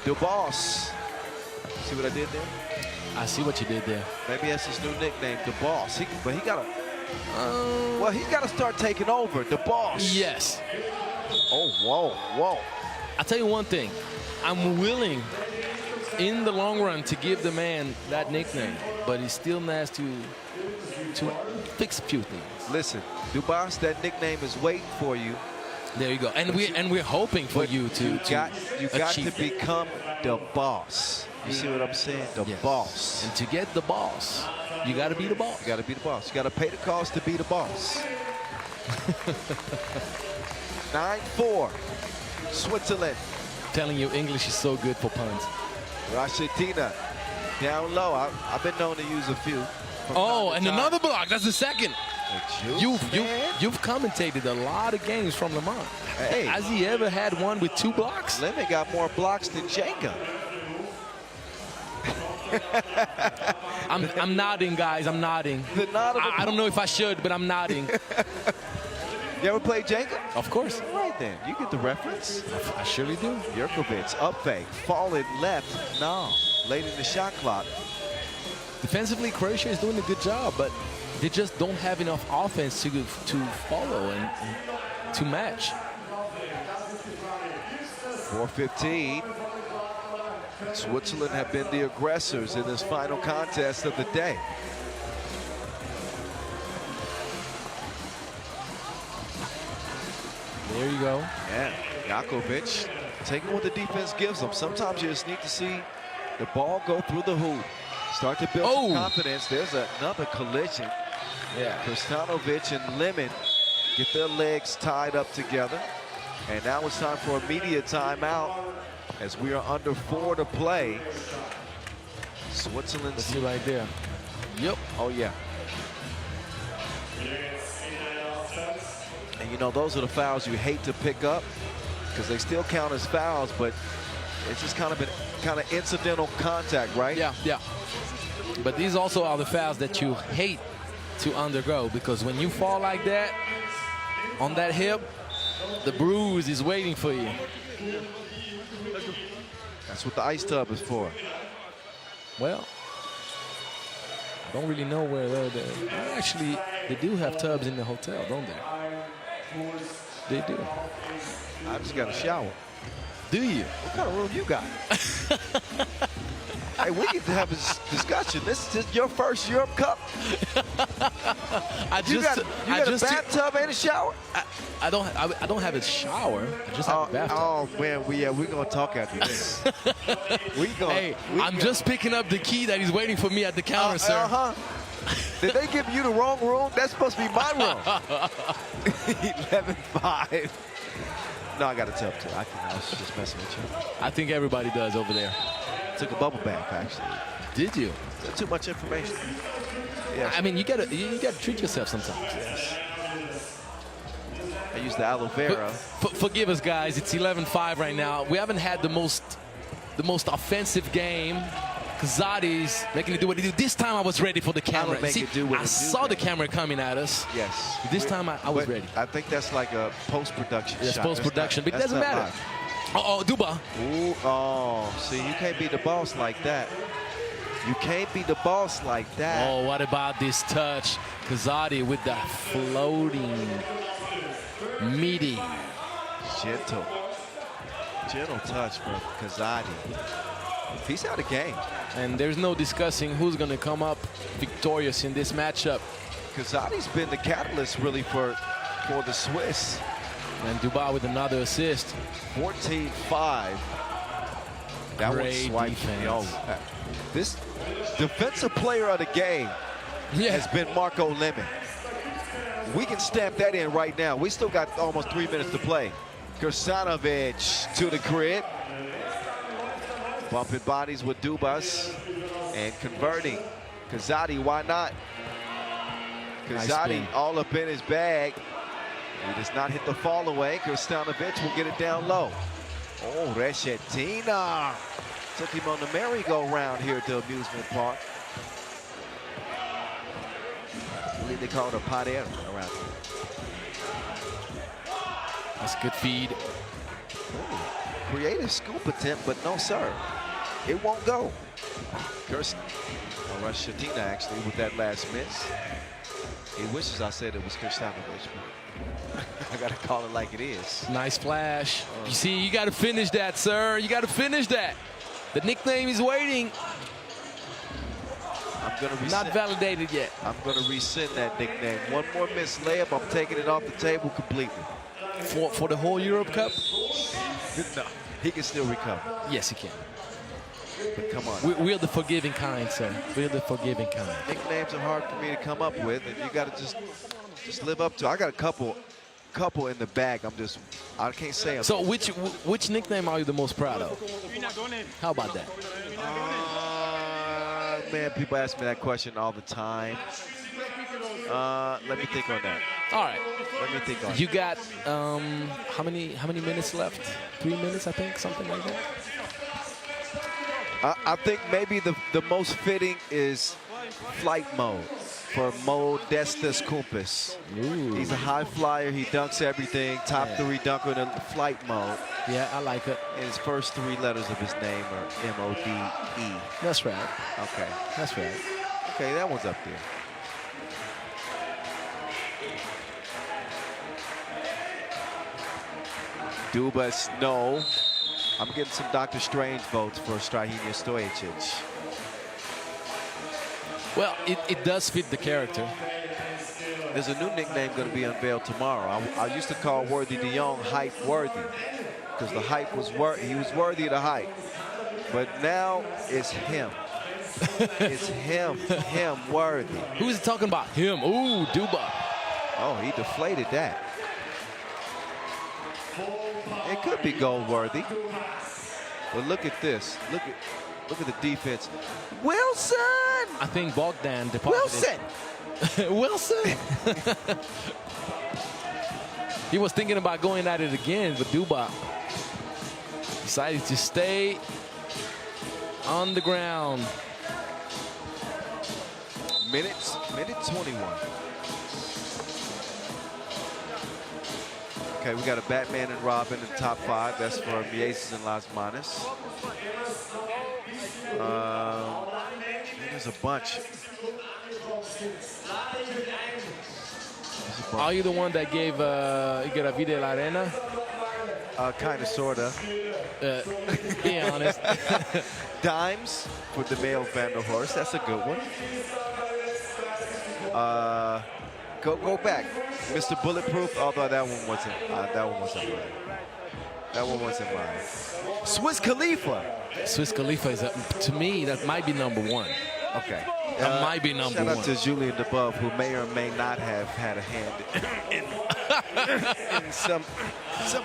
Speaker 1: DeBoss. See what I did there?
Speaker 2: I see what you did there.
Speaker 1: Maybe that's his new nickname, DeBoss. But he got to, well, he's got to start taking over, DeBoss.
Speaker 2: Yes.
Speaker 1: Oh, whoa.
Speaker 2: I'll tell you one thing. I'm willing, in the long run, to give the man that nickname, but he still has to fix a few things.
Speaker 1: Listen, DeBoss, that nickname is waiting for you.
Speaker 2: There you go. And we're hoping for you to
Speaker 1: you got to
Speaker 2: achieve
Speaker 1: become the boss. You see what I'm saying? The boss.
Speaker 2: And to get the boss, you got to be the boss.
Speaker 1: You got to be the boss. You got to pay the cost to be the boss. 9-4, Switzerland.
Speaker 2: Telling you, English is so good for puns.
Speaker 1: Rachetina down low. I've been known to use a few.
Speaker 2: Oh, and another block. That's the second. You've commentated a lot of games from Le Mans.
Speaker 1: Hey.
Speaker 2: Has he ever had one with 2 blocks?
Speaker 1: Lemon got more blocks than Jenga.
Speaker 2: I'm nodding, guys. I'm nodding.
Speaker 1: The nod of the
Speaker 2: I don't know if I should, but I'm nodding.
Speaker 1: You ever played Jenga?
Speaker 2: Of course.
Speaker 1: All right then, you get the reference.
Speaker 2: I surely do.
Speaker 1: Jurkovic, up fake, falling left, no. Late in the shot clock.
Speaker 2: Defensively, Croatia is doing a good job, but they just don't have enough offense to follow and to match.
Speaker 1: 4:15. Switzerland have been the aggressors in this final contest of the day.
Speaker 2: There you go.
Speaker 1: Yeah, Jurkovic taking what the defense gives them. Sometimes you just need to see the ball go through the hoop. Start to build some confidence. There's another collision.
Speaker 2: Yeah.
Speaker 1: Kristanovic and Lemon get their legs tied up together. And now it's time for a media timeout as we are under 4 to play. Switzerland's
Speaker 2: See right there. Yep.
Speaker 1: Oh, yeah. And, you know, those are the fouls you hate to pick up because they still count as fouls, but it's just kind of incidental contact, right?
Speaker 2: Yeah. But these also are the fouls that you hate to undergo because when you fall like that on that hip, the bruise is waiting for you.
Speaker 1: That's what the ice tub is for.
Speaker 2: Well, I don't really know where they're. Actually, they do have tubs in the hotel, don't they? They do.
Speaker 1: I just got a shower.
Speaker 2: Do you?
Speaker 1: What kind of room you got? Hey, we get to have this discussion. This is your first Europe Cup. You got a bathtub and a shower?
Speaker 2: I don't have a shower. I just have a bathtub.
Speaker 1: Oh man, we're gonna talk after this.
Speaker 2: I'm just picking up the key that is waiting for me at the counter, sir.
Speaker 1: Did they give you the wrong room? That's supposed to be my room. 11-5. No, I got a tub too. I was just messing with you.
Speaker 2: I think everybody does over there.
Speaker 1: Took a bubble bath actually.
Speaker 2: Did you?
Speaker 1: Too much information. Yeah.
Speaker 2: I mean, you gotta treat yourself sometimes.
Speaker 1: Yes. I used the aloe vera.
Speaker 2: Forgive us, guys. It's 11-5 right now. We haven't had the most offensive game. Kazadi's making it do what he do. This time I was ready for the camera. See, I saw the camera coming at us.
Speaker 1: Yes.
Speaker 2: This time I was ready.
Speaker 1: I think that's like a post-production shot.
Speaker 2: It's post-production, but it doesn't matter. Uh-oh, Duba.
Speaker 1: Ooh, oh, see, you can't be the boss like that. You can't be the boss like that.
Speaker 2: Oh, what about this touch? Kazadi with the floating, meaty.
Speaker 1: Gentle touch from Kazadi. He's out of game.
Speaker 2: And there's no discussing who's going to come up victorious in this matchup.
Speaker 1: Kazadi's been the catalyst really for the Swiss.
Speaker 2: And Duba with another assist.
Speaker 1: 14-5. That one
Speaker 2: Great
Speaker 1: swiped
Speaker 2: defense.
Speaker 1: me. Oh, this defensive player of the game has been Marco Lemon. We can stamp that in right now. We still got almost 3 minutes to play. Krstanovic to the grid. Bumping bodies with Dubas and converting. Kazadi, why not? Kazadi all up in his bag. He does not hit the fall away. Krstanovic will get it down low. Oh, Reshetina took him on the merry-go-round here at the amusement park. I believe they call it a padera around here.
Speaker 2: That's a good feed.
Speaker 1: Ooh, creative scoop attempt, but no, sir. It won't go. Reshetina actually with that last miss. He wishes I said it was Krstanovic, but I gotta call it like it is.
Speaker 2: Nice flash. You see, you got to finish that, sir. You got to finish that. The nickname is waiting.
Speaker 1: I'm gonna rescind.
Speaker 2: Not validated yet.
Speaker 1: I'm gonna rescind that nickname. One more missed layup, I'm taking it off the table completely.
Speaker 2: For the whole Europe Cup?
Speaker 1: No, he can still recover.
Speaker 2: Yes, he can.
Speaker 1: But come on.
Speaker 2: We're the forgiving kind, sir. We're the forgiving kind.
Speaker 1: Nicknames are hard for me to come up with, and you gotta just live up to. I got a couple in the bag. I can't say them.
Speaker 2: So which nickname are you the most proud of? How about that?
Speaker 1: Man, people ask me that question all the time. Let me think on that.
Speaker 2: All right.
Speaker 1: Let me think on it.
Speaker 2: You got how many minutes left? 3 minutes, I think, something like that.
Speaker 1: I think maybe the most fitting is flight mode for Modestas Kumpis. He's a high flyer. He dunks everything. Top 3 dunker in flight mode.
Speaker 2: Yeah, I like it.
Speaker 1: And his first 3 letters of his name are M-O-D-E.
Speaker 2: That's right.
Speaker 1: Okay.
Speaker 2: That's right.
Speaker 1: Okay, that one's up there. Dubas, no. I'm getting some Dr. Strange votes for Strahinja Stojicic.
Speaker 2: Well, it does fit the character.
Speaker 1: There's a new nickname going to be unveiled tomorrow. I used to call Worthy de Jong Hype Worthy because the hype was he was worthy of the hype. But now it's him. It's him worthy.
Speaker 2: Who's talking about? Him. Ooh, Duba.
Speaker 1: Oh, he deflated that. It could be goal worthy. But look at this. Look at the defense. Wilson!
Speaker 2: I think Bogdan deposited.
Speaker 1: Wilson!
Speaker 2: Wilson! He was thinking about going at it again, but Duba decided to stay on the ground.
Speaker 1: Minute 21. Okay, we got a Batman and Robin in top 5. That's for Mieses and Las Manas. There's a bunch.
Speaker 2: Are you the one that gave Igravide La Arena?
Speaker 1: Kind of, sort of.
Speaker 2: Be honest.
Speaker 1: Dimes for the male Vanderhorst. That's a good one. Go back. Mr. Bulletproof, although that one wasn't mine. That one wasn't mine. Swiss Khalifa.
Speaker 2: Swiss Khalifa is, to me, that might be number 1.
Speaker 1: Okay.
Speaker 2: That might be number 1.
Speaker 1: Shout out to Julian DeBove, who may or may not have had a hand in some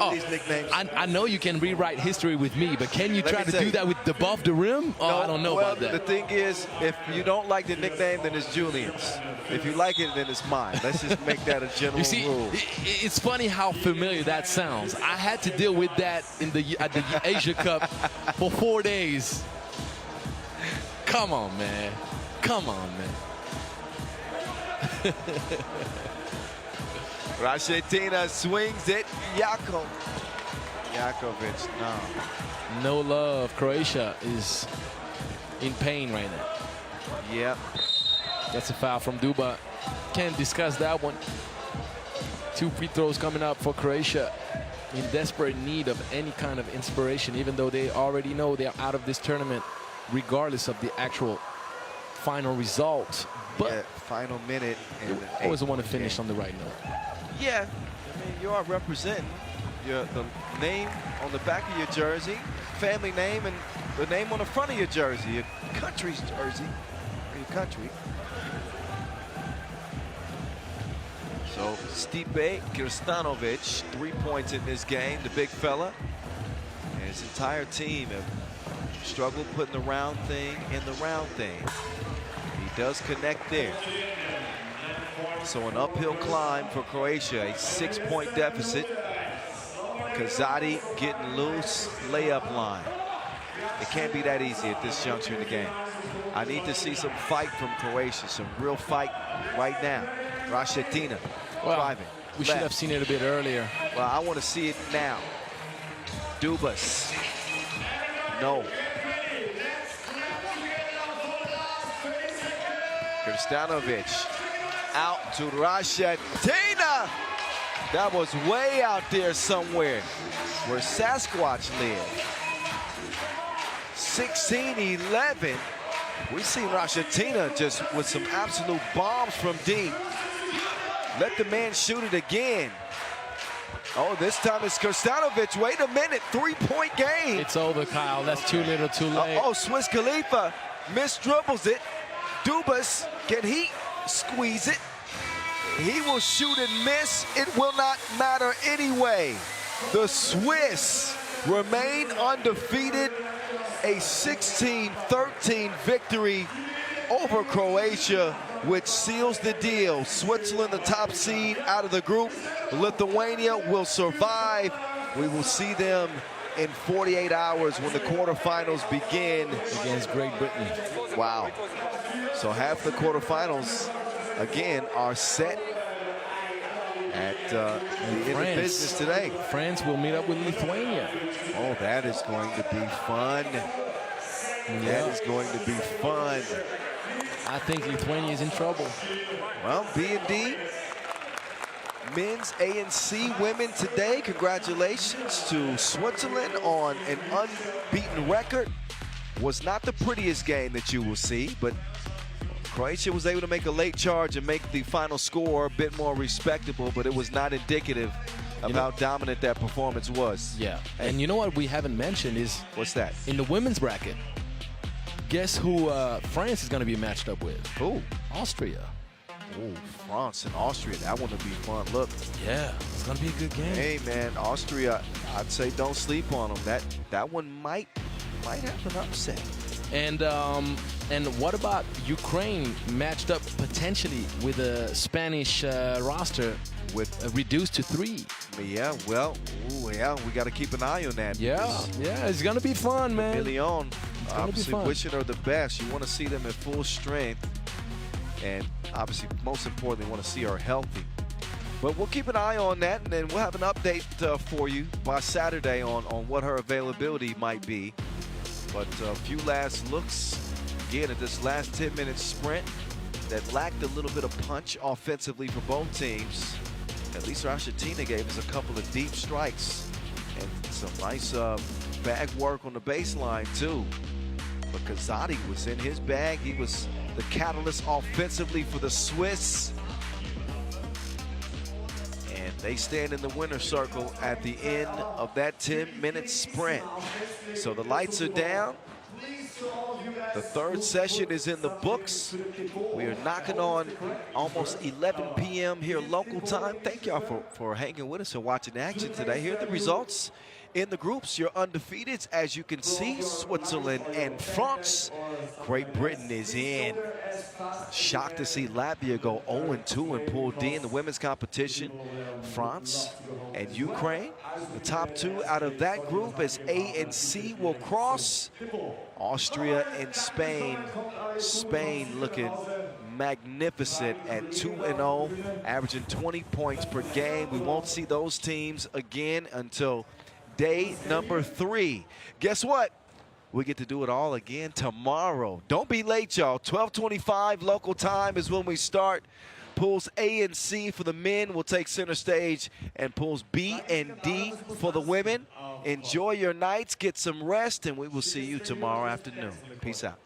Speaker 1: of these nicknames.
Speaker 2: I know you can rewrite history with me, but can you try to do that with above the rim? Oh, I don't know about that.
Speaker 1: The thing is, if you don't like the nickname, then it's Julian's. If you like it, then it's mine. Let's just make that a general
Speaker 2: You see,
Speaker 1: rule.
Speaker 2: it's funny how familiar that sounds. I had to deal with that at the Asia Cup for 4 days. Come on, man. Come on, man.
Speaker 1: Rashetina swings it. Jakovic, no.
Speaker 2: No love. Croatia is in pain right now.
Speaker 1: Yep.
Speaker 2: That's a foul from Duba. Can't discuss that one. 2 free throws coming up for Croatia. in desperate need of any kind of inspiration, even though they already know they're out of this tournament, regardless of the actual final result. But
Speaker 1: yeah, final minute. And
Speaker 2: I always want to finish on the right note.
Speaker 1: Yeah, I mean, you are representing the name on the back of your jersey, family name, and the name on the front of your jersey, your country's jersey, or your country. So Stipe Kirstanovic, 3 points in this game, the big fella. And his entire team have struggled putting the round thing in the round thing. He does connect there. So an uphill climb for Croatia, a 6-point deficit. Kazadi getting loose, layup line. It can't be that easy at this juncture in the game. I need to see some fight from Croatia, some real fight right now. Rashetina driving.
Speaker 2: We should have seen it a bit earlier.
Speaker 1: Well, I want to see it now. Dubas. No. Kirstanovic out to Rashetina. That was way out there somewhere where Sasquatch lived. 16-11. We see Rashetina just with some absolute bombs from deep. Let the man shoot it again. Oh, this time it's Kirstanovic. Wait a minute, 3-point game.
Speaker 2: It's over, Kyle. That's too little, too late.
Speaker 1: Oh, Swiss Khalifa misdribbles it. Dubas, can he squeeze it? He will shoot and miss. It will not matter anyway. The Swiss remain undefeated. A 16-13 victory over Croatia, which seals the deal. Switzerland, the top seed out of the group. Lithuania will survive. We will see them in 48 hours when the quarterfinals begin
Speaker 2: against Great Britain.
Speaker 1: Wow. So half the quarterfinals, again, are set at the end of business today.
Speaker 2: France will meet up with Lithuania.
Speaker 1: Oh, that is going to be fun. That is going to be fun.
Speaker 2: I think Lithuania is in trouble.
Speaker 1: Well, B&D, men's A and C women today. Congratulations to Switzerland on an unbeaten record. Was not the prettiest game that you will see, but Croatia was able to make a late charge and make the final score a bit more respectable, but it was not indicative of how dominant that performance was.
Speaker 2: Yeah, and you know what we haven't mentioned is...
Speaker 1: What's that?
Speaker 2: In the women's bracket, guess who France is going to be matched up with?
Speaker 1: Who?
Speaker 2: Austria.
Speaker 1: Oh, France and Austria. That one will be fun. Look.
Speaker 2: Yeah, it's going to be a good game.
Speaker 1: Hey, man, Austria, I'd say don't sleep on them. That one might have an upset.
Speaker 2: And what about Ukraine matched up potentially with a Spanish roster with reduced to 3?
Speaker 1: Yeah, well, yeah, we got to keep an eye on that.
Speaker 2: Yeah, it's going to be fun, man.
Speaker 1: Leon, obviously wishing her the best. You want to see them at full strength. And obviously, most importantly, want to see her healthy. But we'll keep an eye on that, and then we'll have an update for you by Saturday on what her availability might be. But a few last looks, again, at this last 10-minute sprint that lacked a little bit of punch offensively for both teams. At least Rashetina gave us a couple of deep strikes and some nice bag work on the baseline, too. But Kazadi was in his bag. He was the catalyst offensively for the Swiss. And they stand in the winner's circle at the end of that 10-minute sprint. So the lights are down. The third session is in the books. We are knocking on almost 11 p.m. here local time. Thank y'all for hanging with us and watching action today. Here are the results. In the groups, you're undefeated. As you can see, Switzerland and France. Great Britain is in. Shocked to see Latvia go 0-2 in Pool D in the women's competition. France and Ukraine, the top two out of that group, as A and C will cross. Austria and Spain. Spain looking magnificent at 2-0, averaging 20 points per game. We won't see those teams again until day number 3. Guess what? We get to do it all again tomorrow. Don't be late, y'all. 12:25 local time is when we start. Pools A and C for the men will take center stage, and pools B and D for the women. Enjoy your nights, get some rest, and we will see you tomorrow afternoon. Peace out.